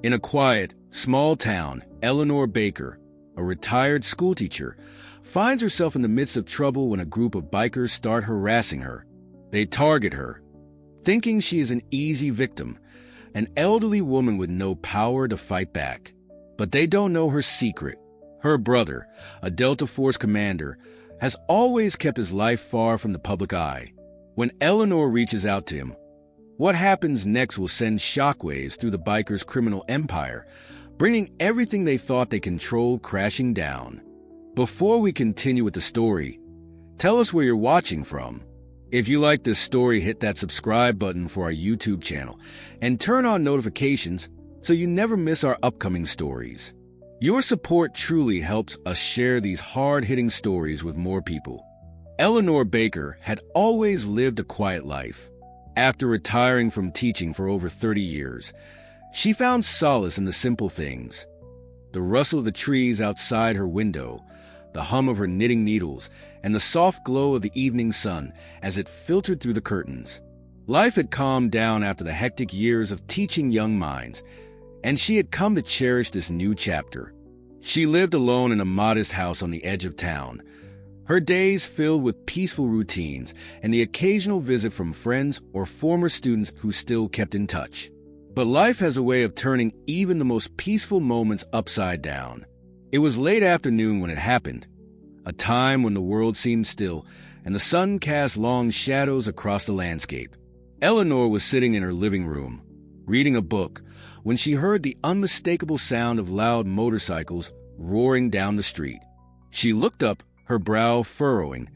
In a quiet, small town, Eleanor Baker, a retired schoolteacher, finds herself in the midst of trouble when a group of bikers start harassing her. They target her, thinking she is an easy victim, an elderly woman with no power to fight back. But they don't know her secret. Her brother, a Delta Force commander, has always kept his life far from the public eye. When Eleanor reaches out to him, what happens next will send shockwaves through the bikers' criminal empire, bringing everything they thought they controlled crashing down. Before we continue with the story, tell us where you're watching from. If you like this story, hit that subscribe button for our YouTube channel and turn on notifications so you never miss our upcoming stories. Your support truly helps us share these hard-hitting stories with more people. Eleanor Baker had always lived a quiet life. After retiring from teaching for over 30 years, she found solace in the simple things: the rustle of the trees outside her window, the hum of her knitting needles, and the soft glow of the evening sun as it filtered through the curtains. Life had calmed down after the hectic years of teaching young minds, and she had come to cherish this new chapter. She lived alone in a modest house on the edge of town, her days filled with peaceful routines and the occasional visit from friends or former students who still kept in touch. But life has a way of turning even the most peaceful moments upside down. It was late afternoon when it happened, a time when the world seemed still and the sun cast long shadows across the landscape. Eleanor was sitting in her living room, reading a book, when she heard the unmistakable sound of loud motorcycles roaring down the street. She looked up, her brow furrowing,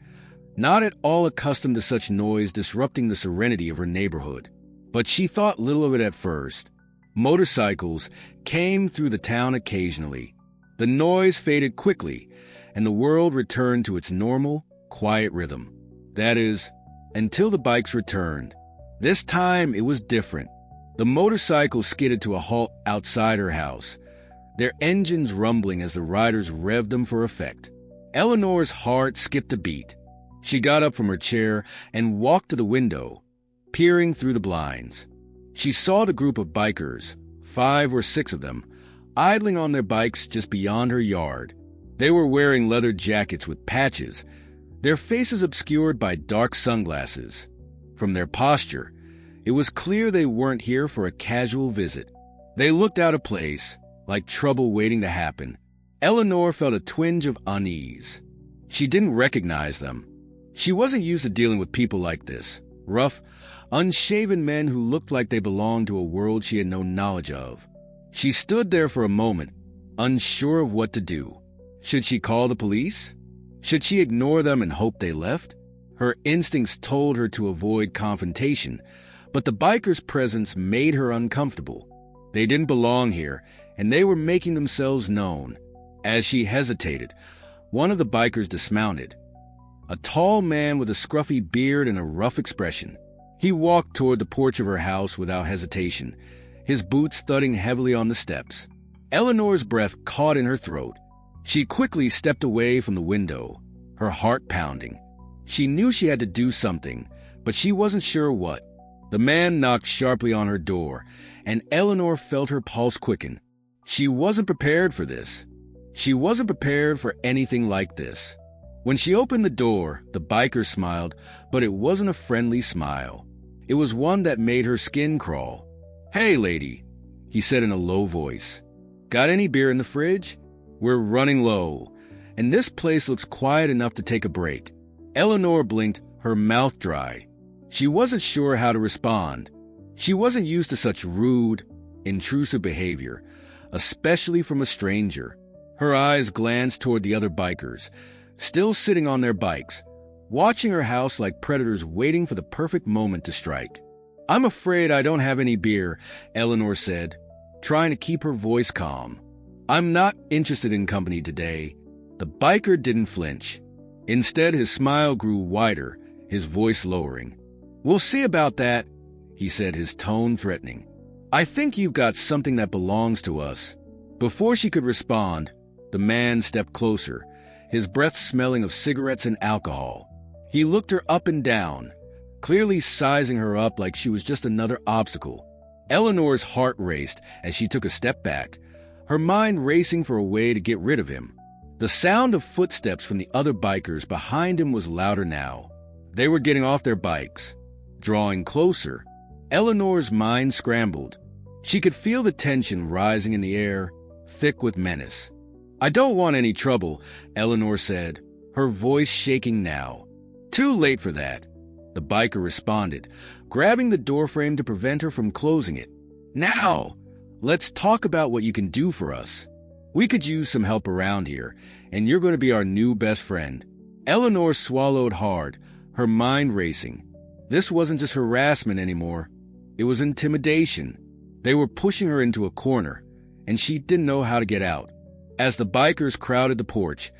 not at all accustomed to such noise disrupting the serenity of her neighborhood. But she thought little of it at first. Motorcycles came through the town occasionally. The noise faded quickly, and the world returned to its normal, quiet rhythm. That is, until the bikes returned. This time it was different. The motorcycles skidded to a halt outside her house, their engines rumbling as the riders revved them for effect. Eleanor's heart skipped a beat. She got up from her chair and walked to the window, peering through the blinds. She saw the group of bikers, 5 or 6 of them, idling on their bikes just beyond her yard. They were wearing leather jackets with patches, their faces obscured by dark sunglasses. From their posture, it was clear they weren't here for a casual visit. They looked out of place, like trouble waiting to happen. Eleanor felt a twinge of unease. She didn't recognize them. She wasn't used to dealing with people like this, rough, unshaven men who looked like they belonged to a world she had no knowledge of. She stood there for a moment, unsure of what to do. Should she call the police? Should she ignore them and hope they left? Her instincts told her to avoid confrontation, but the bikers' presence made her uncomfortable. They didn't belong here, and they were making themselves known. As she hesitated, one of the bikers dismounted. A tall man with a scruffy beard and a rough expression. He walked toward the porch of her house without hesitation, his boots thudding heavily on the steps. Eleanor's breath caught in her throat. She quickly stepped away from the window, her heart pounding. She knew she had to do something, but she wasn't sure what. The man knocked sharply on her door, and Eleanor felt her pulse quicken. She wasn't prepared for this. She wasn't prepared for anything like this. When she opened the door, the biker smiled, but it wasn't a friendly smile. It was one that made her skin crawl. "Hey, lady," he said in a low voice. "Got any beer in the fridge? We're running low, and this place looks quiet enough to take a break." Eleanor blinked, her mouth dry. She wasn't sure how to respond. She wasn't used to such rude, intrusive behavior, especially from a stranger. Her eyes glanced toward the other bikers, still sitting on their bikes, watching her house like predators waiting for the perfect moment to strike. "I'm afraid I don't have any beer," Eleanor said, trying to keep her voice calm. "I'm not interested in company today." The biker didn't flinch. Instead, his smile grew wider, his voice lowering. "We'll see about that," he said, his tone threatening. "I think you've got something that belongs to us." Before she could respond, the man stepped closer, his breath smelling of cigarettes and alcohol. He looked her up and down, clearly sizing her up like she was just another obstacle. Eleanor's heart raced as she took a step back, her mind racing for a way to get rid of him. The sound of footsteps from the other bikers behind him was louder now. They were getting off their bikes, drawing closer. Eleanor's mind scrambled. She could feel the tension rising in the air, thick with menace. "I don't want any trouble," Eleanor said, her voice shaking now. "Too late for that," the biker responded, grabbing the doorframe to prevent her from closing it. "Now, let's talk about what you can do for us. We could use some help around here, and you're going to be our new best friend." Eleanor swallowed hard, her mind racing. This wasn't just harassment anymore. It was intimidation. They were pushing her into a corner, and she didn't know how to get out. As the bikers crowded the porch,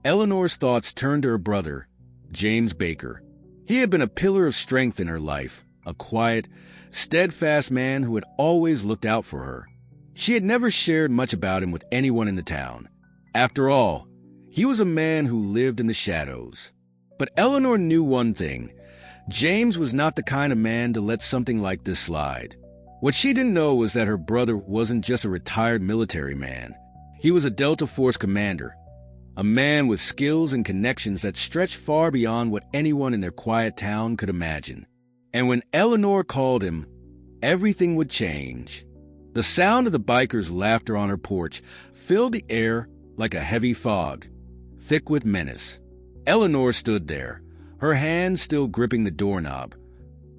Eleanor's thoughts turned to her brother, James Baker. He had been a pillar of strength in her life, a quiet, steadfast man who had always looked out for her. She had never shared much about him with anyone in the town. After all, he was a man who lived in the shadows. But Eleanor knew one thing. James was not the kind of man to let something like this slide. What she didn't know was that her brother wasn't just a retired military man. He was a Delta Force commander, a man with skills and connections that stretched far beyond what anyone in their quiet town could imagine. And when Eleanor called him, everything would change. The sound of the bikers' laughter on her porch filled the air like a heavy fog, thick with menace. Eleanor stood there, her hand still gripping the doorknob,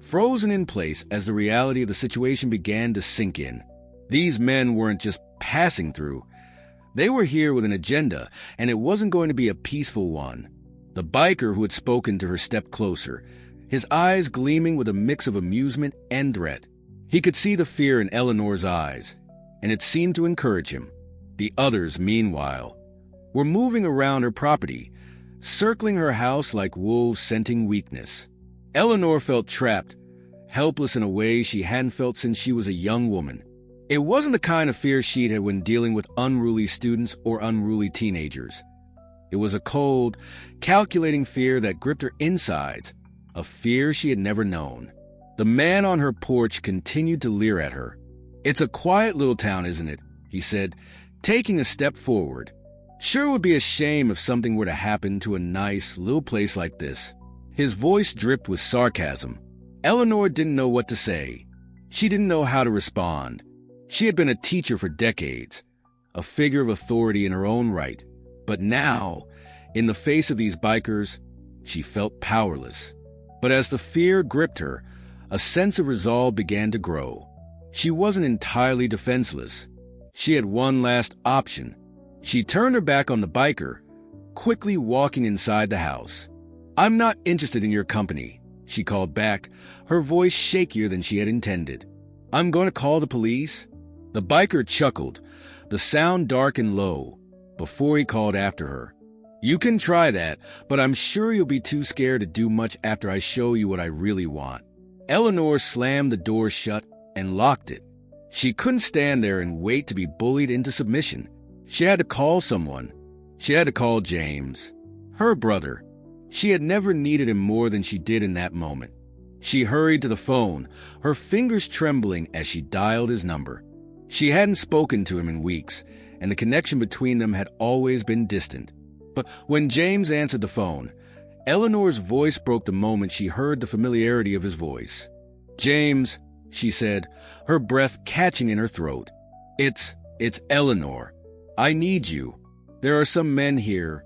frozen in place as the reality of the situation began to sink in. These men weren't just passing through. They were here with an agenda, and it wasn't going to be a peaceful one. The biker who had spoken to her stepped closer, his eyes gleaming with a mix of amusement and dread. He could see the fear in Eleanor's eyes, and it seemed to encourage him. The others, meanwhile, were moving around her property, circling her house like wolves scenting weakness. Eleanor felt trapped, helpless in a way she hadn't felt since she was a young woman. It wasn't the kind of fear she'd had when dealing with unruly students or unruly teenagers. It was a cold, calculating fear that gripped her insides, a fear she had never known. The man on her porch continued to leer at her. "It's a quiet little town, isn't it?" he said, taking a step forward. "Sure would be a shame if something were to happen to a nice little place like this." His voice dripped with sarcasm. Eleanor didn't know what to say. She didn't know how to respond. She had been a teacher for decades, a figure of authority in her own right. But now, in the face of these bikers, she felt powerless. But as the fear gripped her, a sense of resolve began to grow. She wasn't entirely defenseless. She had one last option. She turned her back on the biker, quickly walking inside the house. "I'm not interested in your company," she called back, her voice shakier than she had intended. "I'm going to call the police." The biker chuckled, the sound dark and low, before he called after her. "You can try that, but I'm sure you'll be too scared to do much after I show you what I really want." Eleanor slammed the door shut and locked it. She couldn't stand there and wait to be bullied into submission. She had to call someone. She had to call James, her brother. She had never needed him more than she did in that moment. She hurried to the phone, her fingers trembling as she dialed his number. She hadn't spoken to him in weeks, and the connection between them had always been distant. But when James answered the phone, Eleanor's voice broke the moment she heard the familiarity of his voice. "James," she said, her breath catching in her throat. It's Eleanor. I need you. There are some men here,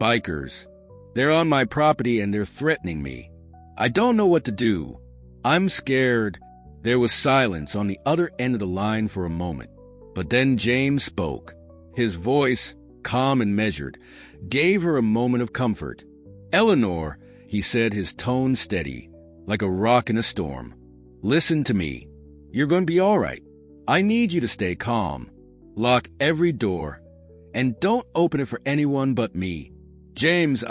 bikers. They're on my property and they're threatening me. I don't know what to do. I'm scared." There was silence on the other end of the line for a moment. But then James spoke. His voice, calm and measured, gave her a moment of comfort. "Eleanor," he said, his tone steady, like a rock in a storm. "Listen to me. You're going to be all right. I need you to stay calm. Lock every door. And don't open it for anyone but me." "James,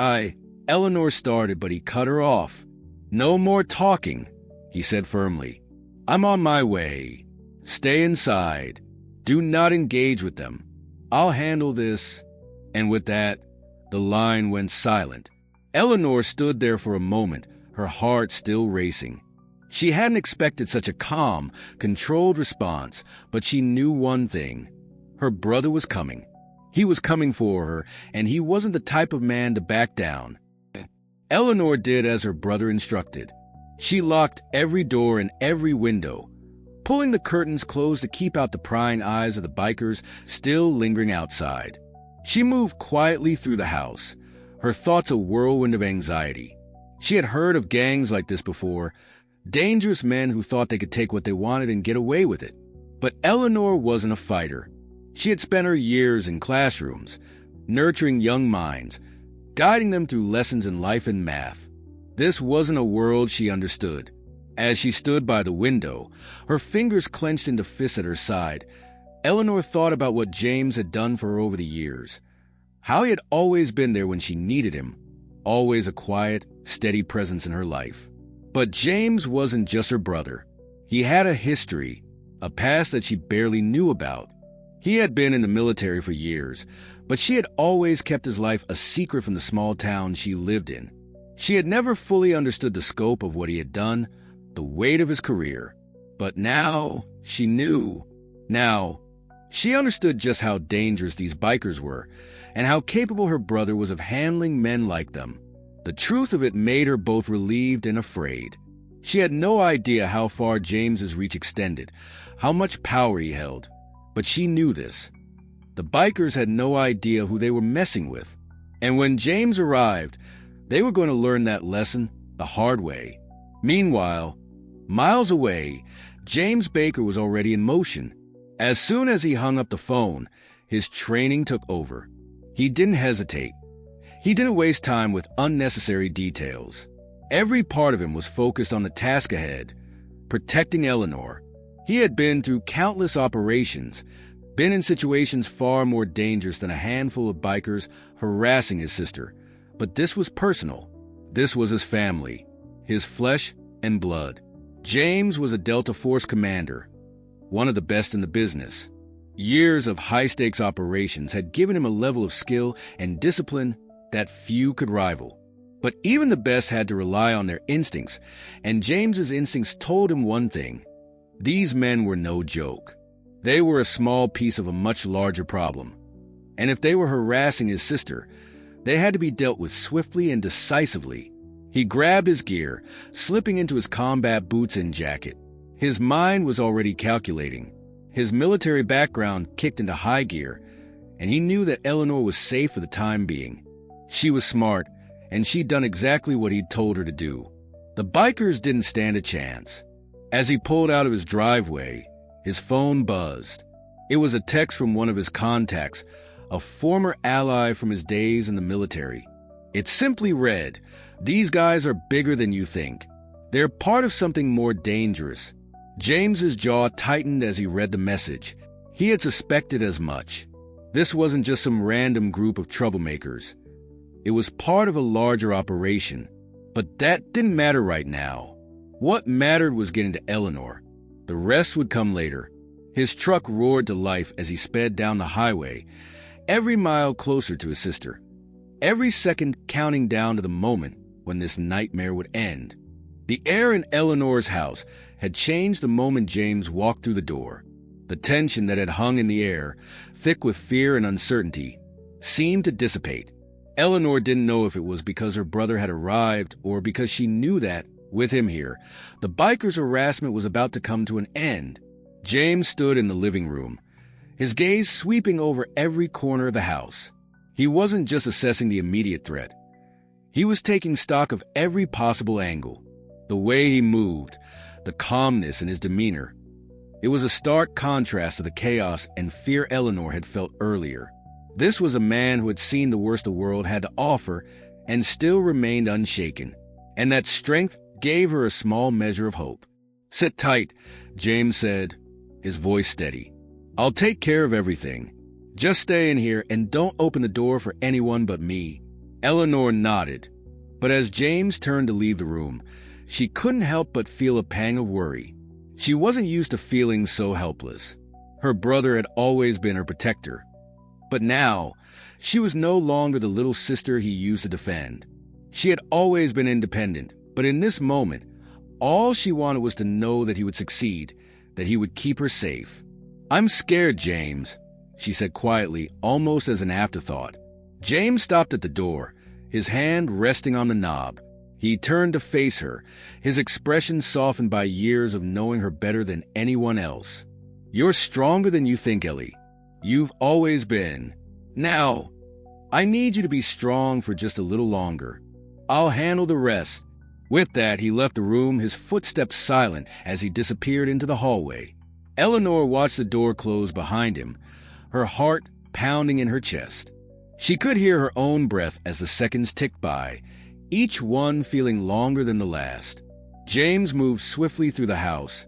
Eleanor started, but he cut her off. "No more talking," he said firmly. "I'm on my way. Stay inside. Do not engage with them. I'll handle this." And with that, the line went silent. Eleanor stood there for a moment, her heart still racing. She hadn't expected such a calm, controlled response, but she knew one thing. Her brother was coming. He was coming for her, and he wasn't the type of man to back down. Eleanor did as her brother instructed. She locked every door and every window, pulling the curtains closed to keep out the prying eyes of the bikers still lingering outside. She moved quietly through the house, her thoughts a whirlwind of anxiety. She had heard of gangs like this before, dangerous men who thought they could take what they wanted and get away with it. But Eleanor wasn't a fighter. She had spent her years in classrooms, nurturing young minds, guiding them through lessons in life and math. This wasn't a world she understood. As she stood by the window, her fingers clenched into fists at her side, Eleanor thought about what James had done for her over the years. How he had always been there when she needed him, always a quiet, steady presence in her life. But James wasn't just her brother. He had a history, a past that she barely knew about. He had been in the military for years, but she had always kept his life a secret from the small town she lived in. She had never fully understood the scope of what he had done, the weight of his career. But now she knew. Now, she understood just how dangerous these bikers were, and how capable her brother was of handling men like them. The truth of it made her both relieved and afraid. She had no idea how far James's reach extended, how much power he held. But she knew this. The bikers had no idea who they were messing with. And when James arrived, they were going to learn that lesson the hard way. Meanwhile, miles away, James Baker was already in motion. As soon as he hung up the phone, his training took over. He didn't hesitate. He didn't waste time with unnecessary details. Every part of him was focused on the task ahead, protecting Eleanor. He had been through countless operations, been in situations far more dangerous than a handful of bikers harassing his sister. But this was personal. This was his family, his flesh and blood. James was a Delta Force commander, one of the best in the business. Years of high-stakes operations had given him a level of skill and discipline that few could rival. But even the best had to rely on their instincts, and James's instincts told him one thing. These men were no joke. They were a small piece of a much larger problem. And if they were harassing his sister, they had to be dealt with swiftly and decisively. He grabbed his gear, slipping into his combat boots and jacket. His mind was already calculating. His military background kicked into high gear, and he knew that Eleanor was safe for the time being. She was smart, and she'd done exactly what he'd told her to do. The bikers didn't stand a chance. As he pulled out of his driveway, his phone buzzed. It was a text from one of his contacts, a former ally from his days in the military. It simply read, "These guys are bigger than you think. They're part of something more dangerous." James's jaw tightened as he read the message. He had suspected as much. This wasn't just some random group of troublemakers. It was part of a larger operation. But that didn't matter right now. What mattered was getting to Eleanor. The rest would come later. His truck roared to life as he sped down the highway, every mile closer to his sister. Every second counting down to the moment when this nightmare would end. The air in Eleanor's house had changed the moment James walked through the door. The tension that had hung in the air, thick with fear and uncertainty, seemed to dissipate. Eleanor didn't know if it was because her brother had arrived or because she knew that, with him here, the bikers' harassment was about to come to an end. James stood in the living room, his gaze sweeping over every corner of the house. He wasn't just assessing the immediate threat. He was taking stock of every possible angle. The way he moved, the calmness in his demeanor. It was a stark contrast to the chaos and fear Eleanor had felt earlier. This was a man who had seen the worst the world had to offer and still remained unshaken. And that strength gave her a small measure of hope. "Sit tight," James said, his voice steady. "I'll take care of everything. Just stay in here and don't open the door for anyone but me." Eleanor nodded, but as James turned to leave the room, she couldn't help but feel a pang of worry. She wasn't used to feeling so helpless. Her brother had always been her protector. But now, she was no longer the little sister he used to defend. She had always been independent, but in this moment, All she wanted was to know that he would succeed, that he would keep her safe. "I'm scared, James," she said quietly, almost as an afterthought. James stopped at the door, his hand resting on the knob. He turned to face her, his expression softened by years of knowing her better than anyone else. "You're stronger than you think, Ellie. You've always been. Now, I need you to be strong for just a little longer. I'll handle the rest." With that, he left the room, his footsteps silent as he disappeared into the hallway. Eleanor watched the door close behind him, her heart pounding in her chest. She could hear her own breath as the seconds ticked by, each one feeling longer than the last. James moved swiftly through the house,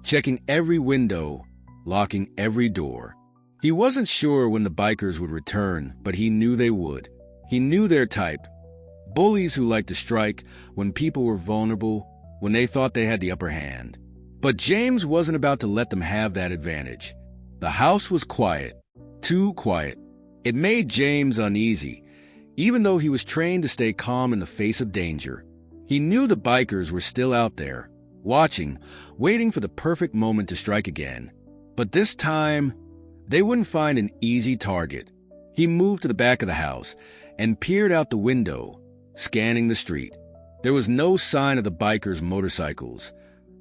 checking every window, locking every door. He wasn't sure when the bikers would return, but he knew they would. He knew their type. Bullies who liked to strike when people were vulnerable, when they thought they had the upper hand. But James wasn't about to let them have that advantage. The house was quiet, too quiet. It made James uneasy, even though he was trained to stay calm in the face of danger. He knew the bikers were still out there, watching, waiting for the perfect moment to strike again. But this time, they wouldn't find an easy target. He moved to the back of the house and peered out the window, scanning the street. There was no sign of the bikers' motorcycles,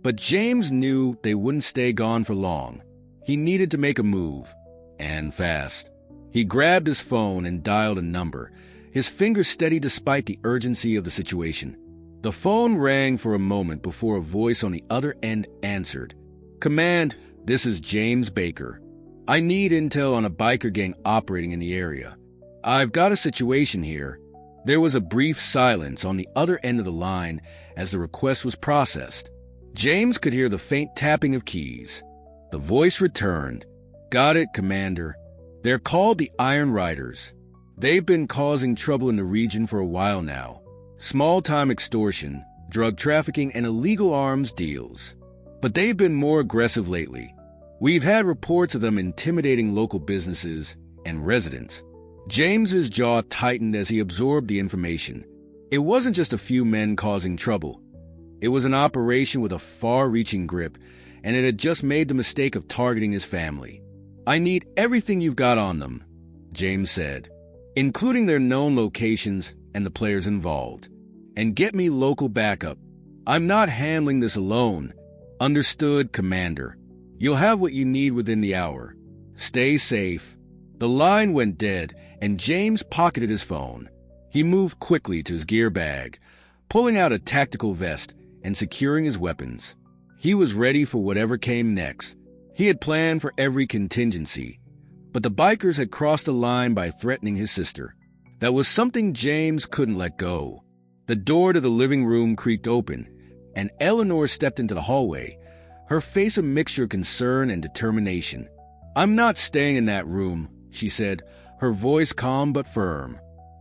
but James knew they wouldn't stay gone for long. He needed to make a move, and fast. He grabbed his phone and dialed a number, his fingers steady despite the urgency of the situation. The phone rang for a moment before a voice on the other end answered. "Command, this is James Baker. I need intel on a biker gang operating in the area. I've got a situation here." There was a brief silence on the other end of the line as the request was processed. James could hear the faint tapping of keys. The voice returned. "Got it, Commander. They're called the Iron Riders. They've been causing trouble in the region for a while now. Small-time extortion, drug trafficking, and illegal arms deals. But they've been more aggressive lately. We've had reports of them intimidating local businesses and residents." James's jaw tightened as he absorbed the information. It wasn't just a few men causing trouble. It was an operation with a far-reaching grip, and it had just made the mistake of targeting his family. "I need everything you've got on them," James said, "including their known locations and the players involved. And get me local backup. I'm not handling this alone." "Understood, Commander. You'll have what you need within the hour. Stay safe." The line went dead, and James pocketed his phone. He moved quickly to his gear bag, pulling out a tactical vest and securing his weapons. He was ready for whatever came next. He had planned for every contingency, but the bikers had crossed the line by threatening his sister. That was something James couldn't let go. The door to the living room creaked open, and Eleanor stepped into the hallway, her face a mixture of concern and determination. "I'm not staying in that room," she said, her voice calm but firm.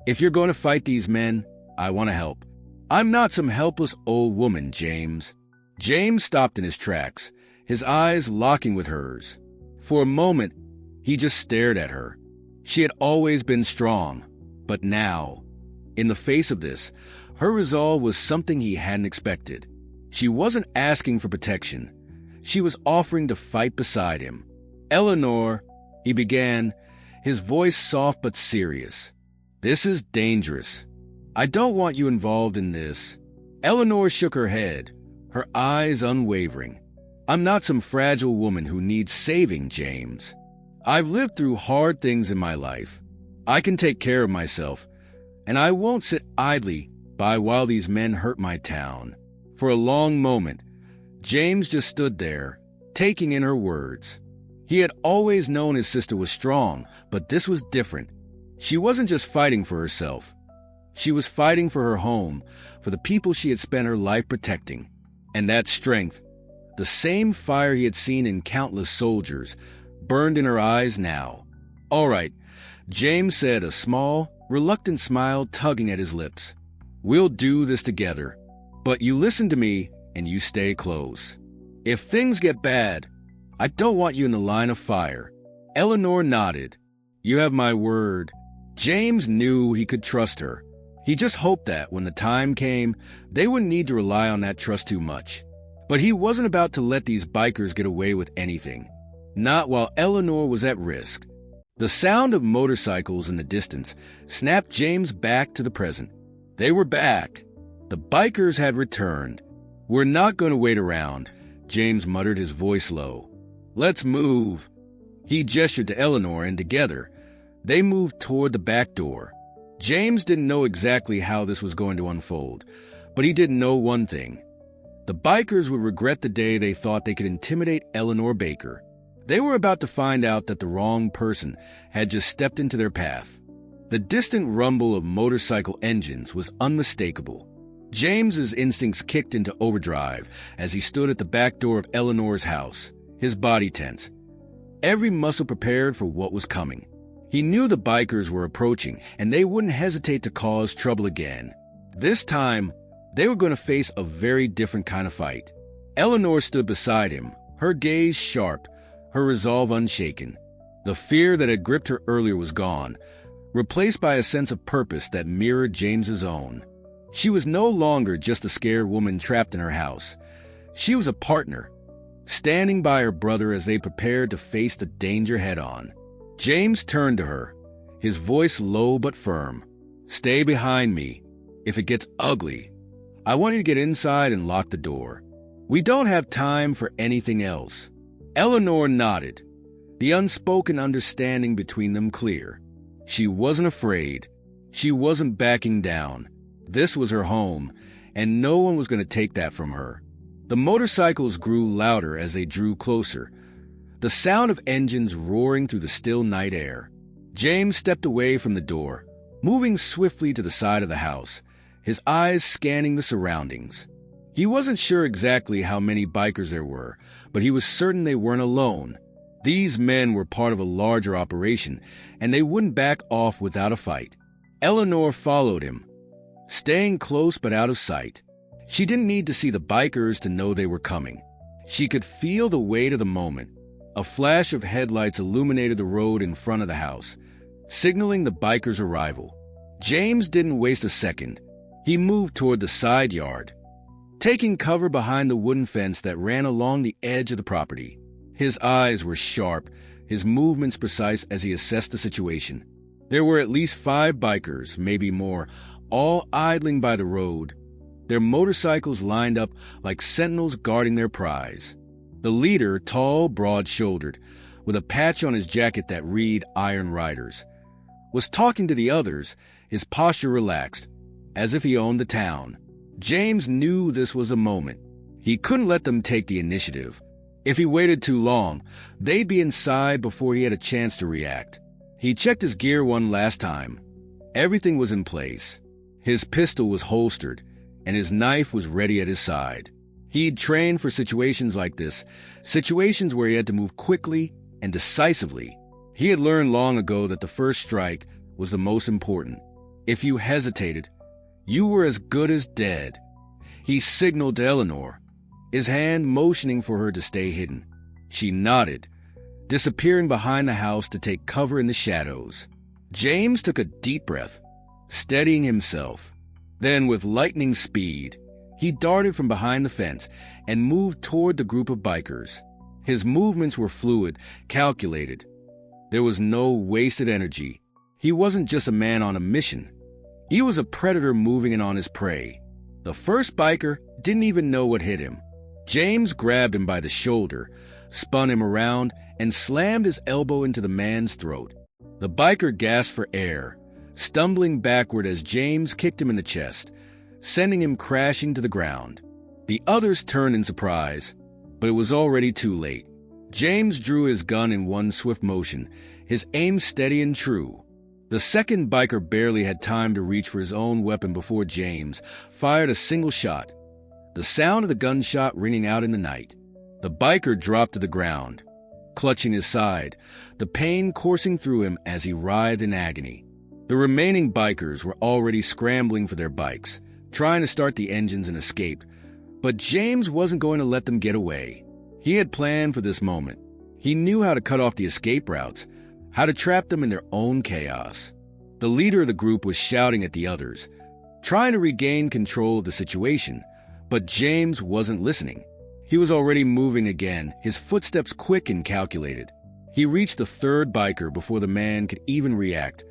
"If you're going to fight these men, I want to help. I'm not some helpless old woman, James." James stopped in his tracks, his eyes locking with hers. For a moment, he just stared at her. She had always been strong, but now, in the face of this, her resolve was something he hadn't expected. She wasn't asking for protection. She was offering to fight beside him. "Eleanor," he began, his voice soft but serious. "This is dangerous. I don't want you involved in this." Eleanor shook her head, her eyes unwavering. "I'm not some fragile woman who needs saving, James. I've lived through hard things in my life. I can take care of myself, and I won't sit idly by while these men hurt my town." For a long moment, James just stood there, taking in her words. He had always known his sister was strong, but this was different. She wasn't just fighting for herself. She was fighting for her home, for the people she had spent her life protecting. And that strength, the same fire he had seen in countless soldiers, burned in her eyes now. "All right," James said, a small, reluctant smile tugging at his lips. "We'll do this together. But you listen to me and you stay close. If things get bad, I don't want you in the line of fire." Eleanor nodded. "You have my word." James knew he could trust her. He just hoped that, when the time came, they wouldn't need to rely on that trust too much. But he wasn't about to let these bikers get away with anything. Not while Eleanor was at risk. The sound of motorcycles in the distance snapped James back to the present. They were back. The bikers had returned. "We're not going to wait around," James muttered, his voice low. "Let's move." He gestured to Eleanor, and together, they moved toward the back door. James didn't know exactly how this was going to unfold, but he did know one thing. The bikers would regret the day they thought they could intimidate Eleanor Baker. They were about to find out that the wrong person had just stepped into their path. The distant rumble of motorcycle engines was unmistakable. James's instincts kicked into overdrive as he stood at the back door of Eleanor's house, his body tense, every muscle prepared for what was coming. He knew the bikers were approaching, and they wouldn't hesitate to cause trouble again. This time, they were going to face a very different kind of fight. Eleanor stood beside him, her gaze sharp, her resolve unshaken. The fear that had gripped her earlier was gone, replaced by a sense of purpose that mirrored James's own. She was no longer just a scared woman trapped in her house. She was a partner, standing by her brother as they prepared to face the danger head-on. James turned to her, his voice low but firm. "Stay behind me. If it gets ugly, I want you to get inside and lock the door. We don't have time for anything else." Eleanor nodded, the unspoken understanding between them clear. She wasn't afraid. She wasn't backing down. This was her home, and no one was going to take that from her. The motorcycles grew louder as they drew closer, the sound of engines roaring through the still night air. James stepped away from the door, moving swiftly to the side of the house, his eyes scanning the surroundings. He wasn't sure exactly how many bikers there were, but he was certain they weren't alone. These men were part of a larger operation, and they wouldn't back off without a fight. Eleanor followed him, staying close but out of sight. She didn't need to see the bikers to know they were coming. She could feel the weight of the moment. A flash of headlights illuminated the road in front of the house, signaling the bikers' arrival. James didn't waste a second. He moved toward the side yard, taking cover behind the wooden fence that ran along the edge of the property. His eyes were sharp, his movements precise as he assessed the situation. There were at least 5 bikers, maybe more, all idling by the road, their motorcycles lined up like sentinels guarding their prize. The leader, tall, broad-shouldered, with a patch on his jacket that read Iron Riders, was talking to the others, his posture relaxed, as if he owned the town. James knew this was a moment. He couldn't let them take the initiative. If he waited too long, they'd be inside before he had a chance to react. He checked his gear one last time. Everything was in place. His pistol was holstered, and his knife was ready at his side. He'd trained for situations like this, situations where he had to move quickly and decisively. He had learned long ago that the first strike was the most important. If you hesitated, you were as good as dead. He signaled to Eleanor, his hand motioning for her to stay hidden. She nodded, disappearing behind the house to take cover in the shadows. James took a deep breath, steadying himself. Then, with lightning speed, he darted from behind the fence and moved toward the group of bikers. His movements were fluid, calculated. There was no wasted energy. He wasn't just a man on a mission. He was a predator moving in on his prey. The first biker didn't even know what hit him. James grabbed him by the shoulder, spun him around, and slammed his elbow into the man's throat. The biker gasped for air, stumbling backward as James kicked him in the chest, sending him crashing to the ground. The others turned in surprise, but it was already too late. James drew his gun in one swift motion, his aim steady and true. The second biker barely had time to reach for his own weapon before James fired a single shot, the sound of the gunshot ringing out in the night. The biker dropped to the ground, clutching his side, the pain coursing through him as he writhed in agony. The remaining bikers were already scrambling for their bikes, trying to start the engines and escape, but James wasn't going to let them get away. He had planned for this moment. He knew how to cut off the escape routes, how to trap them in their own chaos. The leader of the group was shouting at the others, trying to regain control of the situation, but James wasn't listening. He was already moving again, his footsteps quick and calculated. He reached the third biker before the man could even react,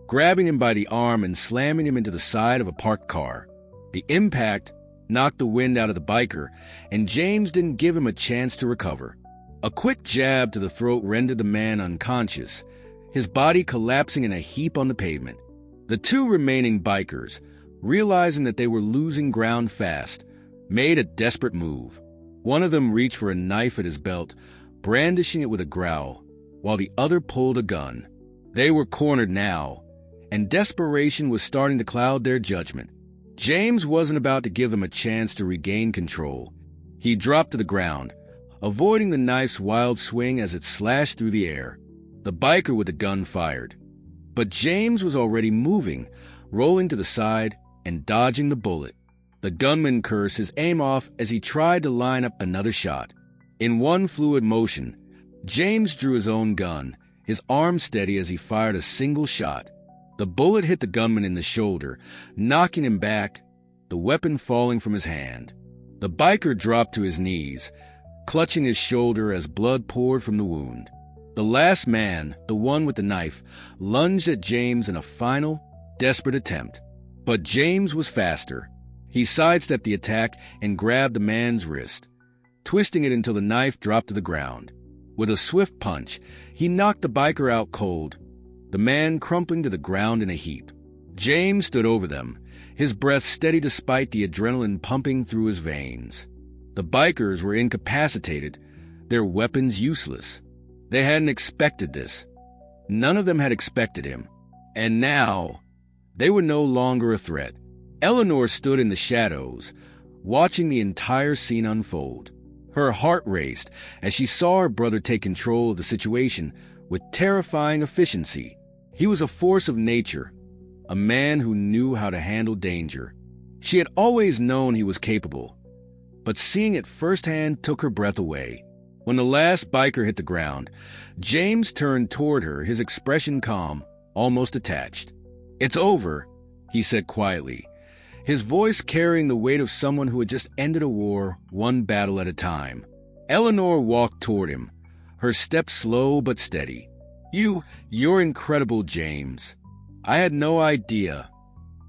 grabbing him by the arm and slamming him into the side of a parked car. The impact knocked the wind out of the biker, and James didn't give him a chance to recover. A quick jab to the throat rendered the man unconscious, his body collapsing in a heap on the pavement. The two remaining bikers, realizing that they were losing ground fast, made a desperate move. One of them reached for a knife at his belt, brandishing it with a growl, while the other pulled a gun. They were cornered now, and desperation was starting to cloud their judgment. James wasn't about to give them a chance to regain control. He dropped to the ground, avoiding the knife's wild swing as it slashed through the air. The biker with the gun fired, but James was already moving, rolling to the side and dodging the bullet. The gunman cursed his aim off as he tried to line up another shot. In one fluid motion, James drew his own gun, his arm steady as he fired a single shot. The bullet hit the gunman in the shoulder, knocking him back, the weapon falling from his hand. The biker dropped to his knees, clutching his shoulder as blood poured from the wound. The last man, the one with the knife, lunged at James in a final, desperate attempt. But James was faster. He sidestepped the attack and grabbed the man's wrist, twisting it until the knife dropped to the ground. With a swift punch, he knocked the biker out cold, the man crumpling to the ground in a heap. James stood over them, his breath steady despite the adrenaline pumping through his veins. The bikers were incapacitated, their weapons useless. They hadn't expected this. None of them had expected him. And now, they were no longer a threat. Eleanor stood in the shadows, watching the entire scene unfold. Her heart raced as she saw her brother take control of the situation with terrifying efficiency. He was a force of nature, a man who knew how to handle danger. She had always known he was capable, but seeing it firsthand took her breath away. When the last biker hit the ground, James turned toward her, his expression calm, almost detached. "It's over," he said quietly, his voice carrying the weight of someone who had just ended a war, one battle at a time. Eleanor walked toward him, her steps slow but steady. You're incredible, James. I had no idea."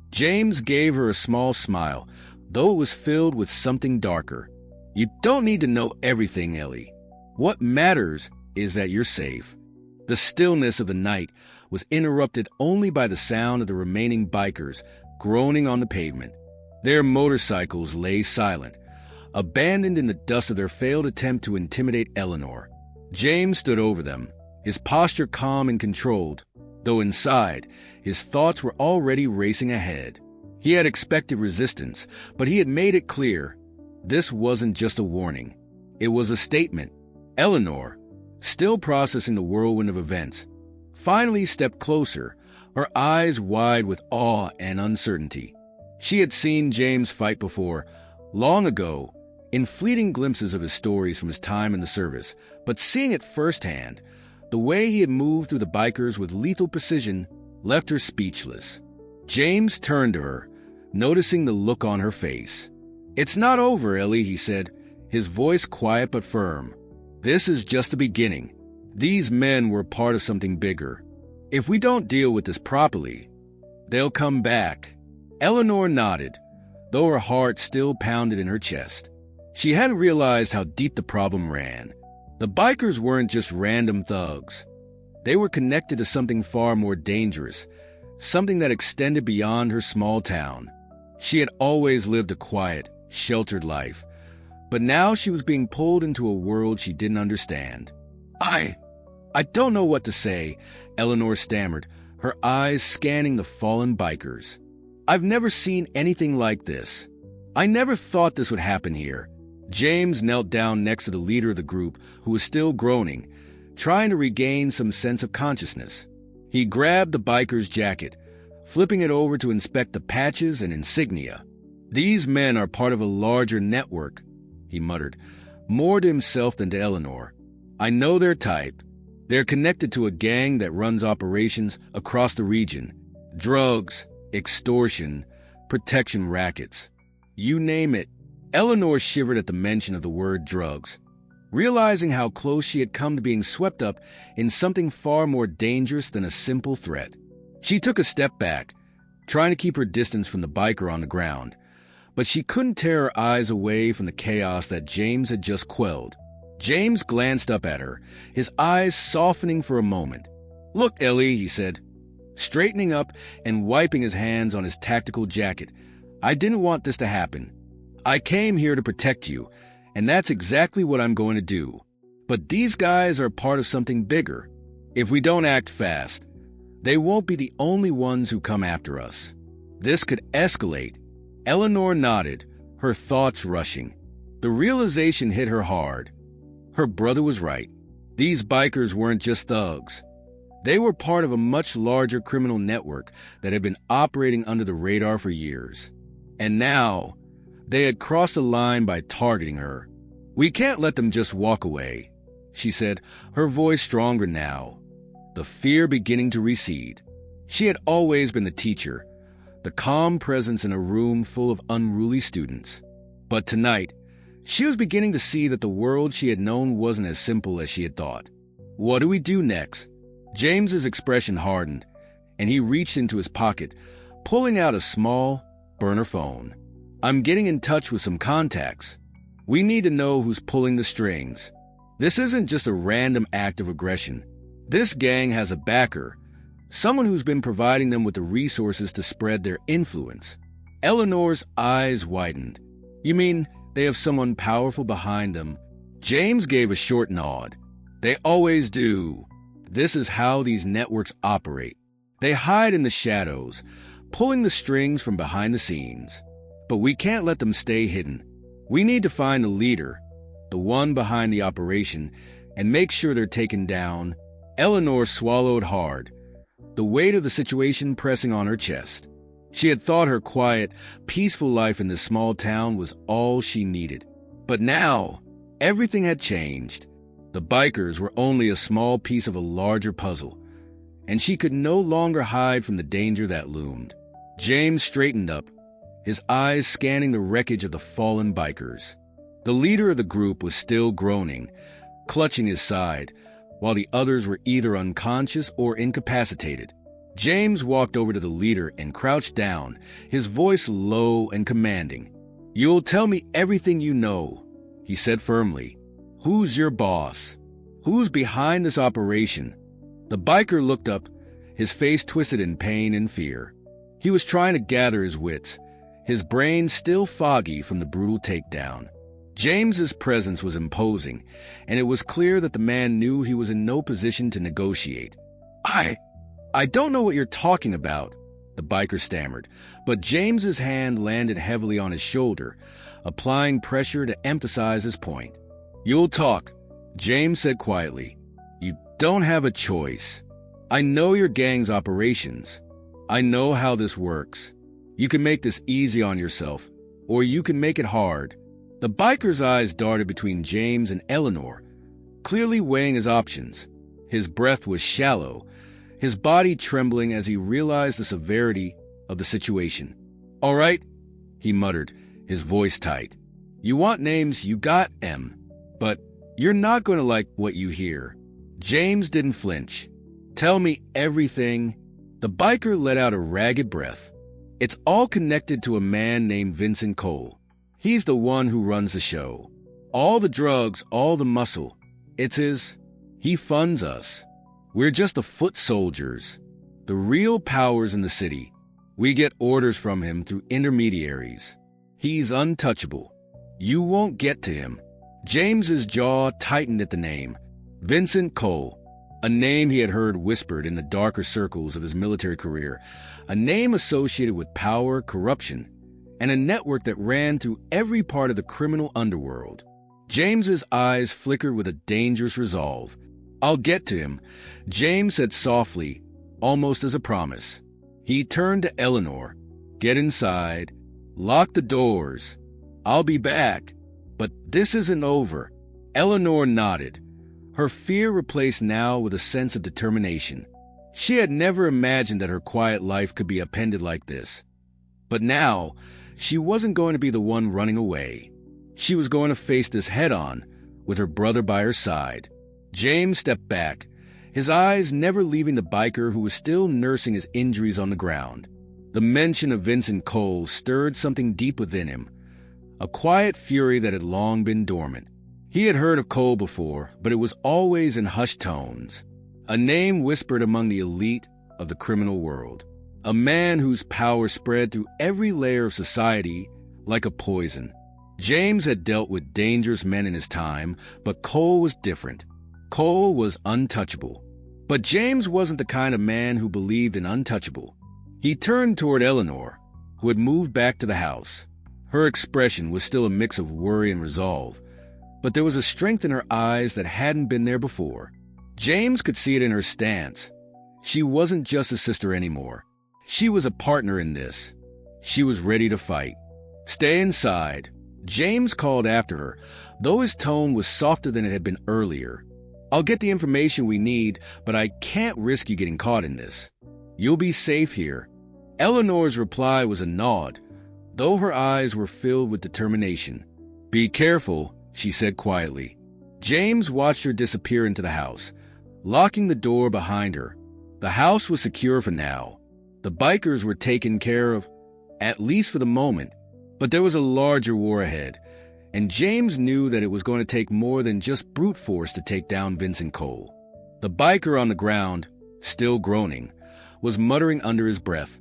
James gave her a small smile, though it was filled with something darker. "You don't need to know everything, Ellie. What matters is that you're safe." The stillness of the night was interrupted only by the sound of the remaining bikers groaning on the pavement. Their motorcycles lay silent, abandoned in the dust of their failed attempt to intimidate Eleanor. James stood over them, his posture calm and controlled, though inside, his thoughts were already racing ahead. He had expected resistance, but he had made it clear this wasn't just a warning. It was a statement. Eleanor, still processing the whirlwind of events, finally stepped closer, her eyes wide with awe and uncertainty. She had seen James fight before, long ago, in fleeting glimpses of his stories from his time in the service, but seeing it firsthand, the way he had moved through the bikers with lethal precision left her speechless. James turned to her, noticing the look on her face. "It's not over, Ellie," he said, his voice quiet but firm. "This is just the beginning. These men were part of something bigger. If we don't deal with this properly, they'll come back." Eleanor nodded, though her heart still pounded in her chest. She hadn't realized how deep the problem ran. The bikers weren't just random thugs. They were connected to something far more dangerous, something that extended beyond her small town. She had always lived a quiet, sheltered life, but now she was being pulled into a world she didn't understand. I don't know what to say," Eleanor stammered, her eyes scanning the fallen bikers. "I've never seen anything like this. I never thought this would happen here." James knelt down next to the leader of the group, who was still groaning, trying to regain some sense of consciousness. He grabbed the biker's jacket, flipping it over to inspect the patches and insignia. "These men are part of a larger network," he muttered, more to himself than to Eleanor. "I know their type. They're connected to a gang that runs operations across the region. Drugs, extortion, protection rackets. You name it, Eleanor shivered at the mention of the word drugs, realizing how close she had come to being swept up in something far more dangerous than a simple threat. She took a step back, trying to keep her distance from the biker on the ground, but she couldn't tear her eyes away from the chaos that James had just quelled. James glanced up at her, his eyes softening for a moment. "Look, Ellie," he said, straightening up and wiping his hands on his tactical jacket. "I didn't want this to happen. I came here to protect you, and that's exactly what I'm going to do. But these guys are part of something bigger. If we don't act fast, they won't be the only ones who come after us. This could escalate." Eleanor nodded, her thoughts rushing. The realization hit her hard. Her brother was right. These bikers weren't just thugs. They were part of a much larger criminal network that had been operating under the radar for years. And now, they had crossed the line by targeting her. "We can't let them just walk away," she said, her voice stronger now, the fear beginning to recede. She had always been the teacher, the calm presence in a room full of unruly students. But tonight, she was beginning to see that the world she had known wasn't as simple as she had thought. "What do we do next?" James's expression hardened, and he reached into his pocket, pulling out a small burner phone. "I'm getting in touch with some contacts. We need to know who's pulling the strings. This isn't just a random act of aggression. This gang has a backer, someone who's been providing them with the resources to spread their influence." Eleanor's eyes widened. "You mean they have someone powerful behind them?" James gave a short nod. "They always do. This is how these networks operate. They hide in the shadows, pulling the strings from behind the scenes. But we can't let them stay hidden. We need to find the leader, the one behind the operation, and make sure they're taken down." Eleanor swallowed hard, the weight of the situation pressing on her chest. She had thought her quiet, peaceful life in this small town was all she needed. But now, everything had changed. The bikers were only a small piece of a larger puzzle, and she could no longer hide from the danger that loomed. James straightened up, his eyes scanning the wreckage of the fallen bikers. The leader of the group was still groaning, clutching his side, while the others were either unconscious or incapacitated. James walked over to the leader and crouched down, his voice low and commanding. "You'll tell me everything you know," he said firmly. "Who's your boss? Who's behind this operation?" The biker looked up, his face twisted in pain and fear. He was trying to gather his wits, his brain still foggy from the brutal takedown. James's presence was imposing, and it was clear that the man knew he was in no position to negotiate. I don't know what you're talking about," the biker stammered, but James's hand landed heavily on his shoulder, applying pressure to emphasize his point. "You'll talk," James said quietly. "You don't have a choice. I know your gang's operations. I know how this works. You can make this easy on yourself, or you can make it hard." The biker's eyes darted between James and Eleanor, clearly weighing his options. His breath was shallow, his body trembling as he realized the severity of the situation. "All right," he muttered, his voice tight. "You want names, you got 'em. But you're not going to like what you hear." James didn't flinch. "Tell me everything." The biker let out a ragged breath. "It's all connected to a man named Vincent Cole. He's the one who runs the show. All the drugs, all the muscle. It's his. He funds us. We're just the foot soldiers. The real power's in the city. We get orders from him through intermediaries. He's untouchable. You won't get to him." James's jaw tightened at the name. Vincent Cole, a name he had heard whispered in the darker circles of his military career, a name associated with power, corruption, and a network that ran through every part of the criminal underworld. James's eyes flickered with a dangerous resolve. "I'll get to him," James said softly, almost as a promise. He turned to Eleanor. "Get inside. Lock the doors. I'll be back. But this isn't over." Eleanor nodded, her fear replaced now with a sense of determination. She had never imagined that her quiet life could be upended like this. But now, she wasn't going to be the one running away. She was going to face this head-on, with her brother by her side. James stepped back, his eyes never leaving the biker who was still nursing his injuries on the ground. The mention of Vincent Cole stirred something deep within him, a quiet fury that had long been dormant. He had heard of Cole before, but it was always in hushed tones, a name whispered among the elite of the criminal world, a man whose power spread through every layer of society like a poison. James had dealt with dangerous men in his time, but Cole was different. Cole was untouchable. But James wasn't the kind of man who believed in untouchable. He turned toward Eleanor, who had moved back to the house. Her expression was still a mix of worry and resolve, but there was a strength in her eyes that hadn't been there before. James could see it in her stance. She wasn't just a sister anymore. She was a partner in this. She was ready to fight. "Stay inside," James called after her, though his tone was softer than it had been earlier. "I'll get the information we need, but I can't risk you getting caught in this. You'll be safe here." Eleanor's reply was a nod, though her eyes were filled with determination. "Be careful," she said quietly. James watched her disappear into the house, locking the door behind her. The house was secure for now. The bikers were taken care of, at least for the moment, but there was a larger war ahead, and James knew that it was going to take more than just brute force to take down Vincent Cole. The biker on the ground, still groaning, was muttering under his breath,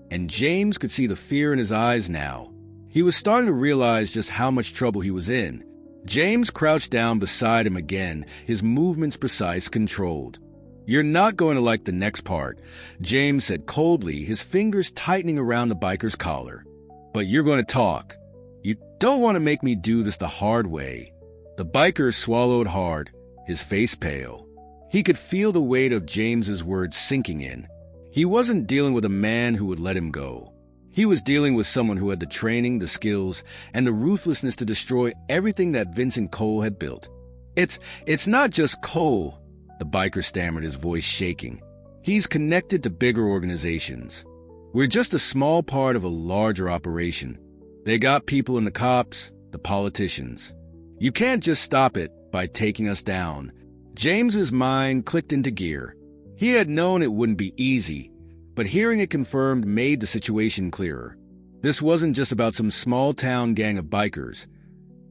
and James could see the fear in his eyes now. He was starting to realize just how much trouble he was in. James crouched down beside him again, his movements precise, controlled. "You're not going to like the next part," James said coldly, his fingers tightening around the biker's collar. "But you're going to talk. You don't want to make me do this the hard way." The biker swallowed hard, his face pale. He could feel the weight of James's words sinking in. He wasn't dealing with a man who would let him go. He was dealing with someone who had the training, the skills, and the ruthlessness to destroy everything that Vincent Cole had built. It's not just Cole," the biker stammered, his voice shaking. "He's connected to bigger organizations. We're just a small part of a larger operation. They got people in the cops, the politicians. You can't just stop it by taking us down." James's mind clicked into gear. He had known it wouldn't be easy, but hearing it confirmed made the situation clearer. This wasn't just about some small-town gang of bikers.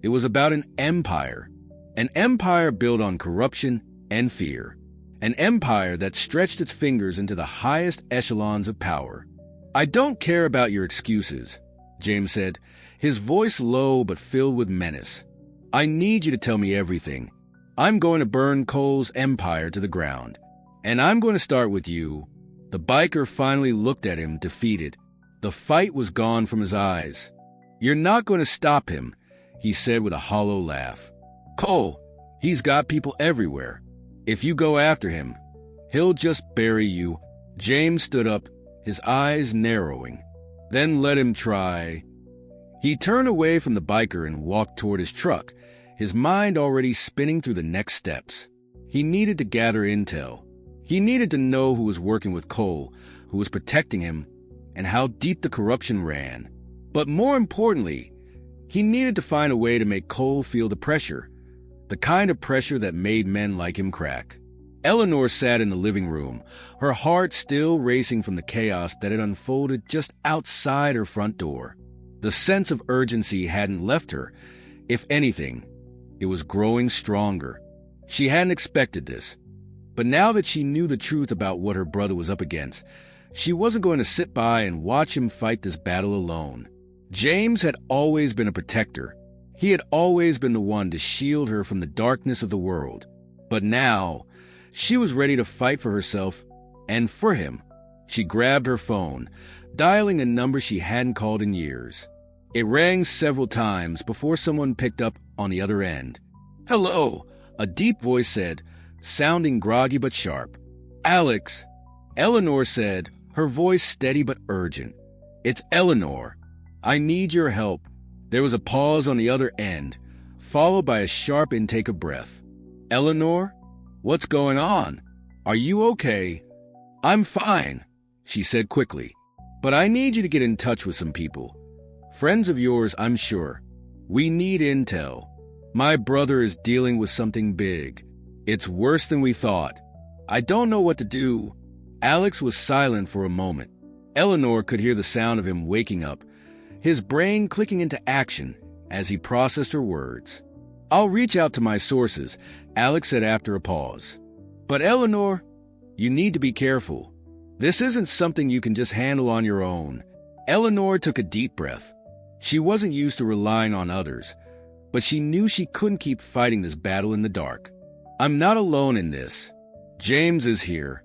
It was about an empire built on corruption and fear, an empire that stretched its fingers into the highest echelons of power. "I don't care about your excuses," James said, his voice low but filled with menace. "I need you to tell me everything. I'm going to burn Cole's empire to the ground, and I'm going to start with you." The biker finally looked at him, defeated. The fight was gone from his eyes. "You're not going to stop him," he said with a hollow laugh. "Cole, he's got people everywhere. If you go after him, he'll just bury you." James stood up, his eyes narrowing. "Then let him try." He turned away from the biker and walked toward his truck, his mind already spinning through the next steps. He needed to gather intel. He needed to know who was working with Cole, who was protecting him, and how deep the corruption ran. But more importantly, he needed to find a way to make Cole feel the pressure, the kind of pressure that made men like him crack. Eleanor sat in the living room, her heart still racing from the chaos that had unfolded just outside her front door. The sense of urgency hadn't left her. If anything, it was growing stronger. She hadn't expected this. But now that she knew the truth about what her brother was up against, she wasn't going to sit by and watch him fight this battle alone. James had always been a protector. He had always been the one to shield her from the darkness of the world. But now, she was ready to fight for herself and for him. She grabbed her phone, dialing a number she hadn't called in years. It rang several times before someone picked up on the other end. "Hello," a deep voice said, sounding groggy but sharp. "Alex," Eleanor said, her voice steady but urgent. "It's Eleanor. I need your help." There was a pause on the other end, followed by a sharp intake of breath. "Eleanor? What's going on? Are you okay?" "I'm fine," she said quickly. "But I need you to get in touch with some people. Friends of yours, I'm sure. We need intel. My brother is dealing with something big. It's worse than we thought. I don't know what to do." Alex was silent for a moment. Eleanor could hear the sound of him waking up, his brain clicking into action as he processed her words. "I'll reach out to my sources," Alex said after a pause. "But Eleanor, you need to be careful. This isn't something you can just handle on your own." Eleanor took a deep breath. She wasn't used to relying on others, but she knew she couldn't keep fighting this battle in the dark. "I'm not alone in this. James is here,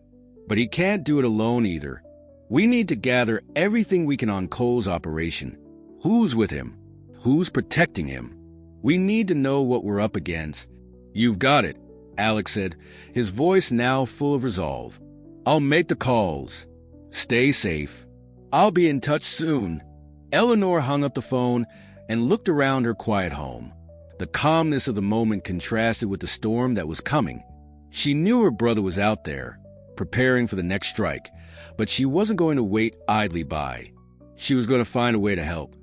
but he can't do it alone either. We need to gather everything we can on Cole's operation. Who's with him? Who's protecting him? We need to know what we're up against." "You've got it," Alex said, his voice now full of resolve. "I'll make the calls. Stay safe. I'll be in touch soon." Eleanor hung up the phone and looked around her quiet home. The calmness of the moment contrasted with the storm that was coming. She knew her brother was out there, preparing for the next strike, but she wasn't going to wait idly by. She was going to find a way to help,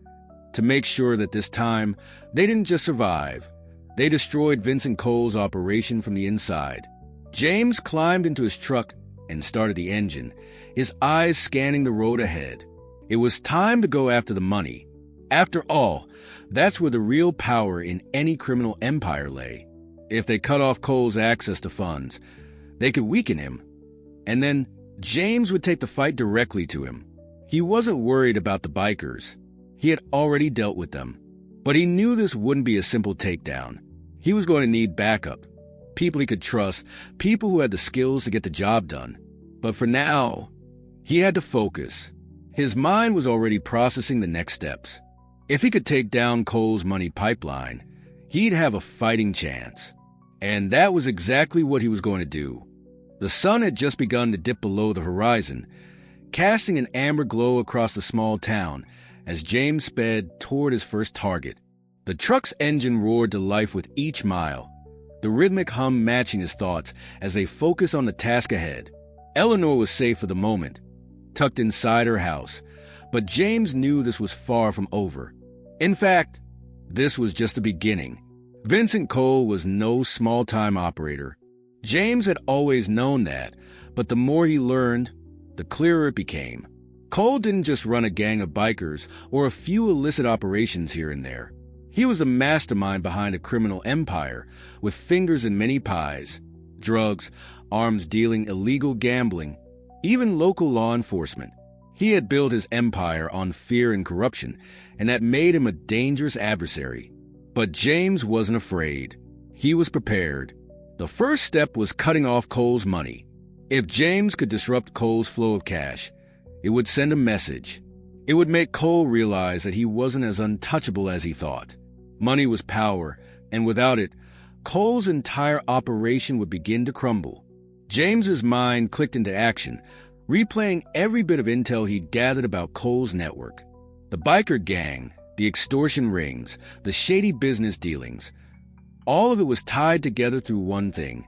to make sure that this time they didn't just survive. They destroyed Vincent Cole's operation from the inside. James climbed into his truck and started the engine, his eyes scanning the road ahead. It was time to go after the money. After all, that's where the real power in any criminal empire lay. If they cut off Cole's access to funds, they could weaken him. And then James would take the fight directly to him. He wasn't worried about the bikers. He had already dealt with them. But he knew this wouldn't be a simple takedown. He was going to need backup. People he could trust, people who had the skills to get the job done. But for now, he had to focus. His mind was already processing the next steps. If he could take down Cole's money pipeline, he'd have a fighting chance. And that was exactly what he was going to do. The sun had just begun to dip below the horizon, casting an amber glow across the small town as James sped toward his first target. The truck's engine roared to life with each mile, the rhythmic hum matching his thoughts as they focused on the task ahead. Eleanor was safe for the moment, tucked inside her house, but James knew this was far from over. In fact, this was just the beginning. Vincent Cole was no small-time operator. James had always known that, but the more he learned, the clearer it became. Cole didn't just run a gang of bikers or a few illicit operations here and there. He was a mastermind behind a criminal empire with fingers in many pies: drugs, arms dealing, illegal gambling, even local law enforcement. He had built his empire on fear and corruption, and that made him a dangerous adversary. But James wasn't afraid. He was prepared. The first step was cutting off Cole's money. If James could disrupt Cole's flow of cash, it would send a message. It would make Cole realize that he wasn't as untouchable as he thought. Money was power, and without it, Cole's entire operation would begin to crumble. James's mind clicked into action, replaying every bit of intel he'd gathered about Cole's network. The biker gang, the extortion rings, the shady business dealings. All of it was tied together through one thing: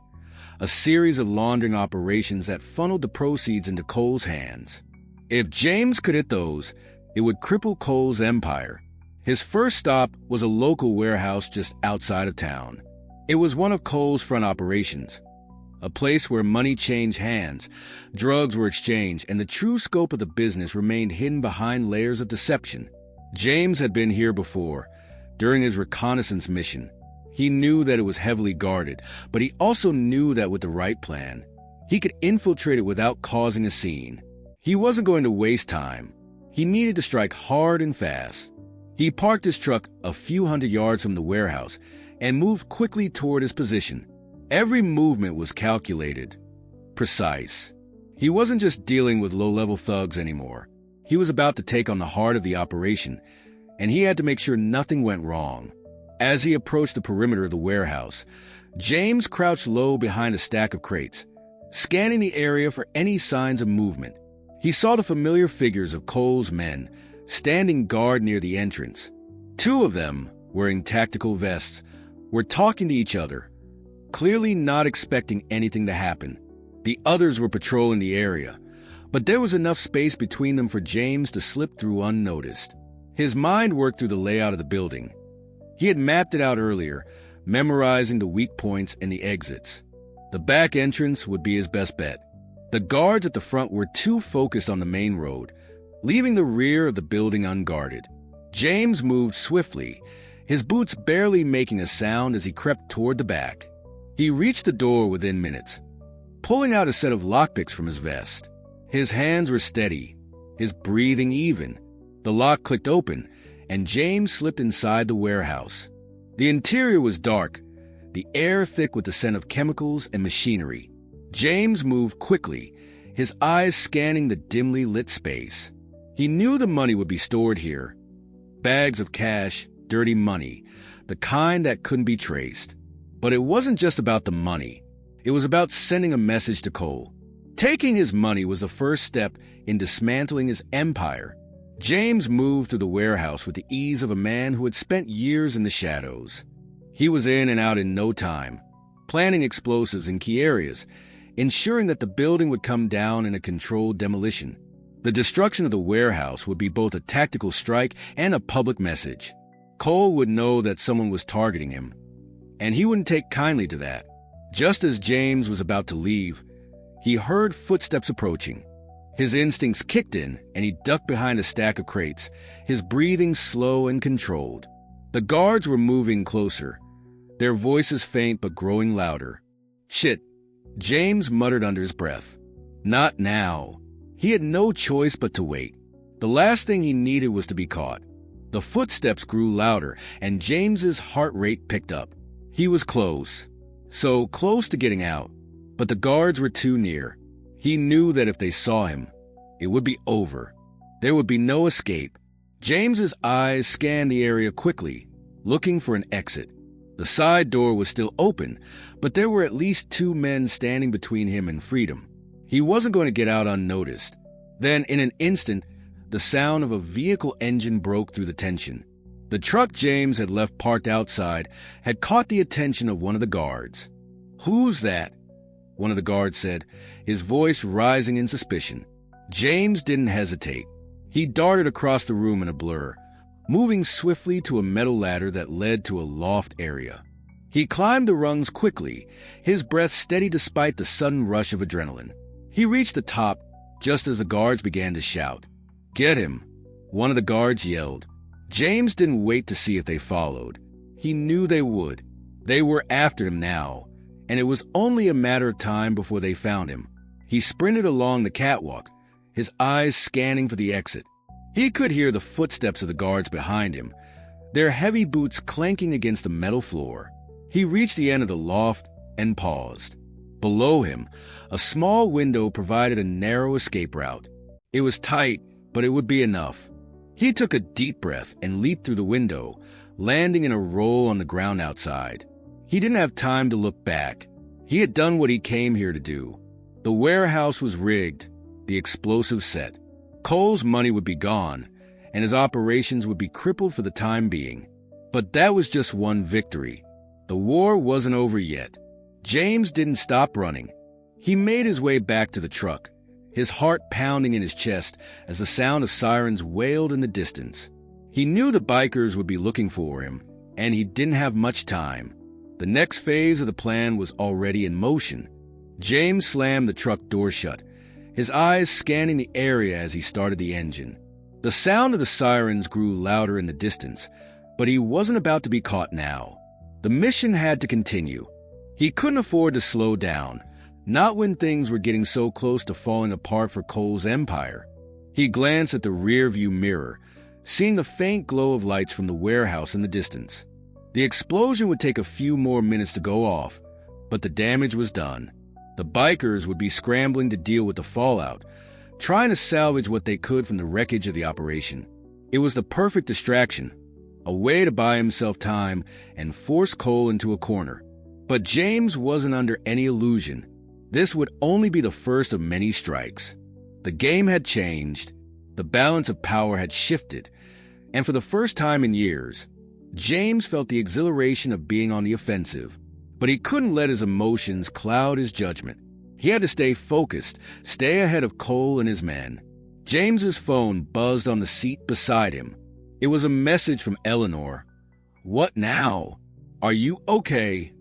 a series of laundering operations that funneled the proceeds into Cole's hands. If James could hit those, it would cripple Cole's empire. His first stop was a local warehouse just outside of town. It was one of Cole's front operations, a place where money changed hands, drugs were exchanged, and the true scope of the business remained hidden behind layers of deception. James had been here before, during his reconnaissance mission. He knew that it was heavily guarded, but he also knew that with the right plan, he could infiltrate it without causing a scene. He wasn't going to waste time. He needed to strike hard and fast. He parked his truck a few hundred yards from the warehouse and moved quickly toward his position. Every movement was calculated, precise. He wasn't just dealing with low-level thugs anymore. He was about to take on the heart of the operation, and he had to make sure nothing went wrong. As he approached the perimeter of the warehouse, James crouched low behind a stack of crates, scanning the area for any signs of movement. He saw the familiar figures of Cole's men standing guard near the entrance. Two of them, wearing tactical vests, were talking to each other, clearly not expecting anything to happen. The others were patrolling the area, but there was enough space between them for James to slip through unnoticed. His mind worked through the layout of the building. He had mapped it out earlier, memorizing the weak points and the exits. The back entrance would be his best bet. The guards at the front were too focused on the main road, leaving the rear of the building unguarded. James moved swiftly, his boots barely making a sound as he crept toward the back. He reached the door within minutes, pulling out a set of lockpicks from his vest. His hands were steady, his breathing even. The lock clicked open, and James slipped inside the warehouse. The interior was dark, the air thick with the scent of chemicals and machinery. James moved quickly, his eyes scanning the dimly lit space. He knew the money would be stored here. Bags of cash, dirty money, the kind that couldn't be traced. But it wasn't just about the money. It was about sending a message to Cole. Taking his money was the first step in dismantling his empire. James moved through the warehouse with the ease of a man who had spent years in the shadows. He was in and out in no time, planting explosives in key areas, ensuring that the building would come down in a controlled demolition. The destruction of the warehouse would be both a tactical strike and a public message. Cole would know that someone was targeting him, and he wouldn't take kindly to that. Just as James was about to leave, he heard footsteps approaching. His instincts kicked in, and he ducked behind a stack of crates, his breathing slow and controlled. The guards were moving closer, their voices faint but growing louder. "Shit," James muttered under his breath. Not now. He had no choice but to wait. The last thing he needed was to be caught. The footsteps grew louder, and James's heart rate picked up. He was close. So close to getting out. But the guards were too near. He knew that if they saw him, it would be over. There would be no escape. James's eyes scanned the area quickly, looking for an exit. The side door was still open, but there were at least 2 men standing between him and freedom. He wasn't going to get out unnoticed. Then, in an instant, the sound of a vehicle engine broke through the tension. The truck James had left parked outside had caught the attention of one of the guards. "Who's that?" one of the guards said, his voice rising in suspicion. James didn't hesitate. He darted across the room in a blur, moving swiftly to a metal ladder that led to a loft area. He climbed the rungs quickly, his breath steady despite the sudden rush of adrenaline. He reached the top just as the guards began to shout. "Get him!" one of the guards yelled. James didn't wait to see if they followed. He knew they would. They were after him now, and it was only a matter of time before they found him. He sprinted along the catwalk, his eyes scanning for the exit. He could hear the footsteps of the guards behind him, their heavy boots clanking against the metal floor. He reached the end of the loft and paused. Below him, a small window provided a narrow escape route. It was tight, but it would be enough. He took a deep breath and leaped through the window, landing in a roll on the ground outside. He didn't have time to look back. He had done what he came here to do. The warehouse was rigged, the explosives set. Cole's money would be gone, and his operations would be crippled for the time being. But that was just one victory. The war wasn't over yet. James didn't stop running. He made his way back to the truck, his heart pounding in his chest as the sound of sirens wailed in the distance. He knew the bikers would be looking for him, and he didn't have much time. The next phase of the plan was already in motion. James slammed the truck door shut, his eyes scanning the area as he started the engine. The sound of the sirens grew louder in the distance, but he wasn't about to be caught now. The mission had to continue. He couldn't afford to slow down, not when things were getting so close to falling apart for Cole's empire. He glanced at the rearview mirror, seeing the faint glow of lights from the warehouse in the distance. The explosion would take a few more minutes to go off, but the damage was done. The bikers would be scrambling to deal with the fallout, trying to salvage what they could from the wreckage of the operation. It was the perfect distraction, a way to buy himself time and force Cole into a corner. But James wasn't under any illusion. This would only be the first of many strikes. The game had changed, the balance of power had shifted, and for the first time in years, James felt the exhilaration of being on the offensive. But he couldn't let his emotions cloud his judgment. He had to stay focused, stay ahead of Cole and his men. James's phone buzzed on the seat beside him. It was a message from Eleanor. What now? Are you okay?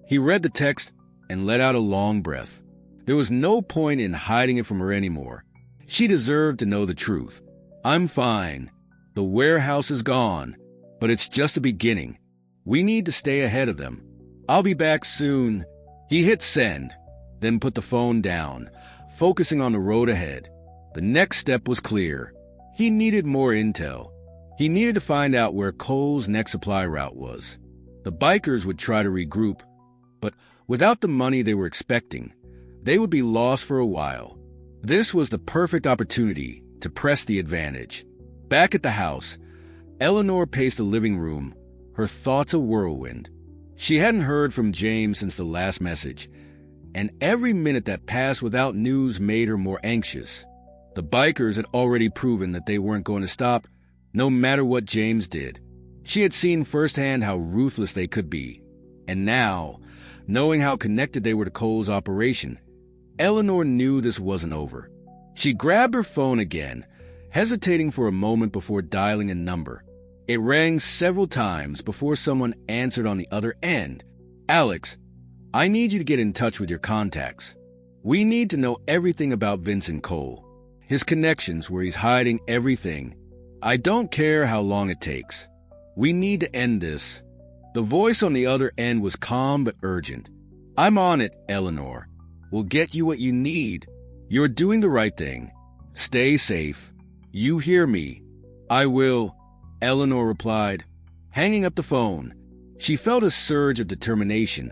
He read the text and let out a long breath. There was no point in hiding it from her anymore. She deserved to know the truth. I'm fine. The warehouse is gone, but it's just the beginning. We need to stay ahead of them. I'll be back soon. He hit send, then put the phone down, focusing on the road ahead. The next step was clear. He needed more intel. He needed to find out where Cole's next supply route was. The bikers would try to regroup, but without the money they were expecting, they would be lost for a while. This was the perfect opportunity to press the advantage. Back at the house, Eleanor paced the living room, her thoughts a whirlwind. She hadn't heard from James since the last message, and every minute that passed without news made her more anxious. The bikers had already proven that they weren't going to stop, no matter what James did. She had seen firsthand how ruthless they could be. And now, knowing how connected they were to Cole's operation, Eleanor knew this wasn't over. She grabbed her phone again, hesitating for a moment before dialing a number. It rang several times before someone answered on the other end. "Alex, I need you to get in touch with your contacts. We need to know everything about Vincent Cole, his connections where he's hiding everything. I don't care how long it takes. We need to end this." The voice on the other end was calm but urgent. "I'm on it, Eleanor. We'll get you what you need. You're doing the right thing. Stay safe. You hear me?" "I will," Eleanor replied, hanging up the phone. She felt a surge of determination,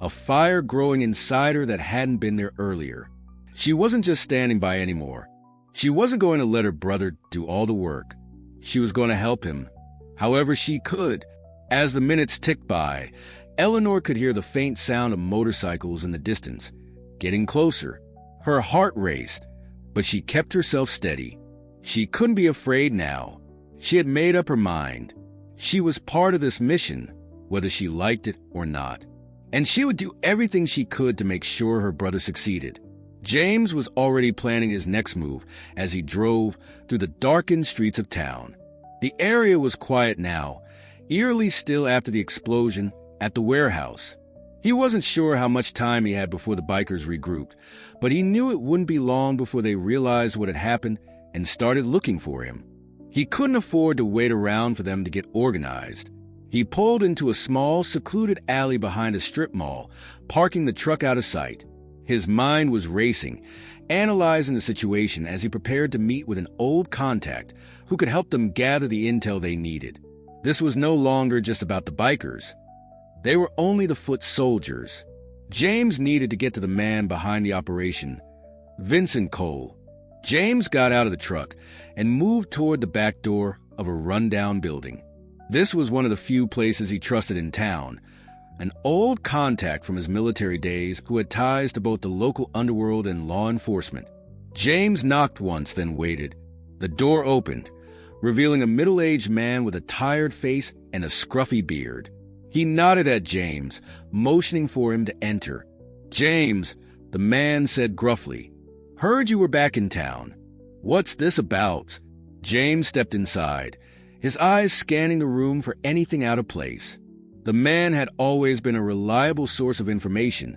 a fire growing inside her that hadn't been there earlier. She wasn't just standing by anymore. She wasn't going to let her brother do all the work. She was going to help him, however she could. As the minutes ticked by, Eleanor could hear the faint sound of motorcycles in the distance, getting closer. Her heart raced, but she kept herself steady. She couldn't be afraid now. She had made up her mind. She was part of this mission, whether she liked it or not. And she would do everything she could to make sure her brother succeeded. James was already planning his next move as he drove through the darkened streets of town. The area was quiet now, eerily still after the explosion at the warehouse. He wasn't sure how much time he had before the bikers regrouped, but he knew it wouldn't be long before they realized what had happened and started looking for him. He couldn't afford to wait around for them to get organized. He pulled into a small, secluded alley behind a strip mall, parking the truck out of sight. His mind was racing, analyzing the situation as he prepared to meet with an old contact who could help them gather the intel they needed. This was no longer just about the bikers. They were only the foot soldiers. James needed to get to the man behind the operation, Vincent Cole. James got out of the truck and moved toward the back door of a rundown building. This was one of the few places he trusted in town, an old contact from his military days who had ties to both the local underworld and law enforcement. James knocked once, then waited. The door opened, revealing a middle-aged man with a tired face and a scruffy beard. He nodded at James, motioning for him to enter. "James," the man said gruffly, "heard you were back in town. What's this about?" James stepped inside, his eyes scanning the room for anything out of place. The man had always been a reliable source of information,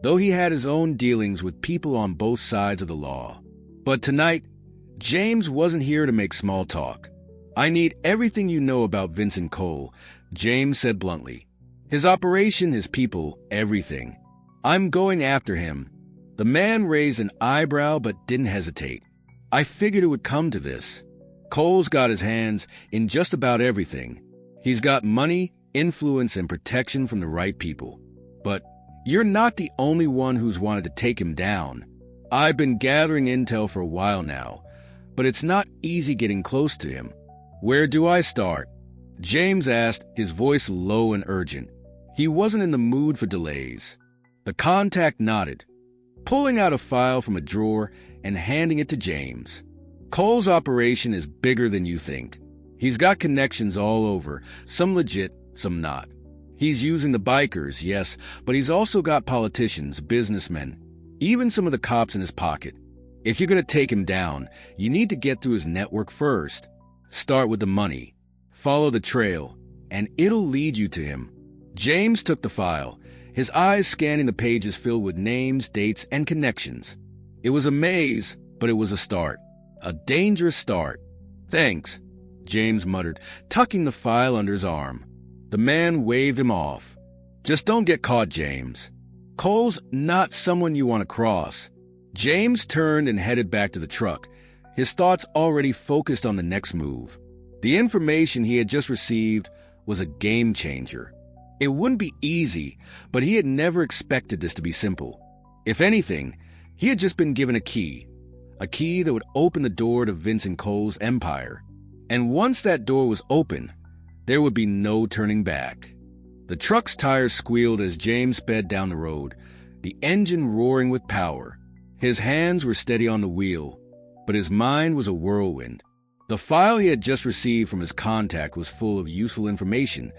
though he had his own dealings with people on both sides of the law. But tonight, James wasn't here to make small talk. "I need everything you know about Vincent Cole," James said bluntly. "His operation, his people, everything. I'm going after him." The man raised an eyebrow but didn't hesitate. "I figured it would come to this. Cole's got his hands in just about everything. He's got money, influence, and protection from the right people. But you're not the only one who's wanted to take him down. I've been gathering intel for a while now, but it's not easy getting close to him. Where do I start?" James asked, his voice low and urgent. He wasn't in the mood for delays. The contact nodded, pulling out a file from a drawer and handing it to James. "Cole's operation is bigger than you think. He's got connections all over, some legit, some not. He's using the bikers, yes, but he's also got politicians, businessmen, even some of the cops in his pocket. If you're going to take him down, you need to get through his network first. Start with the money. Follow the trail. and it'll lead you to him. James took the file, his eyes scanning the pages filled with names, dates, and connections. It was a maze, but it was a start. A dangerous start. "Thanks," James muttered, tucking the file under his arm. The man waved him off. "Just don't get caught, James. Cole's not someone you want to cross." James turned and headed back to the truck, his thoughts already focused on the next move. The information he had just received was a game changer. It wouldn't be easy, but he had never expected this to be simple. If anything, he had just been given a key that would open the door to Vincent Cole's empire. And once that door was open, there would be no turning back. The truck's tires squealed as James sped down the road, the engine roaring with power. His hands were steady on the wheel, but his mind was a whirlwind. The file he had just received from his contact was full of useful information,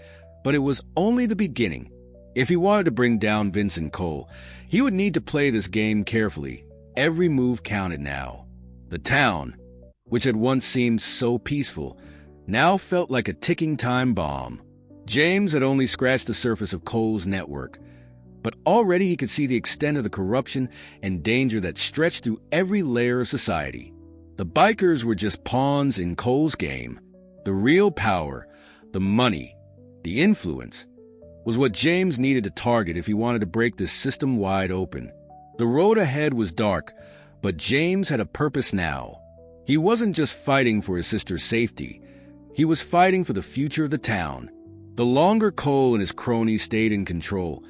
but it was only the beginning. If he wanted to bring down Vincent Cole, he would need to play this game carefully. Every move counted now. The town, which had once seemed so peaceful, now felt like a ticking time bomb. James had only scratched the surface of Cole's network, but already he could see the extent of the corruption and danger that stretched through every layer of society. The bikers were just pawns in Cole's game. The real power, the money, the influence, was what James needed to target if he wanted to break this system wide open. The road ahead was dark, but James had a purpose now. He wasn't just fighting for his sister's safety. He was fighting for the future of the town. The longer Cole and his cronies stayed in control,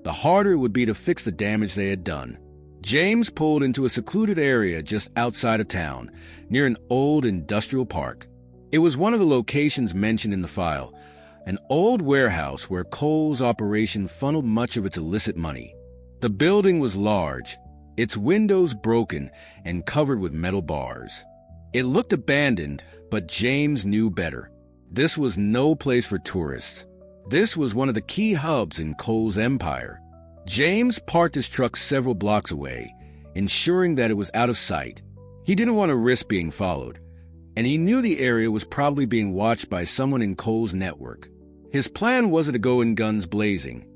the harder it would be to fix the damage they had done. James pulled into a secluded area just outside of town, near an old industrial park. It was one of the locations mentioned in the file, an old warehouse where Cole's operation funneled much of its illicit money. The building was large, its windows broken and covered with metal bars. It looked abandoned, but James knew better. This was no place for tourists. This was one of the key hubs in Cole's empire. James parked his truck several blocks away, ensuring that it was out of sight. He didn't want to risk being followed, and he knew the area was probably being watched by someone in Cole's network. His plan wasn't to go in guns blazing.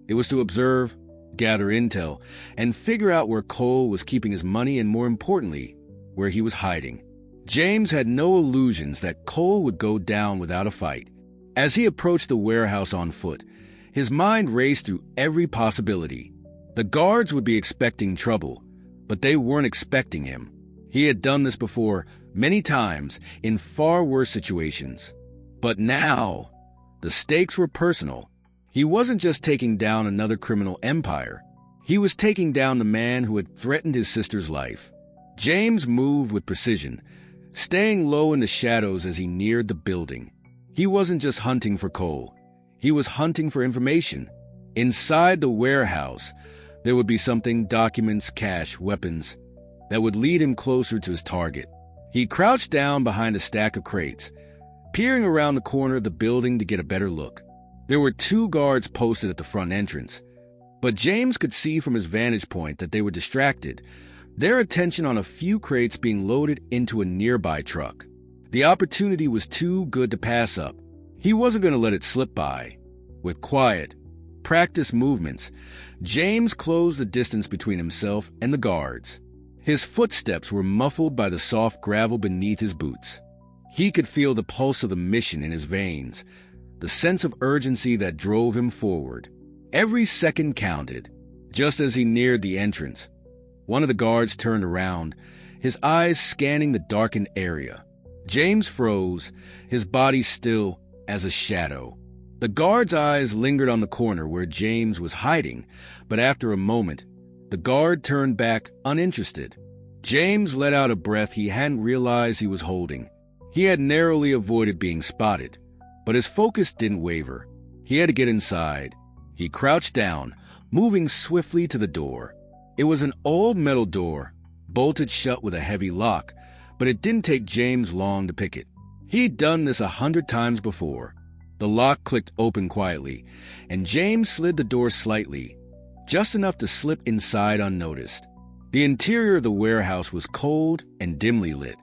It was to observe, gather intel, and figure out where Cole was keeping his money and, more importantly, where he was hiding. James had no illusions that Cole would go down without a fight. As he approached the warehouse on foot, his mind raced through every possibility. The guards would be expecting trouble, but they weren't expecting him. He had done this before, many times, in far worse situations. But now, the stakes were personal. He wasn't just taking down another criminal empire. He was taking down the man who had threatened his sister's life. James moved with precision, staying low in the shadows as he neared the building. He wasn't just hunting for Cole. He was hunting for information. Inside the warehouse, there would be something: documents, cash, weapons, that would lead him closer to his target. He crouched down behind a stack of crates, peering around the corner of the building to get a better look. There were 2 guards posted at the front entrance, but James could see from his vantage point that they were distracted, their attention on a few crates being loaded into a nearby truck. The opportunity was too good to pass up. He wasn't going to let it slip by. With quiet, practiced movements, James closed the distance between himself and the guards. His footsteps were muffled by the soft gravel beneath his boots. He could feel the pulse of the mission in his veins, the sense of urgency that drove him forward. Every second counted. Just as he neared the entrance, one of the guards turned around, his eyes scanning the darkened area. James froze, his body still as a shadow. The guard's eyes lingered on the corner where James was hiding, but after a moment, the guard turned back uninterested. James let out a breath he hadn't realized he was holding. He had narrowly avoided being spotted, but his focus didn't waver. He had to get inside. He crouched down, moving swiftly to the door. It was an old metal door, bolted shut with a heavy lock, but it didn't take James long to pick it. He'd done this 100 times before. The lock clicked open quietly, and James slid the door slightly, just enough to slip inside unnoticed. The interior of the warehouse was cold and dimly lit.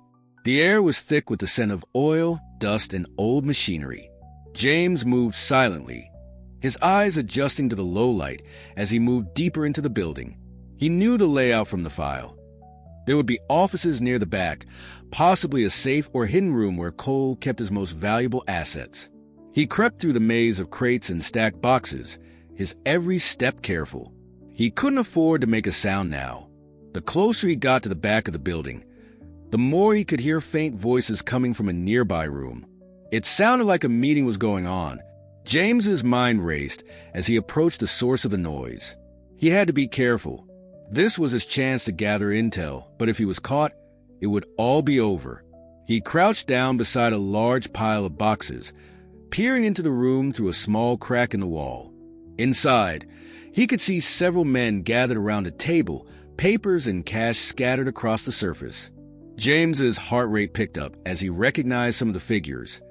The air was thick with the scent of oil, dust, and old machinery. James moved silently, his eyes adjusting to the low light as he moved deeper into the building. He knew the layout from the file. There would be offices near the back, possibly a safe or hidden room where Cole kept his most valuable assets. He crept through the maze of crates and stacked boxes, his every step careful. He couldn't afford to make a sound now. The closer he got to the back of the building, the more he could hear faint voices coming from a nearby room. It sounded like a meeting was going on. James's mind raced as he approached the source of the noise. He had to be careful. This was his chance to gather intel, but if he was caught, it would all be over. He crouched down beside a large pile of boxes, peering into the room through a small crack in the wall. Inside, he could see several men gathered around a table, papers and cash scattered across the surface. James's heart rate picked up as he recognized some of the figures: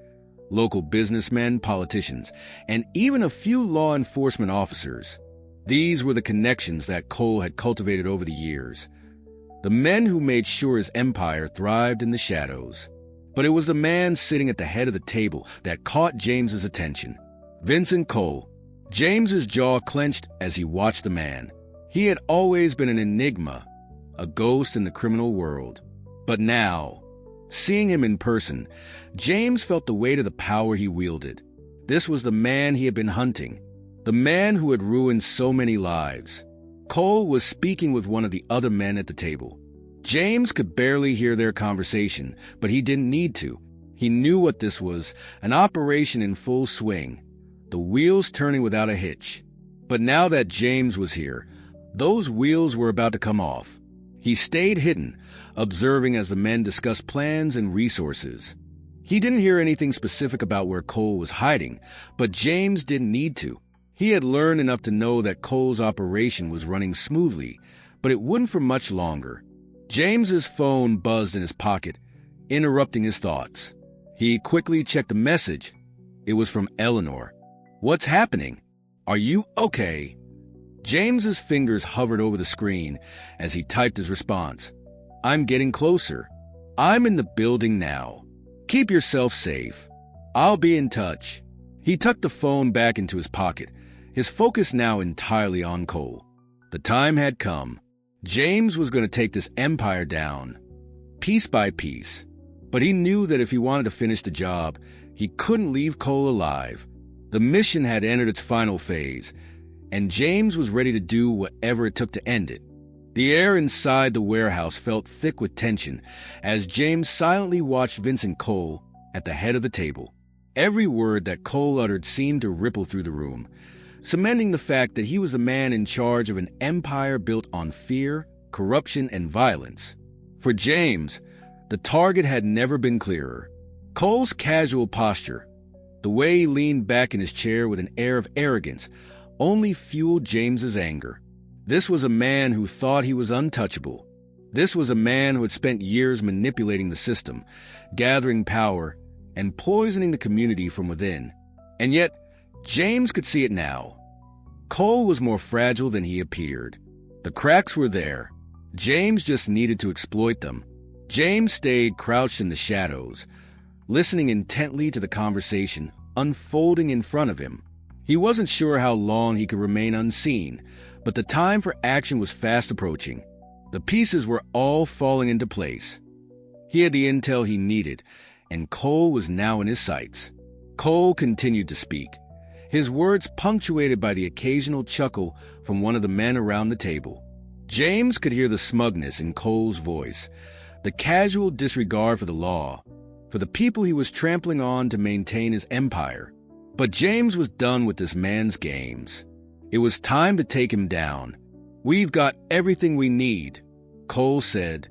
local businessmen, politicians, and even a few law enforcement officers. These were the connections that Cole had cultivated over the years, the men who made sure his empire thrived in the shadows. But it was the man sitting at the head of the table that caught James's attention. Vincent Cole. James's jaw clenched as he watched the man. He had always been an enigma, a ghost in the criminal world. But now, seeing him in person, James felt the weight of the power he wielded. This was the man he had been hunting, the man who had ruined so many lives. Cole was speaking with one of the other men at the table. James could barely hear their conversation, but he didn't need to. He knew what this was, an operation in full swing, the wheels turning without a hitch. But now that James was here, those wheels were about to come off. He stayed hidden, observing as the men discussed plans and resources. He didn't hear anything specific about where Cole was hiding, but James didn't need to. He had learned enough to know that Cole's operation was running smoothly, but it wouldn't for much longer. James's phone buzzed in his pocket, interrupting his thoughts. He quickly checked the message. It was from Eleanor. "What's happening? Are you okay?" James's fingers hovered over the screen as he typed his response. "I'm getting closer. I'm in the building now. Keep yourself safe. I'll be in touch." He tucked the phone back into his pocket, his focus now entirely on Cole. The time had come. James was going to take this empire down, piece by piece. But he knew that if he wanted to finish the job, he couldn't leave Cole alive. The mission had entered its final phase, and James was ready to do whatever it took to end it. The air inside the warehouse felt thick with tension as James silently watched Vincent Cole at the head of the table. Every word that Cole uttered seemed to ripple through the room, cementing the fact that he was the man in charge of an empire built on fear, corruption, and violence. For James, the target had never been clearer. Cole's casual posture, the way he leaned back in his chair with an air of arrogance, only fueled James's anger. This was a man who thought he was untouchable. This was a man who had spent years manipulating the system, gathering power, and poisoning the community from within. And yet, James could see it now. Cole was more fragile than he appeared. The cracks were there. James just needed to exploit them. James stayed crouched in the shadows, listening intently to the conversation unfolding in front of him. He wasn't sure how long he could remain unseen, but the time for action was fast approaching. The pieces were all falling into place. He had the intel he needed, and Cole was now in his sights. Cole continued to speak, his words punctuated by the occasional chuckle from one of the men around the table. James could hear the smugness in Cole's voice, the casual disregard for the law, for the people he was trampling on to maintain his empire. But James was done with this man's games. It was time to take him down. "We've got everything we need," Cole said,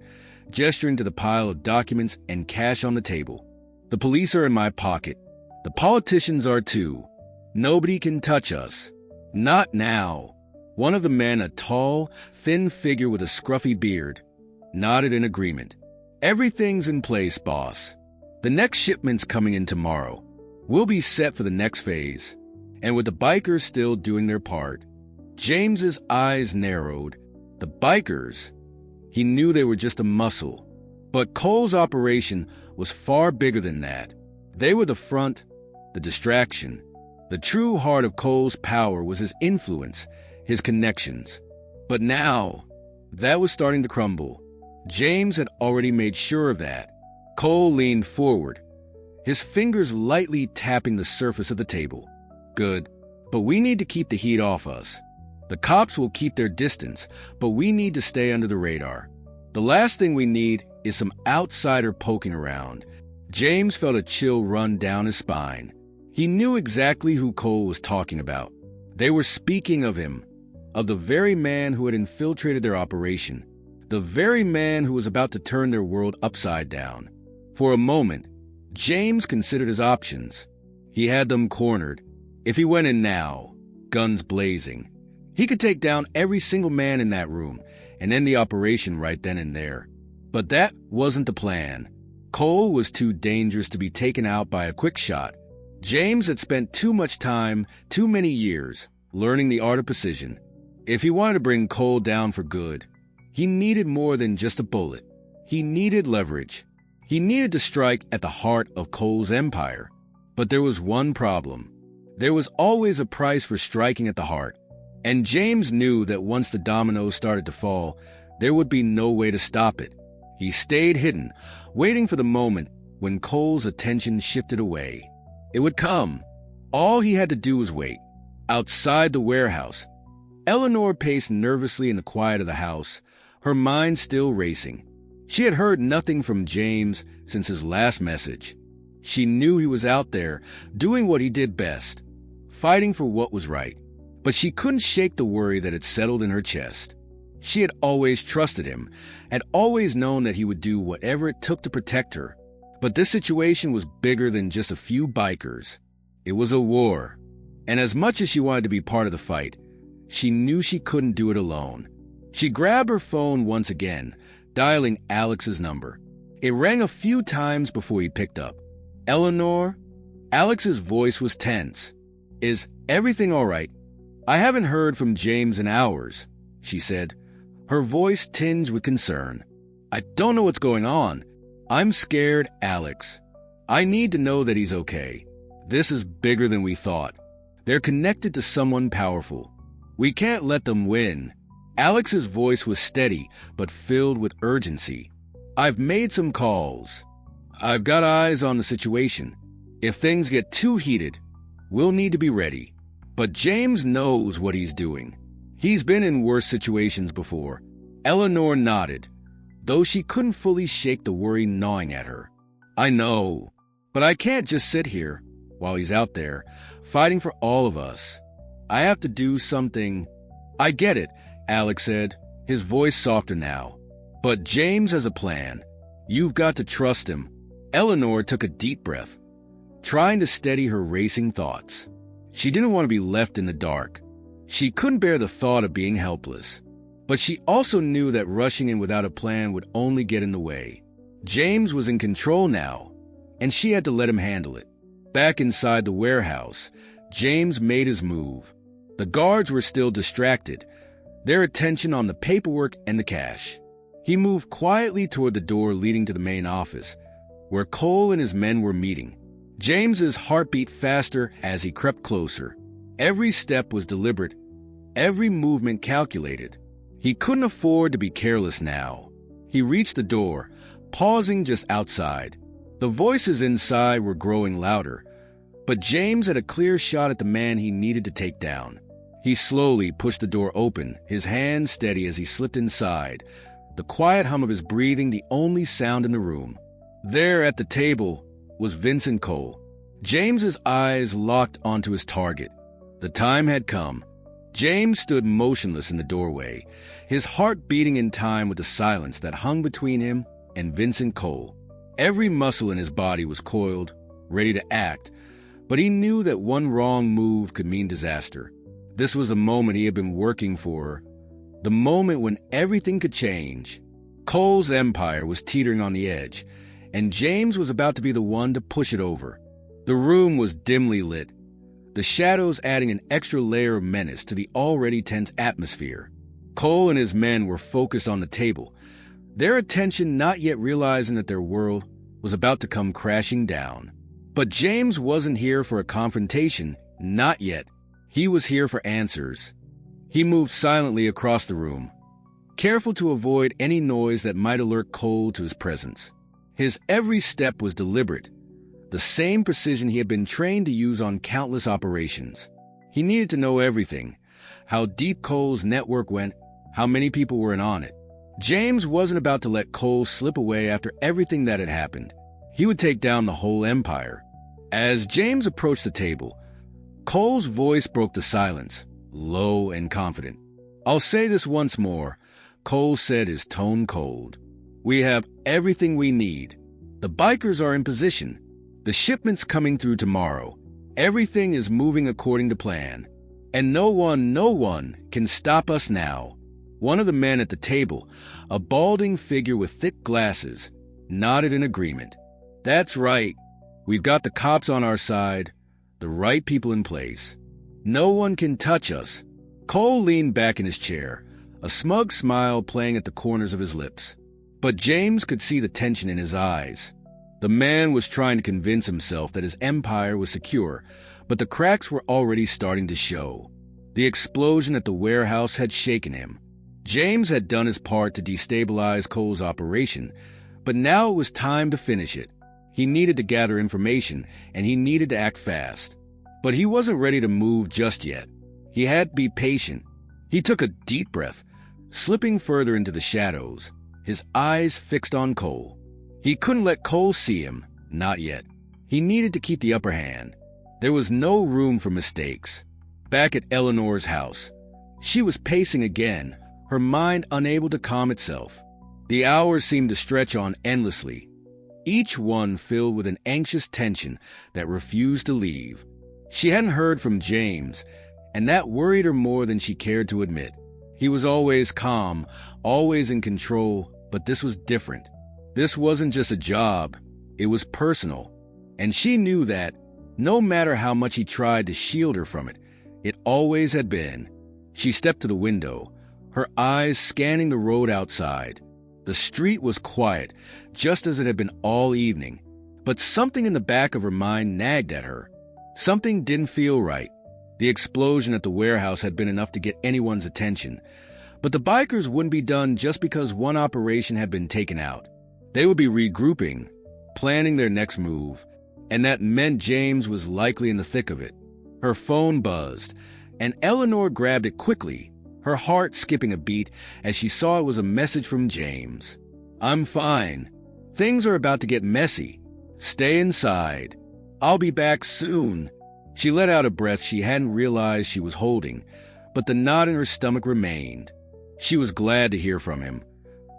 gesturing to the pile of documents and cash on the table. "The police are in my pocket. The politicians are too. Nobody can touch us. Not now." One of the men, a tall, thin figure with a scruffy beard, nodded in agreement. "Everything's in place, boss. The next shipment's coming in tomorrow. We'll be set for the next phase." And with the bikers still doing their part, James's eyes narrowed. The bikers? He knew they were just a muscle. But Cole's operation was far bigger than that. They were the front, the distraction. The true heart of Cole's power was his influence, his connections. But now, that was starting to crumble. James had already made sure of that. Cole leaned forward, his fingers lightly tapping the surface of the table. Good, but we need to keep the heat off us. The cops will keep their distance, but we need to stay under the radar. The last thing we need is some outsider poking around. James felt a chill run down his spine. He knew exactly who Cole was talking about. They were speaking of him, of the very man who had infiltrated their operation, the very man who was about to turn their world upside down. For a moment, James considered his options. He had them cornered. If he went in now, guns blazing, he could take down every single man in that room and end the operation right then and there. But that wasn't the plan. Cole was too dangerous to be taken out by a quick shot. James had spent too much time, too many years, learning the art of precision. If he wanted to bring Cole down for good, he needed more than just a bullet. He needed leverage. He needed to strike at the heart of Cole's empire. But there was one problem. There was always a price for striking at the heart. And James knew that once the dominoes started to fall, there would be no way to stop it. He stayed hidden, waiting for the moment when Cole's attention shifted away. It would come. All he had to do was wait. Outside the warehouse, Eleanor paced nervously in the quiet of the house, her mind still racing. She had heard nothing from James since his last message. She knew he was out there, doing what he did best, fighting for what was right. But she couldn't shake the worry that had settled in her chest. She had always trusted him, had always known that he would do whatever it took to protect her. But this situation was bigger than just a few bikers. It was a war. And as much as she wanted to be part of the fight, she knew she couldn't do it alone. She grabbed her phone once again, dialing Alex's number. It rang a few times before he picked up. Eleanor? Alex's voice was tense. Is everything all right? I haven't heard from James in hours, she said, her voice tinged with concern. I don't know what's going on. I'm scared, Alex. I need to know that he's okay. This is bigger than we thought. They're connected to someone powerful. We can't let them win. Alex's voice was steady, but filled with urgency. I've made some calls. I've got eyes on the situation. If things get too heated, we'll need to be ready. But James knows what he's doing. He's been in worse situations before. Eleanor nodded, though she couldn't fully shake the worry gnawing at her. I know, but I can't just sit here while he's out there, fighting for all of us. I have to do something. I get it, Alex said, his voice softer now. But James has a plan. You've got to trust him. Eleanor took a deep breath, trying to steady her racing thoughts. She didn't want to be left in the dark. She couldn't bear the thought of being helpless. But she also knew that rushing in without a plan would only get in the way. James was in control now, and she had to let him handle it. Back inside the warehouse, James made his move. The guards were still distracted, their attention on the paperwork and the cash. He moved quietly toward the door leading to the main office, where Cole and his men were meeting. James's heart beat faster as he crept closer. Every step was deliberate, every movement calculated. He couldn't afford to be careless now. He reached the door, pausing just outside. The voices inside were growing louder, but James had a clear shot at the man he needed to take down. He slowly pushed the door open, his hand steady as he slipped inside, the quiet hum of his breathing the only sound in the room. There at the table was Vincent Cole. James's eyes locked onto his target. The time had come. James stood motionless in the doorway, his heart beating in time with the silence that hung between him and Vincent Cole. Every muscle in his body was coiled, ready to act, but he knew that one wrong move could mean disaster. This was a moment he had been working for, the moment when everything could change. Cole's empire was teetering on the edge, and James was about to be the one to push it over. The room was dimly lit, the shadows adding an extra layer of menace to the already tense atmosphere. Cole and his men were focused on the table, their attention not yet realizing that their world was about to come crashing down. But James wasn't here for a confrontation, not yet. He was here for answers. He moved silently across the room, careful to avoid any noise that might alert Cole to his presence. His every step was deliberate, the same precision he had been trained to use on countless operations. He needed to know everything, how deep Cole's network went, how many people were in on it. James wasn't about to let Cole slip away after everything that had happened. He would take down the whole empire. As James approached the table, Cole's voice broke the silence, low and confident. "I'll say this once more," Cole said, his tone cold. "We have everything we need. The bikers are in position. The shipment's coming through tomorrow. Everything is moving according to plan. And no one can stop us now." One of the men at the table, a balding figure with thick glasses, nodded in agreement. "That's right. We've got the cops on our side, the right people in place. No one can touch us." Cole leaned back in his chair, a smug smile playing at the corners of his lips. But James could see the tension in his eyes. The man was trying to convince himself that his empire was secure, but the cracks were already starting to show. The explosion at the warehouse had shaken him. James had done his part to destabilize Cole's operation, but now it was time to finish it. He needed to gather information, and he needed to act fast. But he wasn't ready to move just yet. He had to be patient. He took a deep breath, slipping further into the shadows, his eyes fixed on Cole. He couldn't let Cole see him, not yet. He needed to keep the upper hand. There was no room for mistakes. Back at Eleanor's house, she was pacing again, her mind unable to calm itself. The hours seemed to stretch on endlessly, each one filled with an anxious tension that refused to leave. She hadn't heard from James, and that worried her more than she cared to admit. He was always calm, always in control, but this was different. This wasn't just a job, it was personal. And she knew that, no matter how much he tried to shield her from it, it always had been. She stepped to the window, her eyes scanning the road outside. The street was quiet, just as it had been all evening. But something in the back of her mind nagged at her. Something didn't feel right. The explosion at the warehouse had been enough to get anyone's attention. But the bikers wouldn't be done just because one operation had been taken out. They would be regrouping, planning their next move, and that meant James was likely in the thick of it. Her phone buzzed, and Eleanor grabbed it quickly, her heart skipping a beat as she saw it was a message from James. "I'm fine. Things are about to get messy. Stay inside. I'll be back soon." She let out a breath she hadn't realized she was holding, but the knot in her stomach remained. She was glad to hear from him,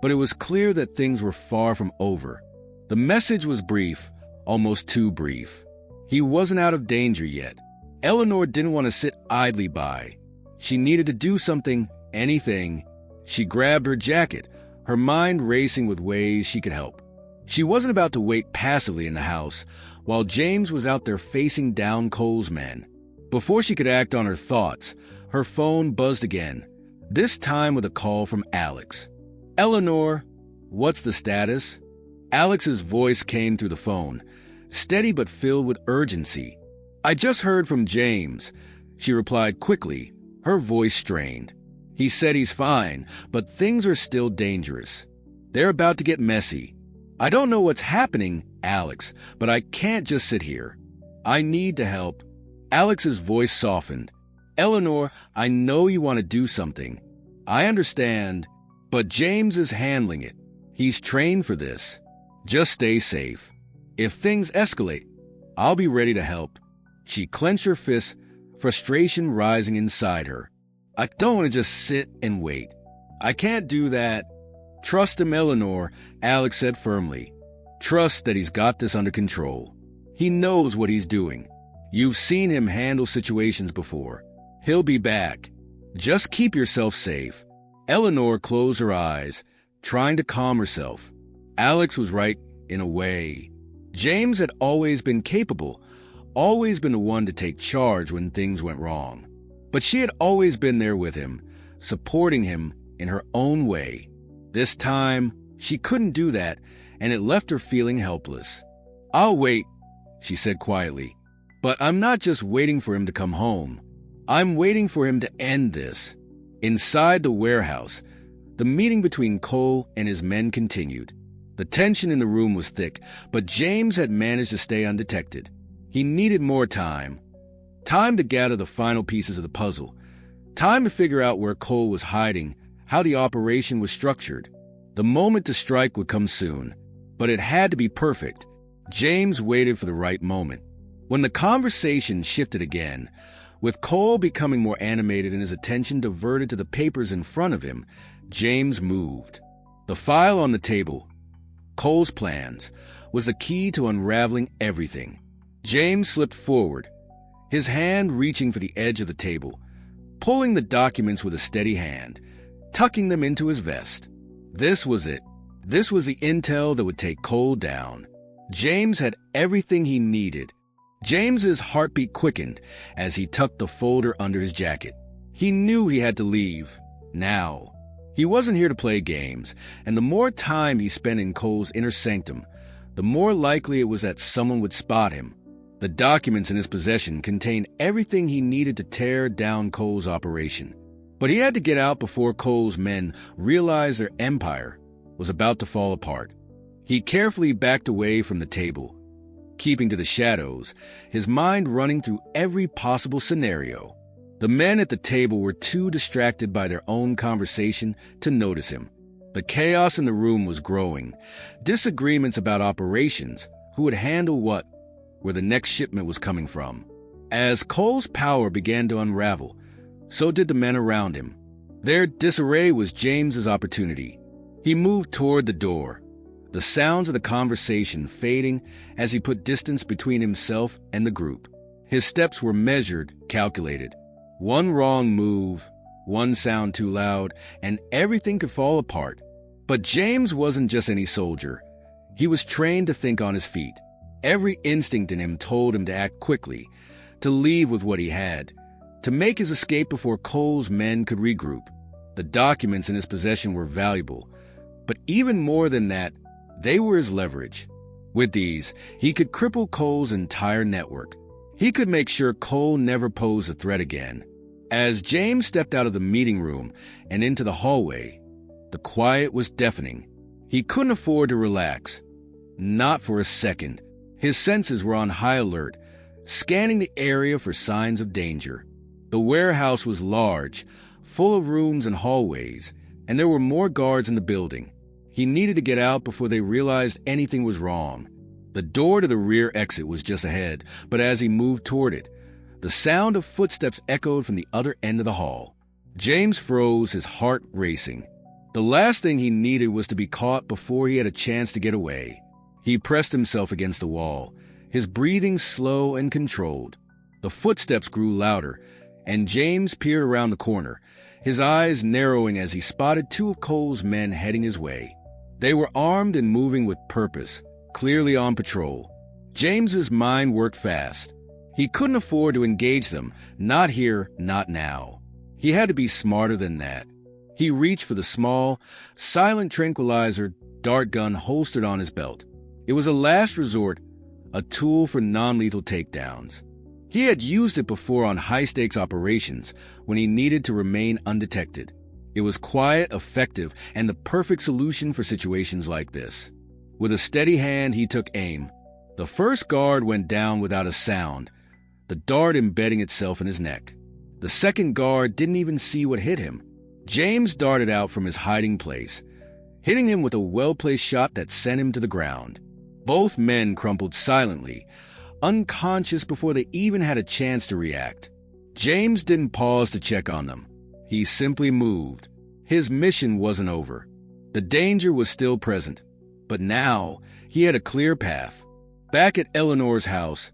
but it was clear that things were far from over. The message was brief, almost too brief. He wasn't out of danger yet. Eleanor didn't want to sit idly by. She needed to do something, anything. She grabbed her jacket, her mind racing with ways she could help. She wasn't about to wait passively in the house while James was out there facing down Cole's men. Before she could act on her thoughts, her phone buzzed again, this time with a call from Alex. "Eleanor, what's the status?" Alex's voice came through the phone, steady but filled with urgency. "I just heard from James," she replied quickly, her voice strained. "He said he's fine, but things are still dangerous. They're about to get messy. I don't know what's happening, Alex, but I can't just sit here. I need to help." Alex's voice softened. "Eleanor, I know you want to do something. I understand, but James is handling it. He's trained for this. Just stay safe. If things escalate, I'll be ready to help." She clenched her fists, frustration rising inside her. "I don't want to just sit and wait. I can't do that." "Trust him, Eleanor," Alex said firmly. "Trust that he's got this under control. He knows what he's doing. You've seen him handle situations before. He'll be back. Just keep yourself safe." Eleanor closed her eyes, trying to calm herself. Alex was right in a way. James had always been capable, always been the one to take charge when things went wrong. But she had always been there with him, supporting him in her own way. This time, she couldn't do that, and it left her feeling helpless. "I'll wait," she said quietly. "But I'm not just waiting for him to come home. I'm waiting for him to end this." Inside the warehouse, the meeting between Cole and his men continued. The tension in the room was thick, but James had managed to stay undetected. He needed more time. Time to gather the final pieces of the puzzle. Time to figure out where Cole was hiding, how the operation was structured. The moment to strike would come soon, but it had to be perfect. James waited for the right moment. When the conversation shifted again, with Cole becoming more animated and his attention diverted to the papers in front of him, James moved. The file on the table, Cole's plans, was the key to unraveling everything. James slipped forward, his hand reaching for the edge of the table, pulling the documents with a steady hand, tucking them into his vest. This was it. This was the intel that would take Cole down. James had everything he needed. James's heartbeat quickened as he tucked the folder under his jacket. He knew he had to leave. Now. He wasn't here to play games, and the more time he spent in Cole's inner sanctum, the more likely it was that someone would spot him. The documents in his possession contained everything he needed to tear down Cole's operation. But he had to get out before Cole's men realized their empire was about to fall apart. He carefully backed away from the table, keeping to the shadows, his mind running through every possible scenario. The men at the table were too distracted by their own conversation to notice him. The chaos in the room was growing. Disagreements about operations, who would handle what, where the next shipment was coming from. As Cole's power began to unravel, so did the men around him. Their disarray was James's opportunity. He moved toward the door, the sounds of the conversation fading as he put distance between himself and the group. His steps were measured, calculated. One wrong move, one sound too loud, and everything could fall apart. But James wasn't just any soldier. He was trained to think on his feet. Every instinct in him told him to act quickly, to leave with what he had, to make his escape before Cole's men could regroup. The documents in his possession were valuable, but even more than that, they were his leverage. With these, he could cripple Cole's entire network. He could make sure Cole never posed a threat again. As James stepped out of the meeting room and into the hallway, the quiet was deafening. He couldn't afford to relax. Not for a second. His senses were on high alert, scanning the area for signs of danger. The warehouse was large, full of rooms and hallways, and there were more guards in the building. He needed to get out before they realized anything was wrong. The door to the rear exit was just ahead, but as he moved toward it, the sound of footsteps echoed from the other end of the hall. James froze, his heart racing. The last thing he needed was to be caught before he had a chance to get away. He pressed himself against the wall, his breathing slow and controlled. The footsteps grew louder, and James peered around the corner, his eyes narrowing as he spotted two of Cole's men heading his way. They were armed and moving with purpose, clearly on patrol. James's mind worked fast. He couldn't afford to engage them, not here, not now. He had to be smarter than that. He reached for the small, silent tranquilizer dart gun holstered on his belt. It was a last resort, a tool for non-lethal takedowns. He had used it before on high-stakes operations when he needed to remain undetected. It was quiet, effective, and the perfect solution for situations like this. With a steady hand, he took aim. The first guard went down without a sound, the dart embedding itself in his neck. The second guard didn't even see what hit him. James darted out from his hiding place, hitting him with a well-placed shot that sent him to the ground. Both men crumpled silently, unconscious before they even had a chance to react. James didn't pause to check on them. He simply moved. His mission wasn't over. The danger was still present, but now he had a clear path. Back at Eleanor's house,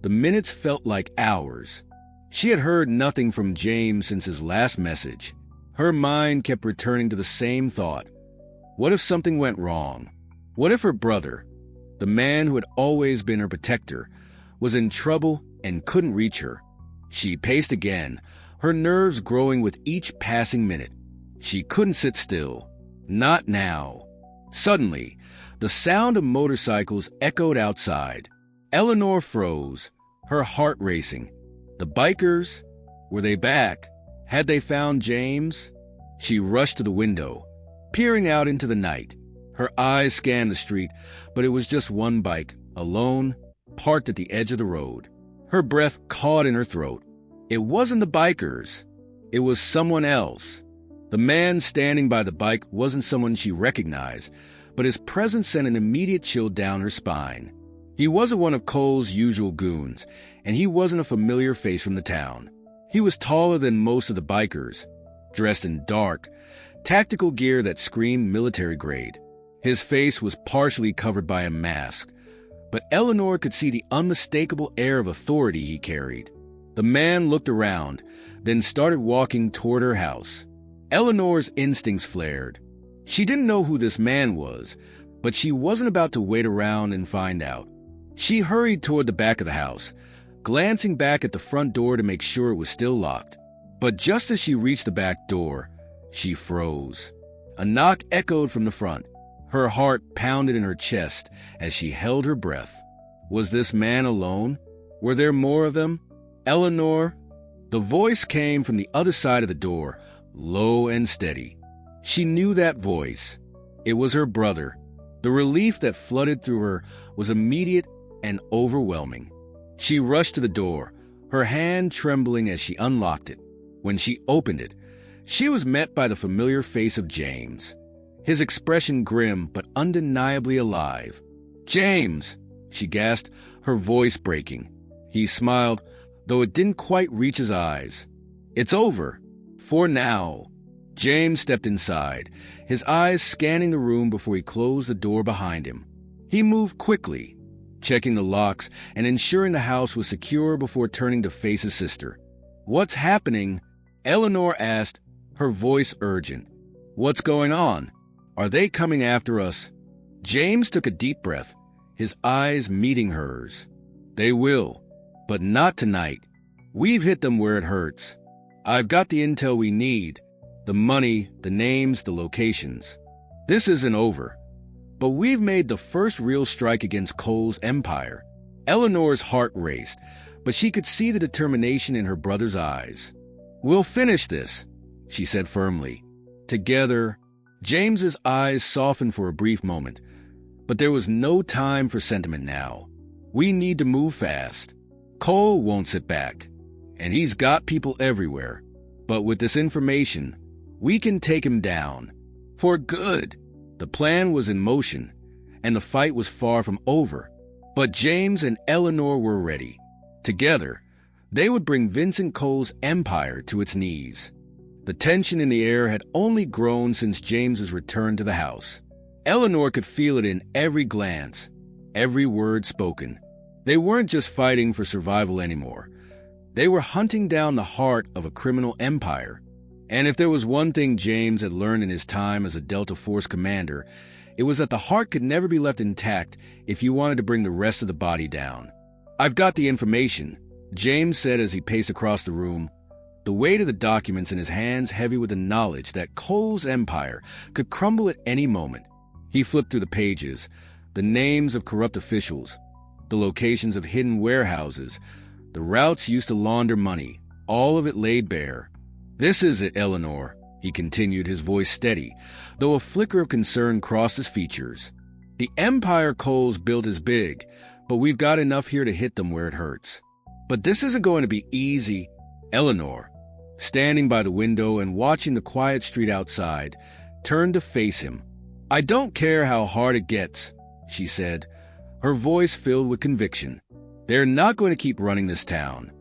the minutes felt like hours. She had heard nothing from James since his last message. Her mind kept returning to the same thought. What if something went wrong? What if her brother, the man who had always been her protector, was in trouble and couldn't reach her? She paced again, her nerves growing with each passing minute. She couldn't sit still. Not now. Suddenly, the sound of motorcycles echoed outside. Eleanor froze, her heart racing. The bikers? Were they back? Had they found James? She rushed to the window, peering out into the night. Her eyes scanned the street, but it was just one bike, alone, parked at the edge of the road. Her breath caught in her throat. It wasn't the bikers. It was someone else. The man standing by the bike wasn't someone she recognized, but his presence sent an immediate chill down her spine. He wasn't one of Cole's usual goons, and he wasn't a familiar face from the town. He was taller than most of the bikers, dressed in dark, tactical gear that screamed military grade. His face was partially covered by a mask, but Eleanor could see the unmistakable air of authority he carried. The man looked around, then started walking toward her house. Eleanor's instincts flared. She didn't know who this man was, but she wasn't about to wait around and find out. She hurried toward the back of the house, glancing back at the front door to make sure it was still locked. But just as she reached the back door, she froze. A knock echoed from the front. Her heart pounded in her chest as she held her breath. Was this man alone? Were there more of them? Eleanor? The voice came from the other side of the door, low and steady. She knew that voice. It was her brother. The relief that flooded through her was immediate and overwhelming. She rushed to the door, her hand trembling as she unlocked it. When she opened it, she was met by the familiar face of James, his expression grim but undeniably alive. "James!" she gasped, her voice breaking. He smiled, though it didn't quite reach his eyes. "It's over. For now." James stepped inside, his eyes scanning the room before he closed the door behind him. He moved quickly, checking the locks and ensuring the house was secure before turning to face his sister. "What's happening?" Eleanor asked, her voice urgent. "What's going on? Are they coming after us?" James took a deep breath, his eyes meeting hers. "They will, but not tonight. We've hit them where it hurts. I've got the intel we need, the money, the names, the locations. This isn't over, but we've made the first real strike against Cole's empire." Eleanor's heart raced, but she could see the determination in her brother's eyes. "We'll finish this," she said firmly. Together, James's eyes softened for a brief moment, but there was no time for sentiment now. "We need to move fast. Cole won't sit back, and he's got people everywhere. But with this information, we can take him down. For good." The plan was in motion, and the fight was far from over. But James and Eleanor were ready. Together, they would bring Vincent Cole's empire to its knees. The tension in the air had only grown since James's return to the house. Eleanor could feel it in every glance, every word spoken. They weren't just fighting for survival anymore. They were hunting down the heart of a criminal empire. And if there was one thing James had learned in his time as a Delta Force commander, it was that the heart could never be left intact if you wanted to bring the rest of the body down. "I've got the information," James said as he paced across the room, the weight of the documents in his hands heavy with the knowledge that Cole's empire could crumble at any moment. He flipped through the pages, the names of corrupt officials, the locations of hidden warehouses, the routes used to launder money, all of it laid bare. "This is it, Eleanor," he continued, his voice steady, though a flicker of concern crossed his features. "The empire Cole's built is big, but we've got enough here to hit them where it hurts. But this isn't going to be easy." Eleanor, standing by the window and watching the quiet street outside, turned to face him. "I don't care how hard it gets," she said, her voice filled with conviction. "They're not going to keep running this town.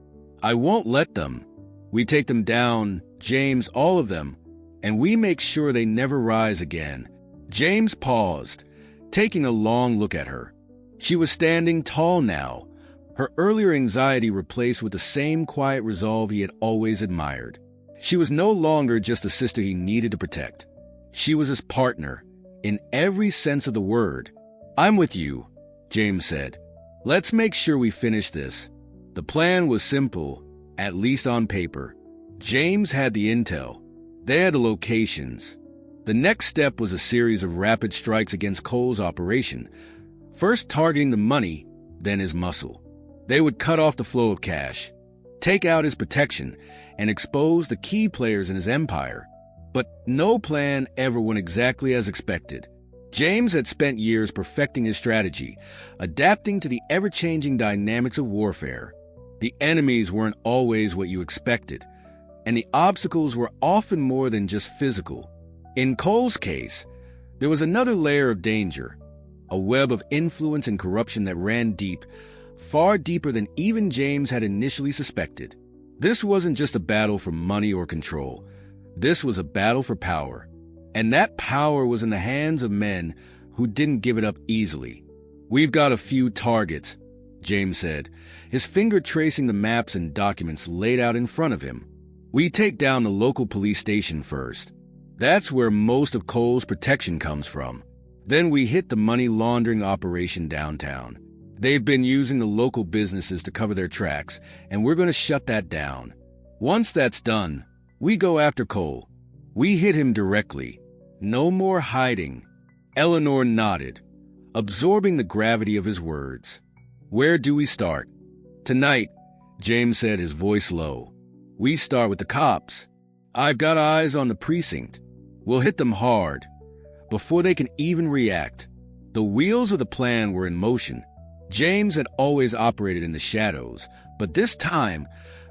I won't let them. We take them down, James, all of them, and we make sure they never rise again." James paused, taking a long look at her. She was standing tall now, her earlier anxiety replaced with the same quiet resolve he had always admired. She was no longer just the sister he needed to protect. She was his partner, in every sense of the word. "I'm with you," James said. "Let's make sure we finish this." The plan was simple, at least on paper. James had the intel. They had the locations. The next step was a series of rapid strikes against Cole's operation, first targeting the money, then his muscle. They would cut off the flow of cash, take out his protection, and expose the key players in his empire. But no plan ever went exactly as expected. James had spent years perfecting his strategy, adapting to the ever-changing dynamics of warfare. The enemies weren't always what you expected, and the obstacles were often more than just physical. In Cole's case, there was another layer of danger, a web of influence and corruption that ran deep, far deeper than even James had initially suspected. This wasn't just a battle for money or control. This was a battle for power. And that power was in the hands of men who didn't give it up easily. "We've got a few targets," James said, his finger tracing the maps and documents laid out in front of him. "We take down the local police station first. That's where most of Cole's protection comes from. Then we hit the money laundering operation downtown. They've been using the local businesses to cover their tracks, and we're going to shut that down. Once that's done, we go after Cole. We hit him directly. No more hiding." Eleanor nodded, absorbing the gravity of his words. "Where do we start?" "Tonight," James said, his voice low. "We start with the cops. I've got eyes on the precinct. We'll hit them hard, before they can even react." The wheels of the plan were in motion. James had always operated in the shadows, but this time,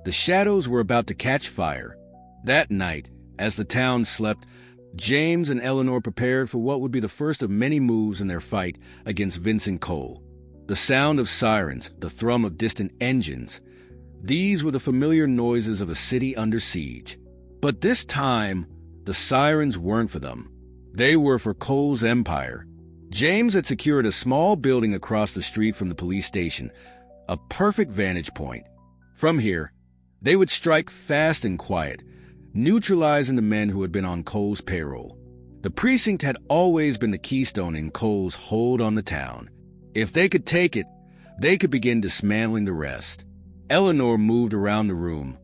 the shadows were about to catch fire. That night, as the town slept, James and Eleanor prepared for what would be the first of many moves in their fight against Vincent Cole. The sound of sirens, the thrum of distant engines, these were the familiar noises of a city under siege. But this time, the sirens weren't for them. They were for Cole's empire. James had secured a small building across the street from the police station, a perfect vantage point. From here, they would strike fast and quiet, neutralizing the men who had been on Cole's payroll. The precinct had always been the keystone in Cole's hold on the town. If they could take it, they could begin dismantling the rest. Eleanor moved around the room,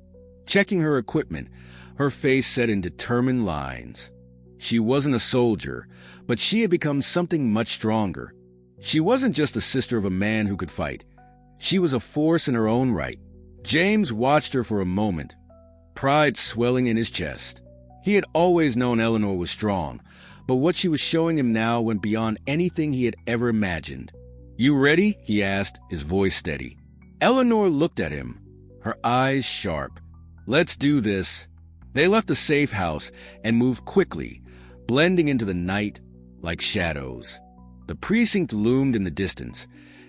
checking her equipment, her face set in determined lines. She wasn't a soldier, but she had become something much stronger. She wasn't just the sister of a man who could fight. She was a force in her own right. James watched her for a moment, pride swelling in his chest. He had always known Eleanor was strong, but what she was showing him now went beyond anything he had ever imagined. "You ready?" he asked, his voice steady. Eleanor looked at him, her eyes sharp. "Let's do this." They left the safe house and moved quickly, blending into the night like shadows. The precinct loomed in the distance,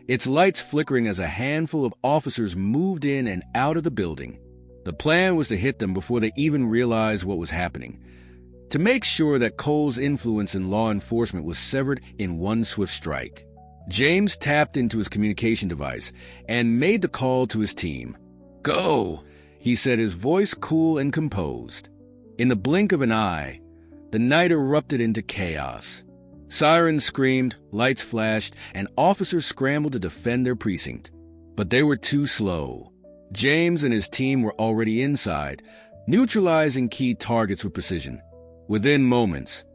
its lights flickering as a handful of officers moved in and out of the building. The plan was to hit them before they even realized what was happening, to make sure that Cole's influence in law enforcement was severed in one swift strike. James tapped into his communication device and made the call to his team. "Go," he said, his voice cool and composed. In the blink of an eye, the night erupted into chaos. Sirens screamed, lights flashed, and officers scrambled to defend their precinct. But they were too slow. James and his team were already inside, neutralizing key targets with precision. Within moments,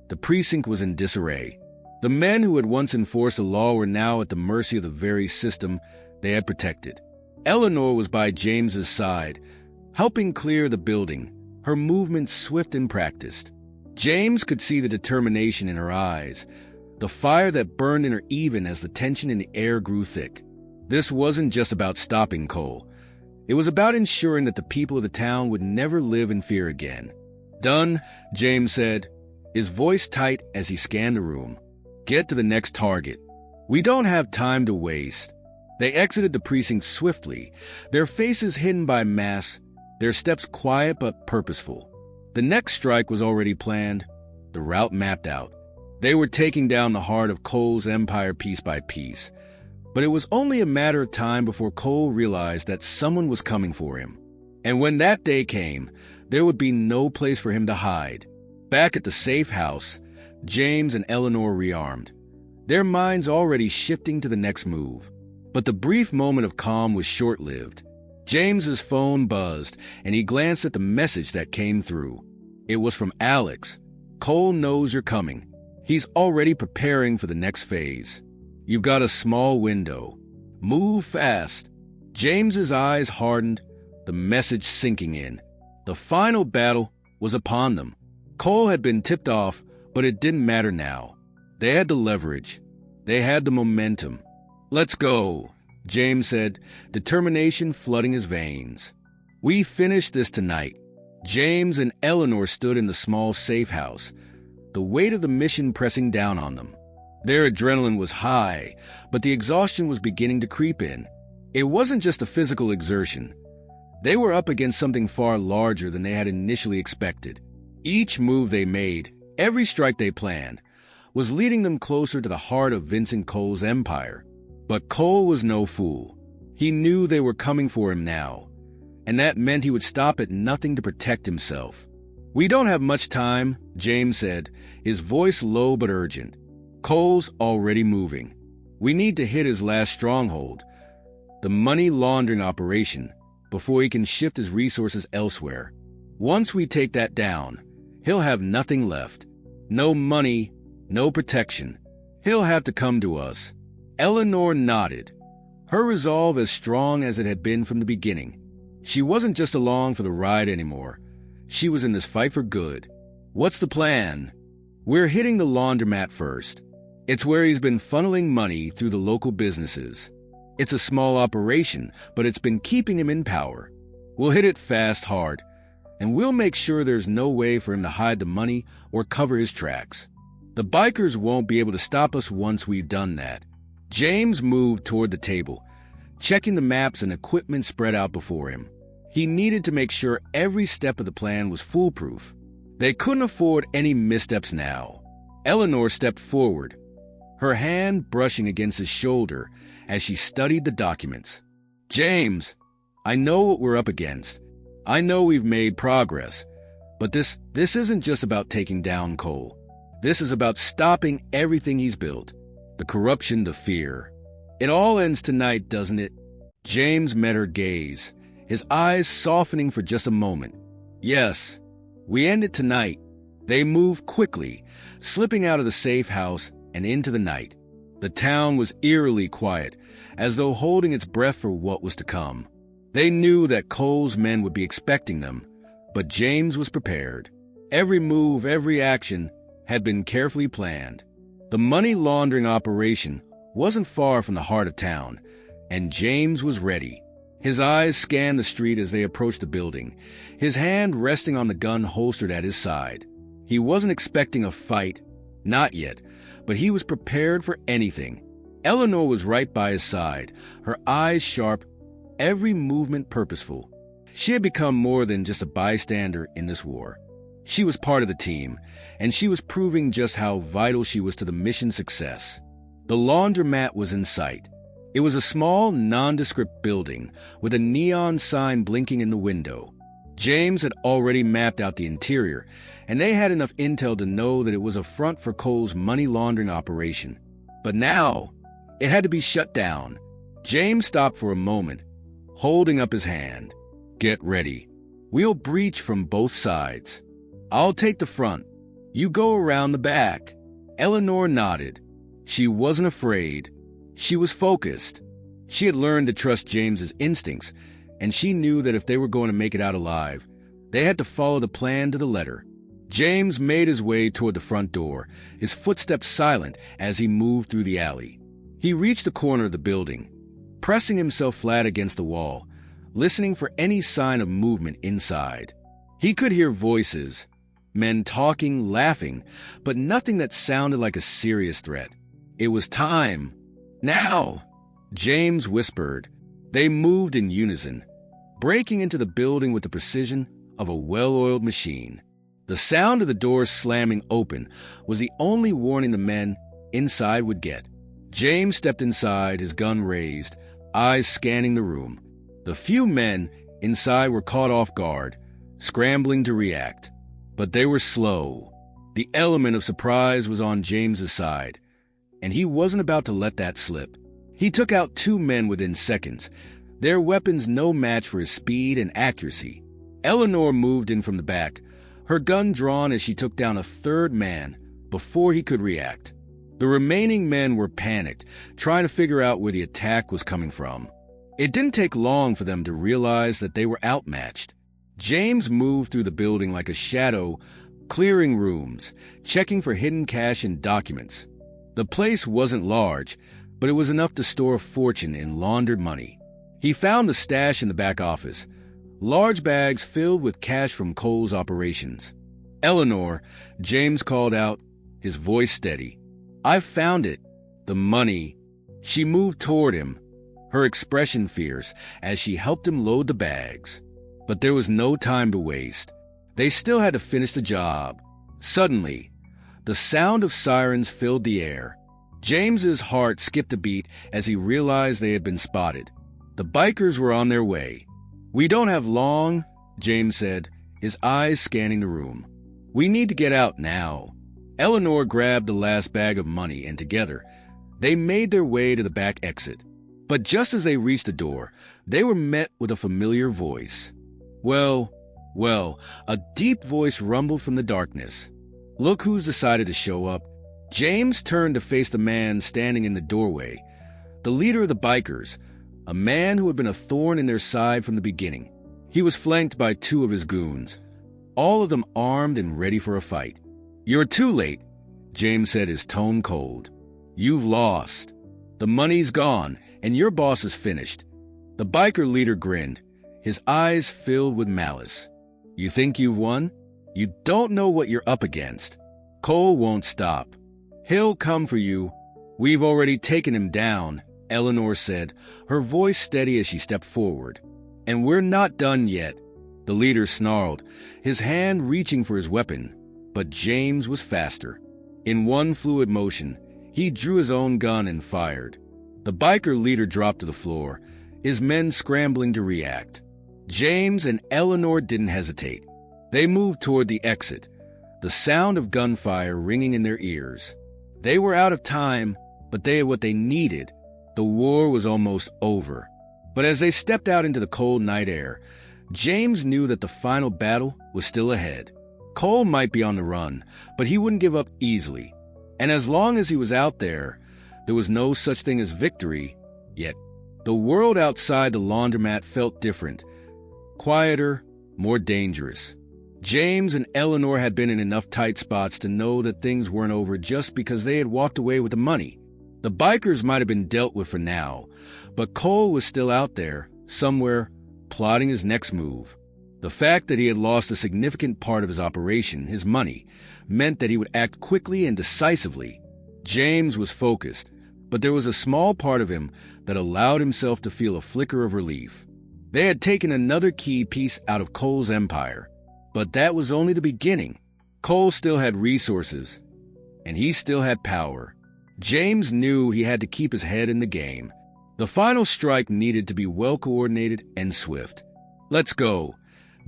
the precinct was in disarray. The men who had once enforced the law were now at the mercy of the very system they had protected. Eleanor was by James's side, helping clear the building, her movements swift and practiced. James could see the determination in her eyes, the fire that burned in her even as the tension in the air grew thick. This wasn't just about stopping Cole. It was about ensuring that the people of the town would never live in fear again. "Done," James said, his voice tight as he scanned the room. "Get to the next target. We don't have time to waste." They exited the precinct swiftly, their faces hidden by masks, their steps quiet but purposeful. The next strike was already planned, the route mapped out. They were taking down the heart of Cole's empire piece by piece. But it was only a matter of time before Cole realized that someone was coming for him. And when that day came, there would be no place for him to hide. Back at the safe house, James and Eleanor rearmed, their minds already shifting to the next move. But the brief moment of calm was short-lived. James's phone buzzed, and he glanced at the message that came through. It was from Alex. "Cole knows you're coming. He's already preparing for the next phase. You've got a small window. Move fast. James's eyes hardened, the message sinking in. The final battle was upon them. Cole had been tipped off, but it didn't matter now. They had the leverage. They had the momentum. "Let's go," James said, determination flooding his veins. "We finished this tonight." James and Eleanor stood in the small safe house, the weight of the mission pressing down on them. Their adrenaline was high, but the exhaustion was beginning to creep in. It wasn't just a physical exertion. They were up against something far larger than they had initially expected. Each move they made, every strike they planned, was leading them closer to the heart of Vincent Cole's empire. But Cole was no fool. He knew they were coming for him now, and that meant he would stop at nothing to protect himself. "We don't have much time," James said, his voice low but urgent. "Cole's already moving. We need to hit his last stronghold, the money laundering operation, before he can shift his resources elsewhere. Once we take that down, he'll have nothing left. No money, no protection. He'll have to come to us." Eleanor nodded, her resolve as strong as it had been from the beginning. She wasn't just along for the ride anymore. She was in this fight for good. "What's the plan?" "We're hitting the laundromat first. It's where he's been funneling money through the local businesses. It's a small operation, but it's been keeping him in power. We'll hit it fast, hard, and we'll make sure there's no way for him to hide the money or cover his tracks. The bikers won't be able to stop us once we've done that." James moved toward the table, checking the maps and equipment spread out before him. He needed to make sure every step of the plan was foolproof. They couldn't afford any missteps now. Eleanor stepped forward, her hand brushing against his shoulder as she studied the documents. "James, I know what we're up against. I know we've made progress, but this isn't just about taking down Cole. This is about stopping everything he's built. The corruption, the fear. It all ends tonight, doesn't it?" James met her gaze, his eyes softening for just a moment. "Yes, we end it tonight." They moved quickly, slipping out of the safe house and into the night. The town was eerily quiet, as though holding its breath for what was to come. They knew that Cole's men would be expecting them, but James was prepared. Every move, every action had been carefully planned. The money laundering operation wasn't far from the heart of town, and James was ready. His eyes scanned the street as they approached the building, his hand resting on the gun holstered at his side. He wasn't expecting a fight, not yet, but he was prepared for anything. Eleanor was right by his side, her eyes sharp, every movement purposeful. She had become more than just a bystander in this war. She was part of the team, and she was proving just how vital she was to the mission's success. The laundromat was in sight. It was a small, nondescript building with a neon sign blinking in the window. James had already mapped out the interior, and they had enough intel to know that it was a front for Cole's money laundering operation. But now, it had to be shut down. James stopped for a moment, holding up his hand. "Get ready. We'll breach from both sides. I'll take the front. You go around the back." Eleanor nodded. She wasn't afraid. She was focused. She had learned to trust James's instincts, and she knew that if they were going to make it out alive, they had to follow the plan to the letter. James made his way toward the front door, his footsteps silent as he moved through the alley. He reached the corner of the building, pressing himself flat against the wall, listening for any sign of movement inside. He could hear voices, men talking, laughing, but nothing that sounded like a serious threat. It was time. "Now!" James whispered. They moved in unison, breaking into the building with the precision of a well-oiled machine. The sound of the doors slamming open was the only warning the men inside would get. James stepped inside, his gun raised, eyes scanning the room. The few men inside were caught off guard, scrambling to react. But they were slow. The element of surprise was on James's side, and he wasn't about to let that slip. He took out 2 men within seconds, their weapons no match for his speed and accuracy. Eleanor moved in from the back, her gun drawn as she took down a 3rd man before he could react. The remaining men were panicked, trying to figure out where the attack was coming from. It didn't take long for them to realize that they were outmatched. James moved through the building like a shadow, clearing rooms, checking for hidden cash and documents. The place wasn't large, but it was enough to store a fortune in laundered money. He found the stash in the back office, large bags filled with cash from Cole's operations. "Eleanor," James called out, his voice steady. "I've found it. The money." She moved toward him, her expression fierce as she helped him load the bags. But there was no time to waste. They still had to finish the job. Suddenly, the sound of sirens filled the air. James's heart skipped a beat as he realized they had been spotted. The bikers were on their way. "We don't have long," James said, his eyes scanning the room. "We need to get out now." Eleanor grabbed the last bag of money, and together, they made their way to the back exit. But just as they reached the door, they were met with a familiar voice. Well, a deep voice rumbled from the darkness. "Look who's decided to show up." James turned to face the man standing in the doorway, the leader of the bikers, a man who had been a thorn in their side from the beginning. He was flanked by two of his goons, all of them armed and ready for a fight. "You're too late," James said, his tone cold. "You've lost. The money's gone, and your boss is finished." The biker leader grinned, his eyes filled with malice. "You think you've won? You don't know what you're up against. Cole won't stop. He'll come for you. We've already taken him down," Eleanor said, her voice steady as she stepped forward. "And we're not done yet," the leader snarled, his hand reaching for his weapon. But James was faster. In one fluid motion, he drew his own gun and fired. The biker leader dropped to the floor, his men scrambling to react. James and Eleanor didn't hesitate. They moved toward the exit, the sound of gunfire ringing in their ears. They were out of time, but they had what they needed. The war was almost over. But as they stepped out into the cold night air, James knew that the final battle was still ahead. Cole might be on the run, but he wouldn't give up easily. And as long as he was out there was no such thing as victory yet. The world outside the laundromat felt different, quieter, more dangerous. James and Eleanor had been in enough tight spots to know that things weren't over just because they had walked away with the money. The bikers might have been dealt with for now, but Cole was still out there, somewhere, plotting his next move. The fact that he had lost a significant part of his operation, his money, meant that he would act quickly and decisively. James was focused, but there was a small part of him that allowed himself to feel a flicker of relief. They had taken another key piece out of Cole's empire, but that was only the beginning. Cole still had resources, and he still had power. James knew he had to keep his head in the game. The final strike needed to be well-coordinated and swift. "Let's go,"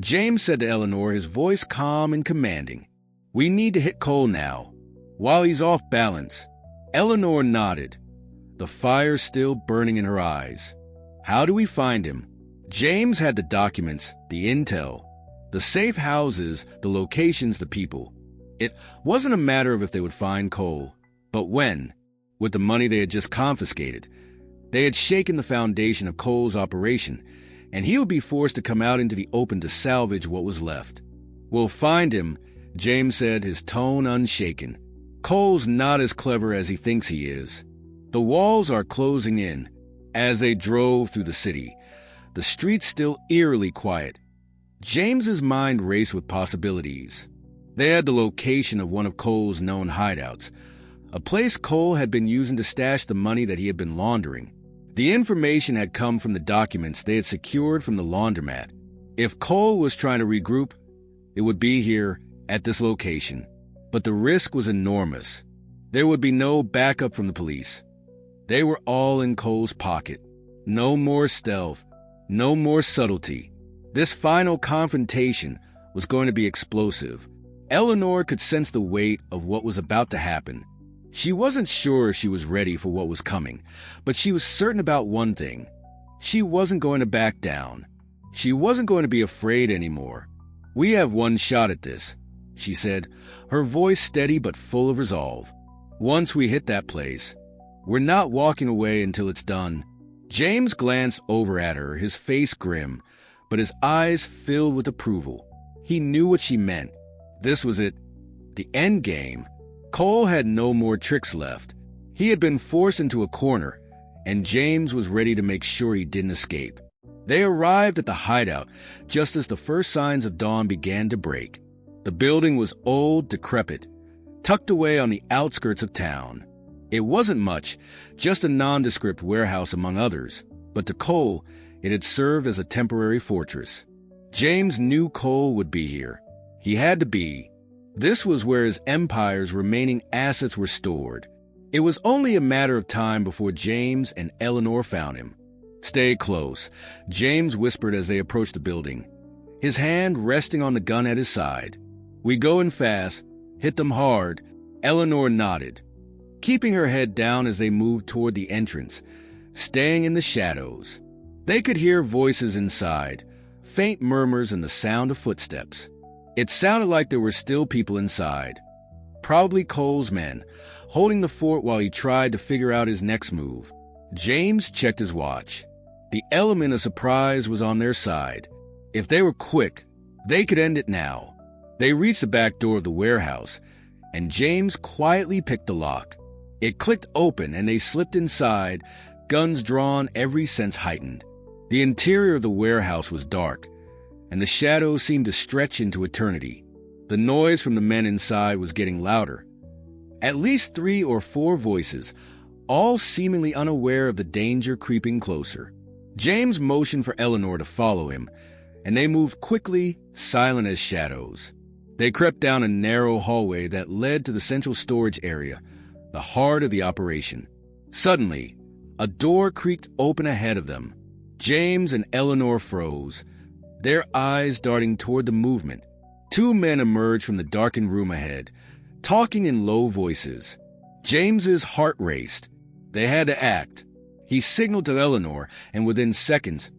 James said to Eleanor, his voice calm and commanding. "We need to hit Cole now, while he's off balance." Eleanor nodded, the fire still burning in her eyes. "How do we find him?" James had the documents, the intel, the safe houses, the locations, the people. It wasn't a matter of if they would find Cole, but when. With the money they had just confiscated, they had shaken the foundation of Cole's operation, and he would be forced to come out into the open to salvage what was left. "We'll find him," James said, his tone unshaken. "Cole's not as clever as he thinks he is." The walls are closing in. As they drove through the city, the streets still eerily quiet. James's mind raced with possibilities. They had the location of one of Cole's known hideouts, a place Cole had been using to stash the money that he had been laundering. The information had come from the documents they had secured from the laundromat. If Cole was trying to regroup, it would be here, at this location. But the risk was enormous. There would be no backup from the police. They were all in Cole's pocket. No more stealth, no more subtlety. This final confrontation was going to be explosive. Eleanor could sense the weight of what was about to happen. She wasn't sure she was ready for what was coming, but she was certain about one thing. She wasn't going to back down. She wasn't going to be afraid anymore. "We have one shot at this," she said, her voice steady but full of resolve. Once we hit that place, we're not walking away until it's done. James glanced over at her, his face grim, but his eyes filled with approval. He knew what she meant. This was it. The end game. Cole had no more tricks left. He had been forced into a corner, and James was ready to make sure he didn't escape. They arrived at the hideout just as the first signs of dawn began to break. The building was old, decrepit, tucked away on the outskirts of town. It wasn't much, just a nondescript warehouse among others, but to Cole, it had served as a temporary fortress. James knew Cole would be here. He had to be. This was where his empire's remaining assets were stored. It was only a matter of time before James and Eleanor found him. "Stay close," James whispered as they approached the building, his hand resting on the gun at his side. "We go in fast, hit them hard." Eleanor nodded, keeping her head down as they moved toward the entrance, staying in the shadows. They could hear voices inside, faint murmurs and the sound of footsteps. It sounded like there were still people inside, probably Cole's men, holding the fort while he tried to figure out his next move. James checked his watch. The element of surprise was on their side. If they were quick, they could end it now. They reached the back door of the warehouse, and James quietly picked the lock. It clicked open, and they slipped inside, guns drawn, every sense heightened. The interior of the warehouse was dark, and the shadows seemed to stretch into eternity. The noise from the men inside was getting louder. At least 3 or 4 voices, all seemingly unaware of the danger creeping closer. James motioned for Eleanor to follow him, and they moved quickly, silent as shadows. They crept down a narrow hallway that led to the central storage area, the heart of the operation. Suddenly, a door creaked open ahead of them. James and Eleanor froze, their eyes darting toward the movement. 2 men emerged from the darkened room ahead, talking in low voices. James's heart raced. They had to act. He signaled to Eleanor, and within seconds,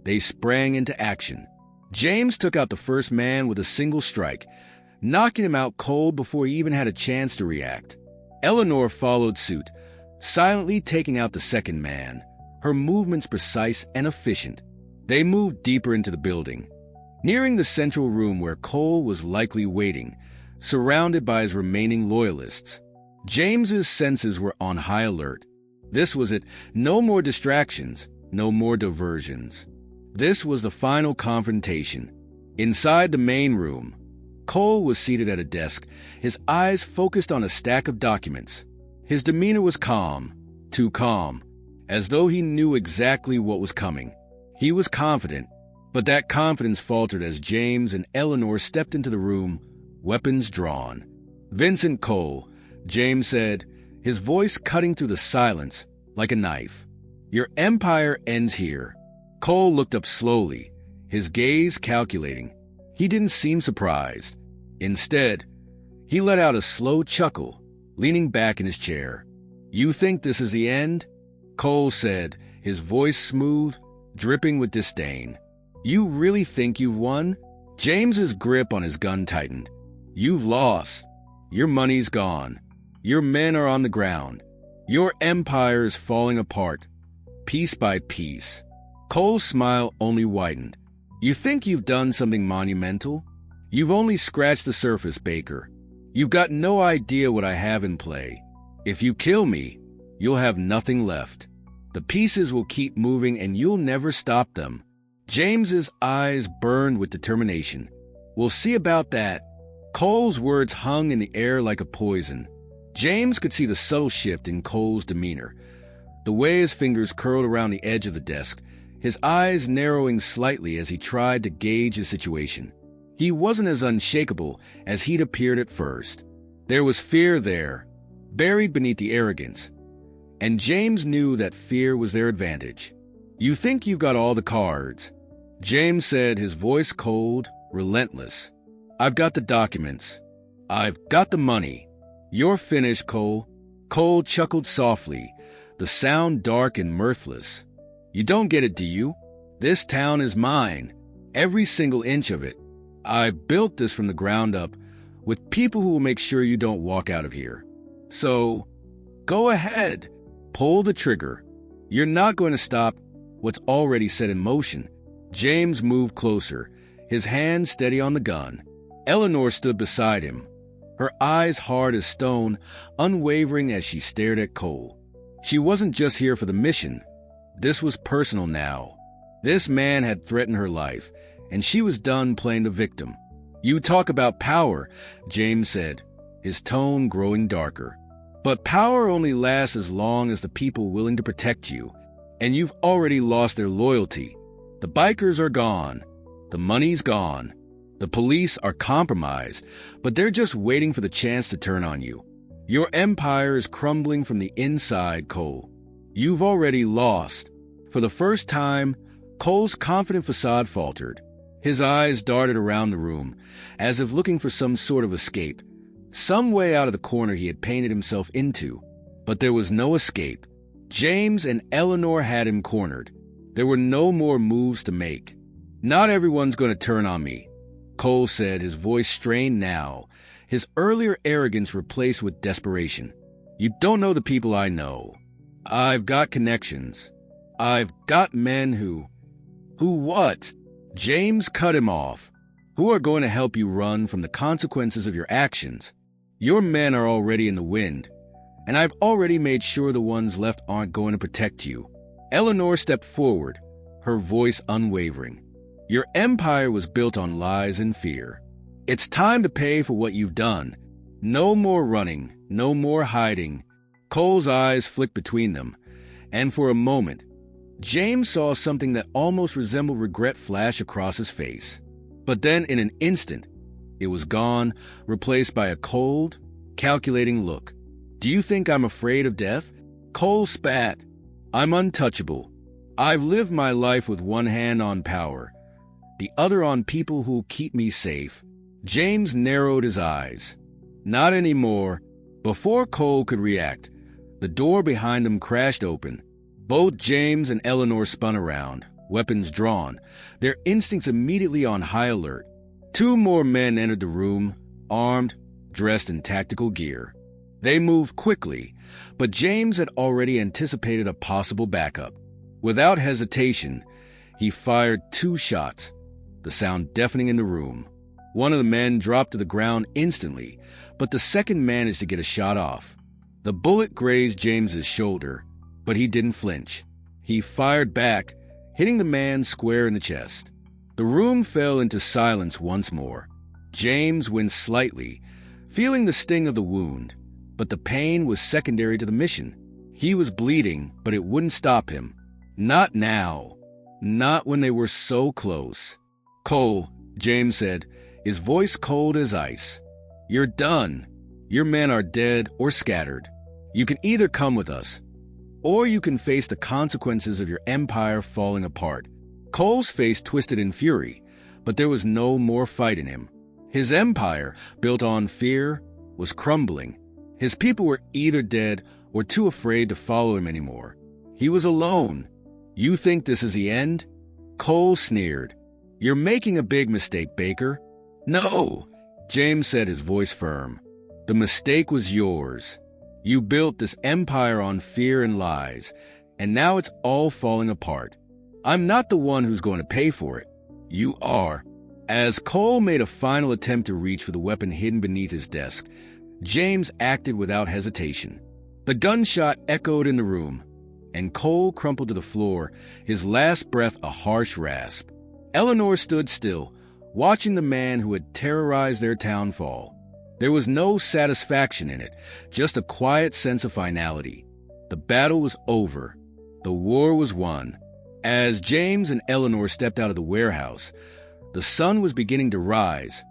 they sprang into action. James took out the first man with a single strike, knocking him out cold before he even had a chance to react. Eleanor followed suit, silently taking out the second man, her movements precise and efficient. They moved deeper into the building, nearing the central room where Cole was likely waiting, surrounded by his remaining loyalists. James's senses were on high alert. This was it. No more distractions, no more diversions. This was the final confrontation. Inside the main room, Cole was seated at a desk, his eyes focused on a stack of documents. His demeanor was calm, too calm, as though he knew exactly what was coming. He was confident, but that confidence faltered as James and Eleanor stepped into the room, weapons drawn. "Vincent Cole," James said, his voice cutting through the silence like a knife. "Your empire ends here." Cole looked up slowly, his gaze calculating. He didn't seem surprised. Instead, he let out a slow chuckle, leaning back in his chair. "You think this is the end?" Cole said, his voice smooth, dripping with disdain. "You really think you've won?" James's grip on his gun tightened. "You've lost. Your money's gone. Your men are on the ground. Your empire is falling apart, piece by piece." Cole's smile only widened. "You think you've done something monumental? You've only scratched the surface, Baker. You've got no idea what I have in play. If you kill me, you'll have nothing left. The pieces will keep moving and you'll never stop them." James's eyes burned with determination. "We'll see about that." Cole's words hung in the air like a poison. James could see the subtle shift in Cole's demeanor, the way his fingers curled around the edge of the desk, his eyes narrowing slightly as he tried to gauge his situation. He wasn't as unshakable as he'd appeared at first. There was fear there, buried beneath the arrogance, and James knew that fear was their advantage. "You think you've got all the cards," James said, his voice cold, relentless. "I've got the documents. I've got the money. You're finished, Cole." Cole chuckled softly, the sound dark and mirthless. "You don't get it, do you? This town is mine, every single inch of it. I've built this from the ground up, with people who will make sure you don't walk out of here. So, Go ahead. Pull the trigger. You're not going to stop what's already set in motion. James moved closer, his hand steady on the gun. Eleanor stood beside him, her eyes hard as stone, unwavering as she stared at Cole. She wasn't just here for the mission. This was personal now. This man had threatened her life, and she was done playing the victim. You talk about power, James said, his tone growing darker. But power only lasts as long as the people willing to protect you, and you've already lost their loyalty. The bikers are gone. The money's gone. The police are compromised, but they're just waiting for the chance to turn on you. Your empire is crumbling from the inside, Cole. You've already lost. For the first time, Cole's confident facade faltered. His eyes darted around the room, as if looking for some sort of escape, some way out of the corner he had painted himself into. But there was no escape. James and Eleanor had him cornered. There were no more moves to make. Not everyone's going to turn on me, Cole said, his voice strained now, his earlier arrogance replaced with desperation. You don't know the people I know. I've got connections. I've got men who what? James cut him off. Who are going to help you run from the consequences of your actions? Your men are already in the wind, and I've already made sure the ones left aren't going to protect you. Eleanor stepped forward, her voice unwavering. Your empire was built on lies and fear. It's time to pay for what you've done. No more running, no more hiding. Cole's eyes flicked between them, and for a moment, James saw something that almost resembled regret flash across his face. But then, in an instant, it was gone, replaced by a cold, calculating look. Do you think I'm afraid of death? Cole spat. I'm untouchable. I've lived my life with one hand on power, the other on people who'll keep me safe. James narrowed his eyes. Not anymore. Before Cole could react, the door behind him crashed open. Both James and Eleanor spun around, weapons drawn, their instincts immediately on high alert. Two more men entered the room, armed, dressed in tactical gear. They moved quickly, but James had already anticipated a possible backup. Without hesitation, he fired 2 shots, the sound deafening in the room. One of the men dropped to the ground instantly, but the second managed to get a shot off. The bullet grazed James's shoulder, but he didn't flinch. He fired back, hitting the man square in the chest. The room fell into silence once more. James winced slightly, feeling the sting of the wound, but the pain was secondary to the mission. He was bleeding, but it wouldn't stop him. Not now. Not when they were so close. Cole, James said, his voice cold as ice. You're done. Your men are dead or scattered. You can either come with us, or you can face the consequences of your empire falling apart. Cole's face twisted in fury, but there was no more fight in him. His empire, built on fear, was crumbling. His people were either dead or too afraid to follow him anymore. He was alone. You think this is the end? Cole sneered. You're making a big mistake, Baker. No, James said, his voice firm. The mistake was yours. You built this empire on fear and lies, and now it's all falling apart. I'm not the one who's going to pay for it. You are. As Cole made a final attempt to reach for the weapon hidden beneath his desk, James acted without hesitation. The gunshot echoed in the room, and Cole crumpled to the floor, his last breath a harsh rasp. Eleanor stood still, watching the man who had terrorized their town fall. There was no satisfaction in it, just a quiet sense of finality. The battle was over. The war was won. As James and Eleanor stepped out of the warehouse, the sun was beginning to rise,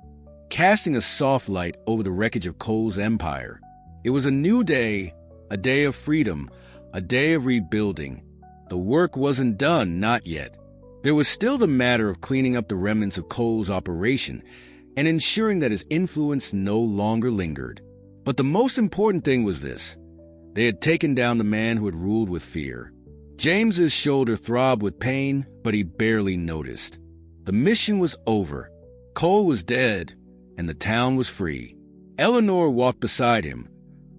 casting a soft light over the wreckage of Cole's empire. It was a new day, a day of freedom, a day of rebuilding. The work wasn't done, not yet. There was still the matter of cleaning up the remnants of Cole's operation and ensuring that his influence no longer lingered. But the most important thing was this. They had taken down the man who had ruled with fear. James's shoulder throbbed with pain, but he barely noticed. The mission was over. Cole was dead, and the town was free. Eleanor walked beside him,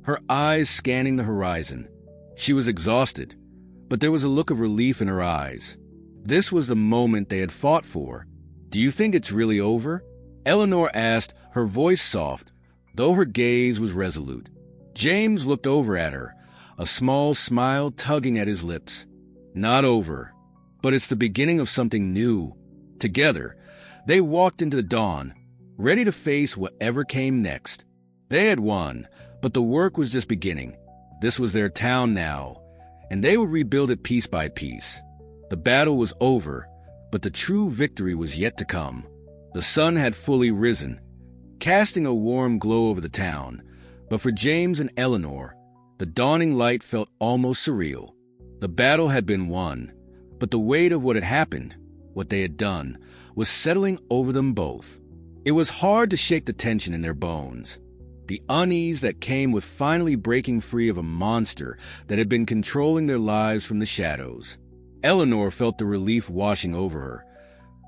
her eyes scanning the horizon. She was exhausted, but there was a look of relief in her eyes. This was the moment they had fought for. "Do you think it's really over?" Eleanor asked, her voice soft, though her gaze was resolute. James looked over at her, a small smile tugging at his lips. "Not over, but it's the beginning of something new." Together, they walked into the dawn, ready to face whatever came next. They had won, but the work was just beginning. This was their town now, and they would rebuild it piece by piece. The battle was over, but the true victory was yet to come. The sun had fully risen, casting a warm glow over the town, but for James and Eleanor, the dawning light felt almost surreal. The battle had been won, but the weight of what had happened, what they had done, was settling over them both. It was hard to shake the tension in their bones, the unease that came with finally breaking free of a monster that had been controlling their lives from the shadows. Eleanor felt the relief washing over her,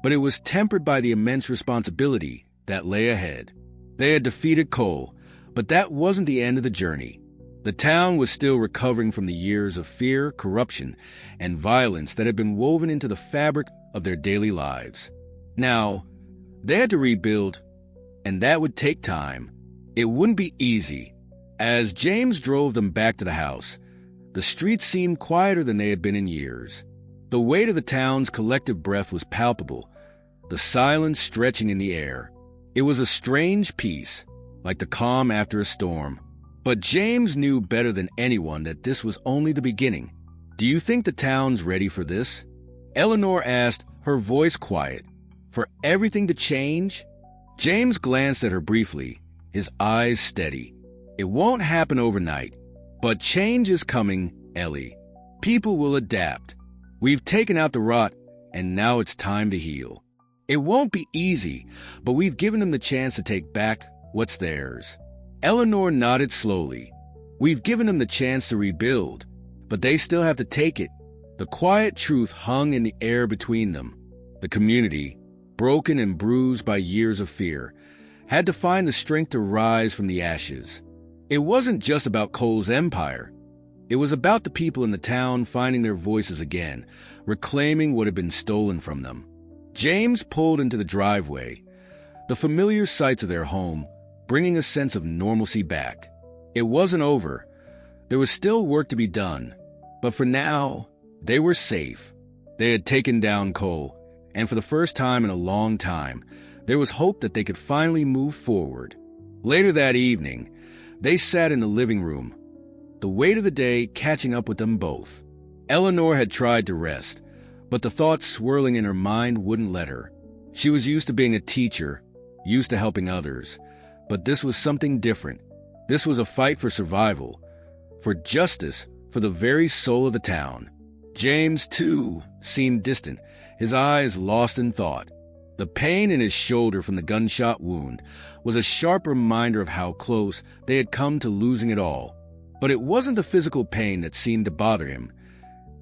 but it was tempered by the immense responsibility that lay ahead. They had defeated Cole, but that wasn't the end of the journey. The town was still recovering from the years of fear, corruption, and violence that had been woven into the fabric of their daily lives. Now, they had to rebuild, and that would take time. It wouldn't be easy. As James drove them back to the house, the streets seemed quieter than they had been in years. The weight of the town's collective breath was palpable, the silence stretching in the air. It was a strange peace, like the calm after a storm. But James knew better than anyone that this was only the beginning. "Do you think the town's ready for this?" Eleanor asked, her voice quiet. "For everything to change?" James glanced at her briefly, his eyes steady. "It won't happen overnight, but change is coming, Ellie. People will adapt. We've taken out the rot, and now it's time to heal. It won't be easy, but we've given them the chance to take back what's theirs." Eleanor nodded slowly. "We've given them the chance to rebuild, but they still have to take it." The quiet truth hung in the air between them. The community, broken and bruised by years of fear, had to find the strength to rise from the ashes. It wasn't just about Cole's empire. It was about the people in the town finding their voices again, reclaiming what had been stolen from them. James pulled into the driveway, the familiar sights of their home, bringing a sense of normalcy back. It wasn't over. There was still work to be done, but for now, they were safe. They had taken down Cole, and for the first time in a long time, there was hope that they could finally move forward. Later that evening, they sat in the living room, the weight of the day catching up with them both. Eleanor had tried to rest, but the thoughts swirling in her mind wouldn't let her. She was used to being a teacher, used to helping others, but this was something different. This was a fight for survival, for justice, for the very soul of the town. James, too, seemed distant, his eyes lost in thought. The pain in his shoulder from the gunshot wound was a sharp reminder of how close they had come to losing it all. But it wasn't the physical pain that seemed to bother him.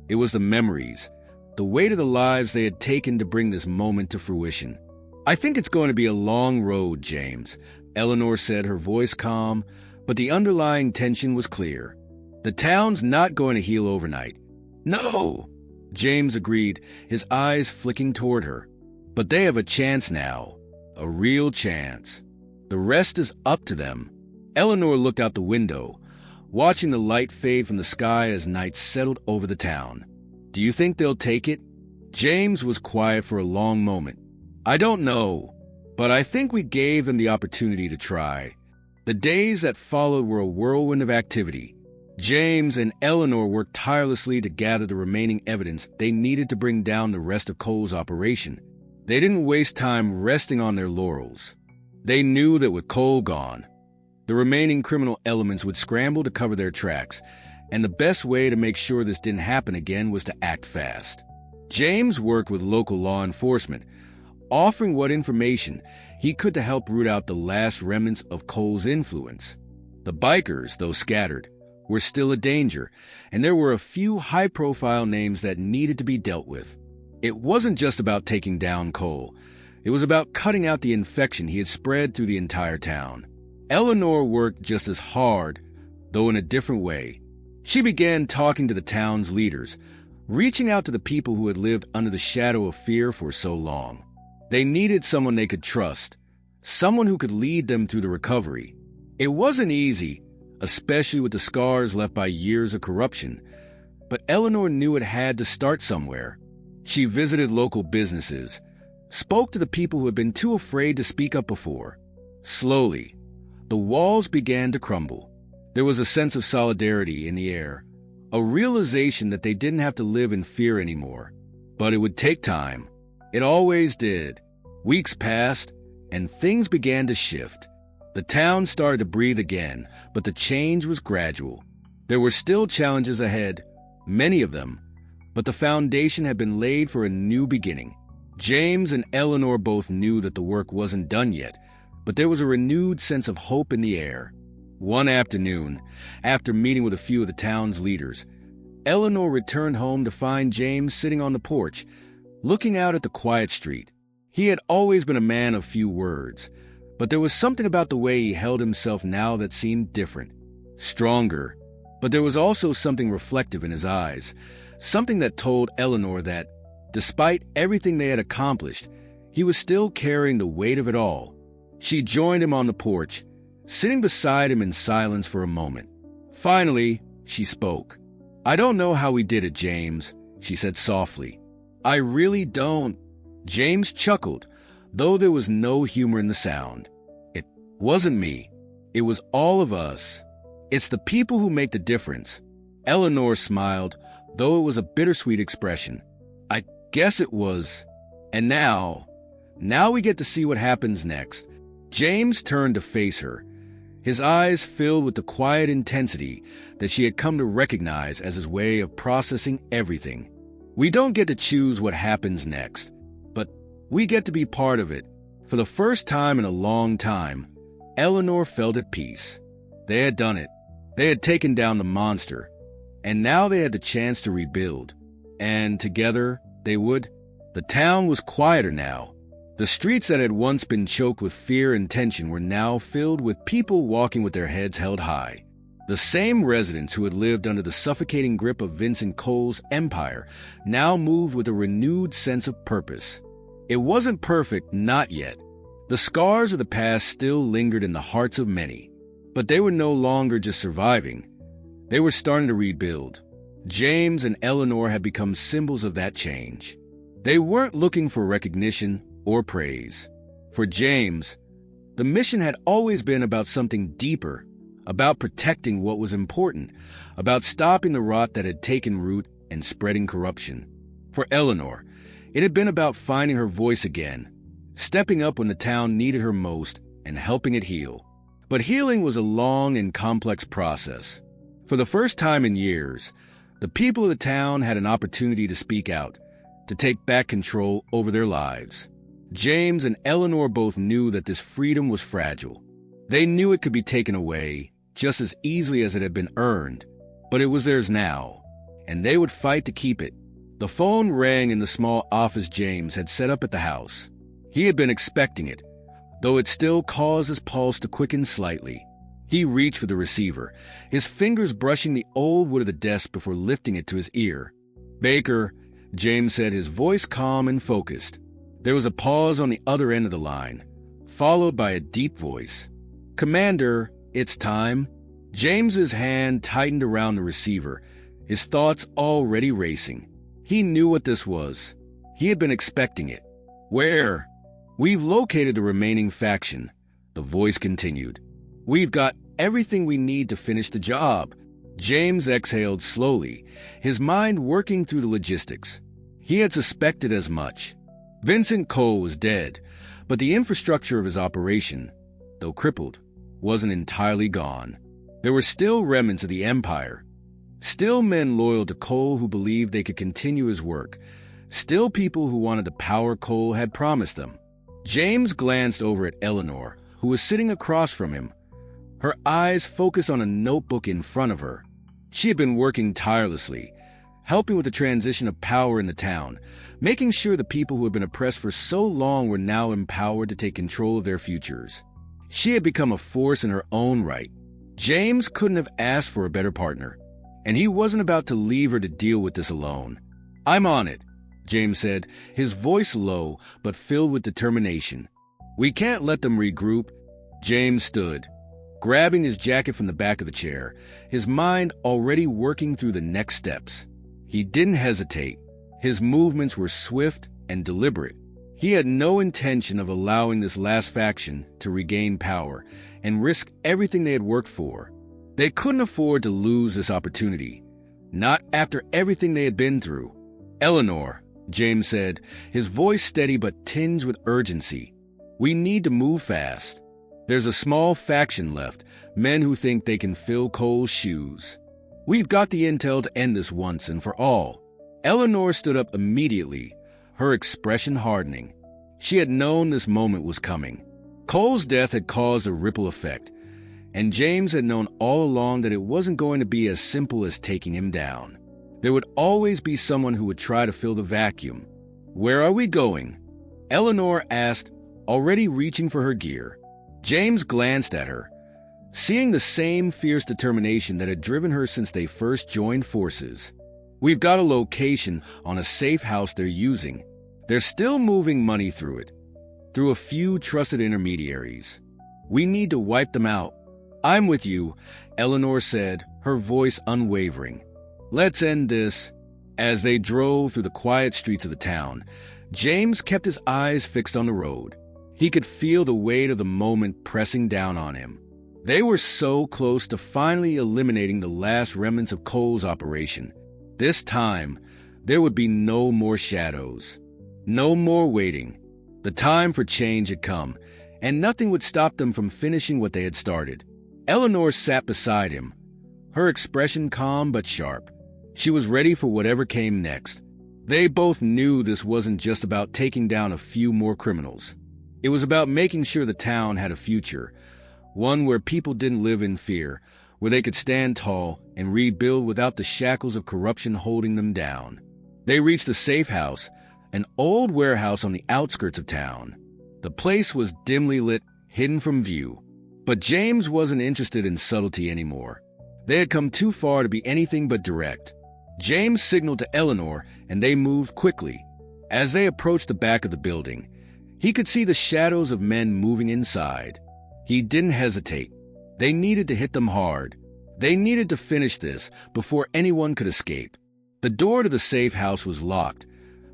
It was the memories, the weight of the lives they had taken to bring this moment to fruition. "I think it's going to be a long road, James," Eleanor said, her voice calm, but the underlying tension was clear. "The town's not going to heal overnight." "No," James agreed, his eyes flicking toward her. "But they have a chance now, a real chance. The rest is up to them." Eleanor looked out the window, watching the light fade from the sky as night settled over the town. "Do you think they'll take it?" James was quiet for a long moment. "I don't know, but I think we gave them the opportunity to try." The days that followed were a whirlwind of activity. James and Eleanor worked tirelessly to gather the remaining evidence they needed to bring down the rest of Cole's operation. They didn't waste time resting on their laurels. They knew that with Cole gone, the remaining criminal elements would scramble to cover their tracks, and the best way to make sure this didn't happen again was to act fast. James worked with local law enforcement, offering what information he could to help root out the last remnants of Cole's influence. The bikers, though scattered, were still a danger, and there were a few high-profile names that needed to be dealt with. It wasn't just about taking down Cole. It was about cutting out the infection he had spread through the entire town. Eleanor worked just as hard, though in a different way. She began talking to the town's leaders, reaching out to the people who had lived under the shadow of fear for so long. They needed someone they could trust, someone who could lead them through the recovery. It wasn't easy, especially with the scars left by years of corruption, but Eleanor knew it had to start somewhere. She visited local businesses, spoke to the people who had been too afraid to speak up before. Slowly, the walls began to crumble. There was a sense of solidarity in the air, a realization that they didn't have to live in fear anymore. But it would take time. It always did. Weeks passed, and things began to shift. The town started to breathe again, but the change was gradual. There were still challenges ahead, many of them, but the foundation had been laid for a new beginning. James and Eleanor both knew that the work wasn't done yet, but there was a renewed sense of hope in the air. One afternoon, after meeting with a few of the town's leaders, Eleanor returned home to find James sitting on the porch, looking out at the quiet street. He had always been a man of few words, but there was something about the way he held himself now that seemed different, stronger. But there was also something reflective in his eyes, something that told Eleanor that, despite everything they had accomplished, he was still carrying the weight of it all. She joined him on the porch, sitting beside him in silence for a moment. Finally, she spoke. "I don't know how we did it, James," she said softly. "I really don't." James chuckled, though there was no humor in the sound. "It wasn't me. It was all of us. It's the people who make the difference." Eleanor smiled, though it was a bittersweet expression. "I guess it was. And now we get to see what happens next." James turned to face her, his eyes filled with the quiet intensity that she had come to recognize as his way of processing everything. "We don't get to choose what happens next, but we get to be part of it." For the first time in a long time, Eleanor felt at peace. They had done it. They had taken down the monster, and now they had the chance to rebuild. And together, they would. The town was quieter now. The streets that had once been choked with fear and tension were now filled with people walking with their heads held high. The same residents who had lived under the suffocating grip of Vincent Cole's empire now moved with a renewed sense of purpose. It wasn't perfect, not yet. The scars of the past still lingered in the hearts of many. But they were no longer just surviving. They were starting to rebuild. James and Eleanor had become symbols of that change. They weren't looking for recognition or praise. For James, the mission had always been about something deeper, about protecting what was important, about stopping the rot that had taken root and spreading corruption. For Eleanor, it had been about finding her voice again, stepping up when the town needed her most and helping it heal. But healing was a long and complex process. For the first time in years, the people of the town had an opportunity to speak out, to take back control over their lives. James and Eleanor both knew that this freedom was fragile. They knew it could be taken away just as easily as it had been earned, but it was theirs now, and they would fight to keep it. The phone rang in the small office James had set up at the house. He had been expecting it, though it still caused his pulse to quicken slightly. He reached for the receiver, his fingers brushing the old wood of the desk before lifting it to his ear. "Baker," James said, his voice calm and focused. There was a pause on the other end of the line, followed by a deep voice. "Commander, it's time." James's hand tightened around the receiver, his thoughts already racing. He knew what this was. He had been expecting it. "Where?" "We've located the remaining faction," the voice continued. "We've got everything we need to finish the job." James exhaled slowly, his mind working through the logistics. He had suspected as much. Vincent Cole was dead, but the infrastructure of his operation, though crippled, wasn't entirely gone. There were still remnants of the empire, still men loyal to Cole who believed they could continue his work, still people who wanted the power Cole had promised them. James glanced over at Eleanor, who was sitting across from him, her eyes focused on a notebook in front of her. She had been working tirelessly, helping with the transition of power in the town, making sure the people who had been oppressed for so long were now empowered to take control of their futures. She had become a force in her own right, James couldn't have asked for a better partner, and he wasn't about to leave her to deal with this alone. "I'm on it," James said, his voice low but filled with determination. "We can't let them regroup." James stood, grabbing his jacket from the back of the chair, his mind already working through the next steps. He didn't hesitate. His movements were swift and deliberate. He had no intention of allowing this last faction to regain power and risk everything they had worked for. They couldn't afford to lose this opportunity, not after everything they had been through. "Eleanor," James said, his voice steady but tinged with urgency, "we need to move fast. There's a small faction left, men who think they can fill Cole's shoes. We've got the intel to end this once and for all." Eleanor stood up immediately, her expression hardening. She had known this moment was coming. Cole's death had caused a ripple effect, and James had known all along that it wasn't going to be as simple as taking him down. There would always be someone who would try to fill the vacuum. "Where are we going?" Eleanor asked, already reaching for her gear. James glanced at her, seeing the same fierce determination that had driven her since they first joined forces. "We've got a location on a safe house they're using. They're still moving money through it, through a few trusted intermediaries. We need to wipe them out." "I'm with you," Eleanor said, her voice unwavering. "Let's end this." As they drove through the quiet streets of the town, James kept his eyes fixed on the road. He could feel the weight of the moment pressing down on him. They were so close to finally eliminating the last remnants of Cole's operation. This time, there would be no more shadows. No more waiting. The time for change had come, and nothing would stop them from finishing what they had started. Eleanor sat beside him, her expression calm but sharp. She was ready for whatever came next. They both knew this wasn't just about taking down a few more criminals. It was about making sure the town had a future, one where people didn't live in fear, where they could stand tall and rebuild without the shackles of corruption holding them down. They reached the safe house, an old warehouse on the outskirts of town. The place was dimly lit, hidden from view. But James wasn't interested in subtlety anymore. They had come too far to be anything but direct. James signaled to Eleanor, and they moved quickly. As they approached the back of the building, he could see the shadows of men moving inside. He didn't hesitate. They needed to hit them hard. They needed to finish this before anyone could escape. The door to the safe house was locked,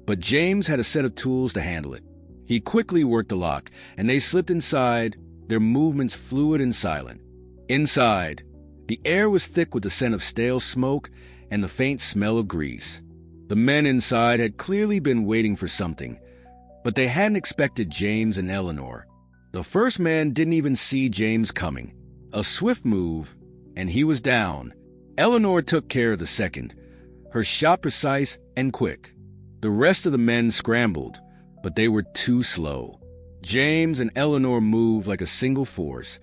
but James had a set of tools to handle it. He quickly worked the lock, and they slipped inside, their movements fluid and silent. Inside, the air was thick with the scent of stale smoke and the faint smell of grease. The men inside had clearly been waiting for something, but they hadn't expected James and Eleanor. The first man didn't even see James coming. A swift move, and he was down. Eleanor took care of the second, her shot precise and quick. The rest of the men scrambled, but they were too slow. James and Eleanor moved like a single force,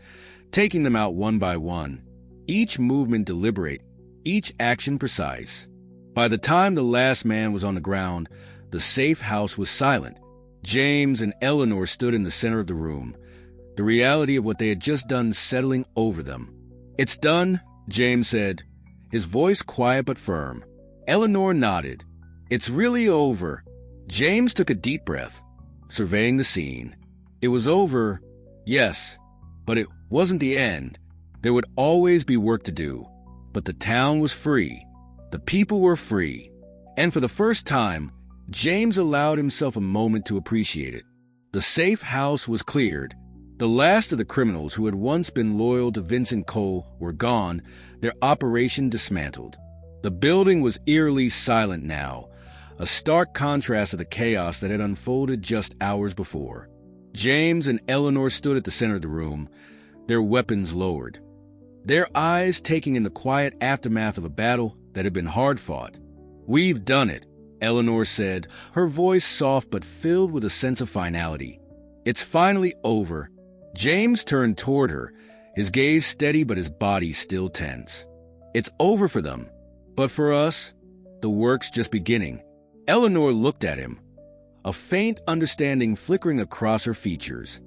taking them out one by one, each movement deliberate, each action precise. By the time the last man was on the ground, the safe house was silent. James and Eleanor stood in the center of the room, the reality of what they had just done settling over them. "It's done," James said, his voice quiet but firm. Eleanor nodded. "It's really over." James took a deep breath, surveying the scene. It was over, yes, but it wasn't the end. There would always be work to do. But the town was free. The people were free. And for the first time, James allowed himself a moment to appreciate it. The safe house was cleared. The last of the criminals who had once been loyal to Vincent Cole were gone, their operation dismantled. The building was eerily silent now, a stark contrast to the chaos that had unfolded just hours before. James and Eleanor stood at the center of the room, their weapons lowered, their eyes taking in the quiet aftermath of a battle that had been hard-fought. "We've done it," Eleanor said, her voice soft but filled with a sense of finality. "It's finally over." James turned toward her, his gaze steady but his body still tense. "It's over for them. But for us, the work's just beginning." Eleanor looked at him, a faint understanding flickering across her features.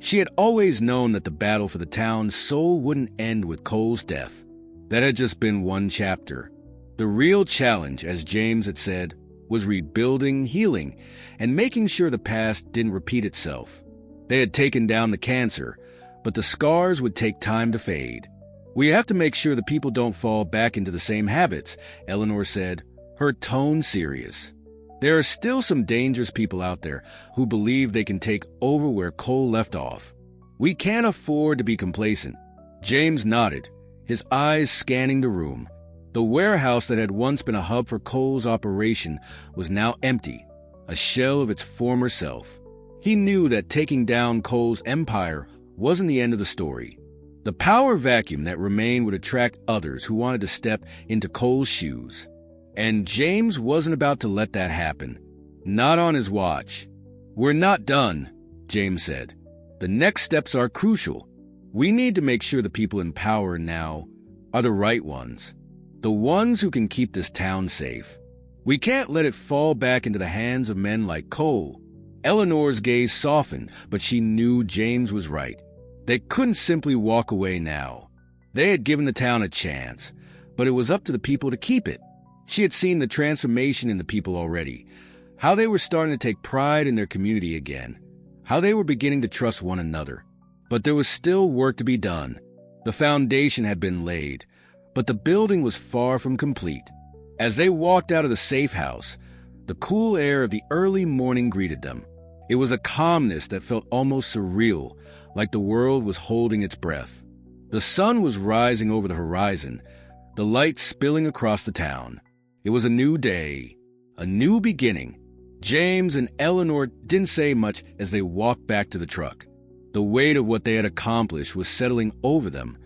She had always known that the battle for the town's soul wouldn't end with Cole's death. That had just been one chapter. The real challenge, as James had said, was rebuilding, healing, and making sure the past didn't repeat itself. They had taken down the cancer, but the scars would take time to fade. "We have to make sure the people don't fall back into the same habits," Eleanor said, her tone serious. "There are still some dangerous people out there who believe they can take over where Cole left off. We can't afford to be complacent." James nodded, his eyes scanning the room. The warehouse that had once been a hub for Cole's operation was now empty, a shell of its former self. He knew that taking down Cole's empire wasn't the end of the story. The power vacuum that remained would attract others who wanted to step into Cole's shoes. And James wasn't about to let that happen. Not on his watch. "We're not done," James said. "The next steps are crucial. We need to make sure the people in power now are the right ones. The ones who can keep this town safe. We can't let it fall back into the hands of men like Cole." Eleanor's gaze softened, but she knew James was right. They couldn't simply walk away now. They had given the town a chance, but it was up to the people to keep it. She had seen the transformation in the people already, how they were starting to take pride in their community again, how they were beginning to trust one another. But there was still work to be done. The foundation had been laid, but the building was far from complete. As they walked out of the safe house, the cool air of the early morning greeted them. It was a calmness that felt almost surreal, like the world was holding its breath. The sun was rising over the horizon, the light spilling across the town. It was a new day, a new beginning. James and Eleanor didn't say much as they walked back to the truck. The weight of what they had accomplished was settling over them,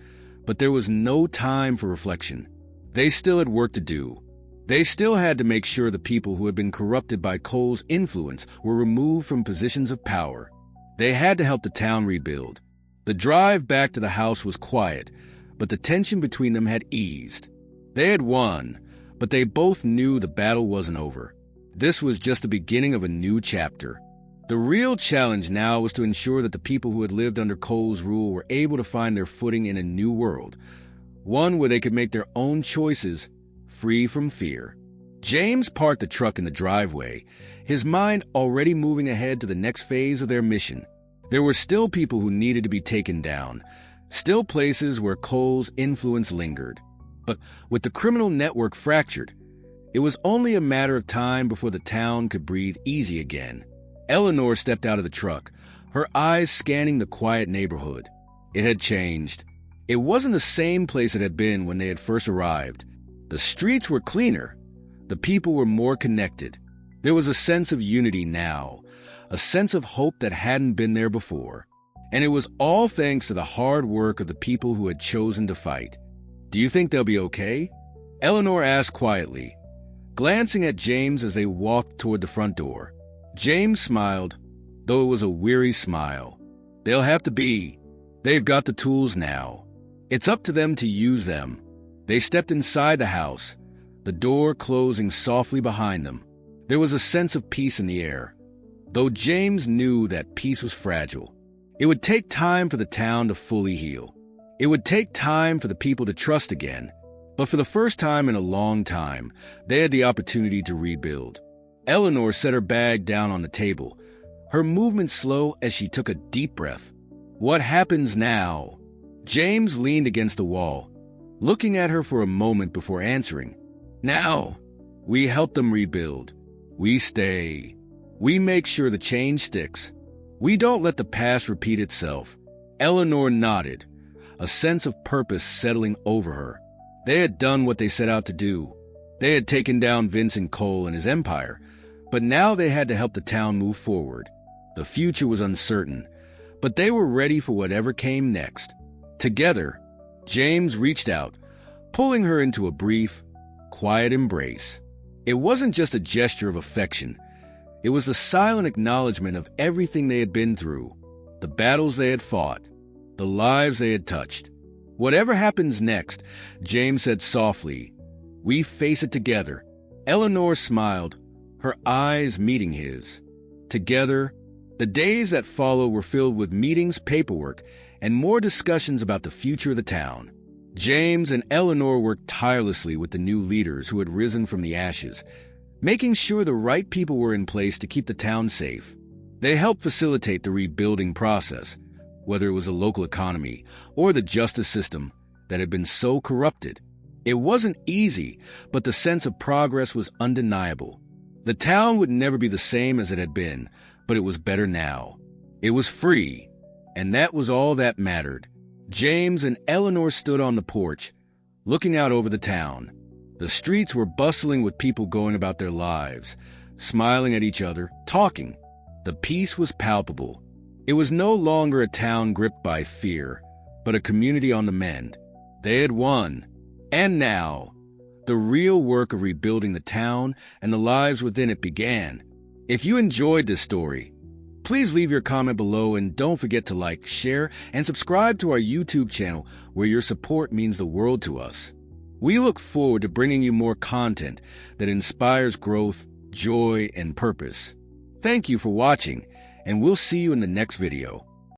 but there was no time for reflection. They still had work to do. They still had to make sure the people who had been corrupted by Cole's influence were removed from positions of power. They had to help the town rebuild. The drive back to the house was quiet, but the tension between them had eased. They had won, but they both knew the battle wasn't over. This was just the beginning of a new chapter. The real challenge now was to ensure that the people who had lived under Cole's rule were able to find their footing in a new world, one where they could make their own choices, free from fear. James parked the truck in the driveway, his mind already moving ahead to the next phase of their mission. There were still people who needed to be taken down, still places where Cole's influence lingered. But with the criminal network fractured, it was only a matter of time before the town could breathe easy again. Eleanor stepped out of the truck, her eyes scanning the quiet neighborhood. It had changed. It wasn't the same place it had been when they had first arrived. The streets were cleaner. The people were more connected. There was a sense of unity now, a sense of hope that hadn't been there before. And it was all thanks to the hard work of the people who had chosen to fight. "Do you think they'll be okay?" Eleanor asked quietly, glancing at James as they walked toward the front door. James smiled, though it was a weary smile. "They'll have to be. They've got the tools now. It's up to them to use them." They stepped inside the house, the door closing softly behind them. There was a sense of peace in the air, though James knew that peace was fragile. It would take time for the town to fully heal. It would take time for the people to trust again. But for the first time in a long time, they had the opportunity to rebuild. Eleanor set her bag down on the table, her movement slow as she took a deep breath. "What happens now?" James leaned against the wall, looking at her for a moment before answering. "Now, we help them rebuild. We stay. We make sure the change sticks. We don't let the past repeat itself." Eleanor nodded, a sense of purpose settling over her. They had done what they set out to do. They had taken down Vincent Cole and his empire, but now they had to help the town move forward. The future was uncertain, but they were ready for whatever came next. Together, James reached out, pulling her into a brief, quiet embrace. It wasn't just a gesture of affection. It was the silent acknowledgement of everything they had been through, the battles they had fought, the lives they had touched. "Whatever happens next," James said softly, "we face it together." Eleanor smiled, her eyes meeting his. Together, The days that followed were filled with meetings, paperwork, and more discussions about the future of the town. James and Eleanor worked tirelessly with the new leaders who had risen from the ashes, making sure the right people were in place to keep the town safe. They helped facilitate the rebuilding process, whether it was the local economy or the justice system that had been so corrupted. It wasn't easy, but the sense of progress was undeniable. The town would never be the same as it had been, but it was better now. It was free, and that was all that mattered. James and Eleanor stood on the porch, looking out over the town. The streets were bustling with people going about their lives, smiling at each other, talking. The peace was palpable. It was no longer a town gripped by fear, but a community on the mend. They had won. And now, the real work of rebuilding the town and the lives within it began. If you enjoyed this story, please leave your comment below and don't forget to like, share, and subscribe to our YouTube channel where your support means the world to us. We look forward to bringing you more content that inspires growth, joy, and purpose. Thank you for watching, and we'll see you in the next video.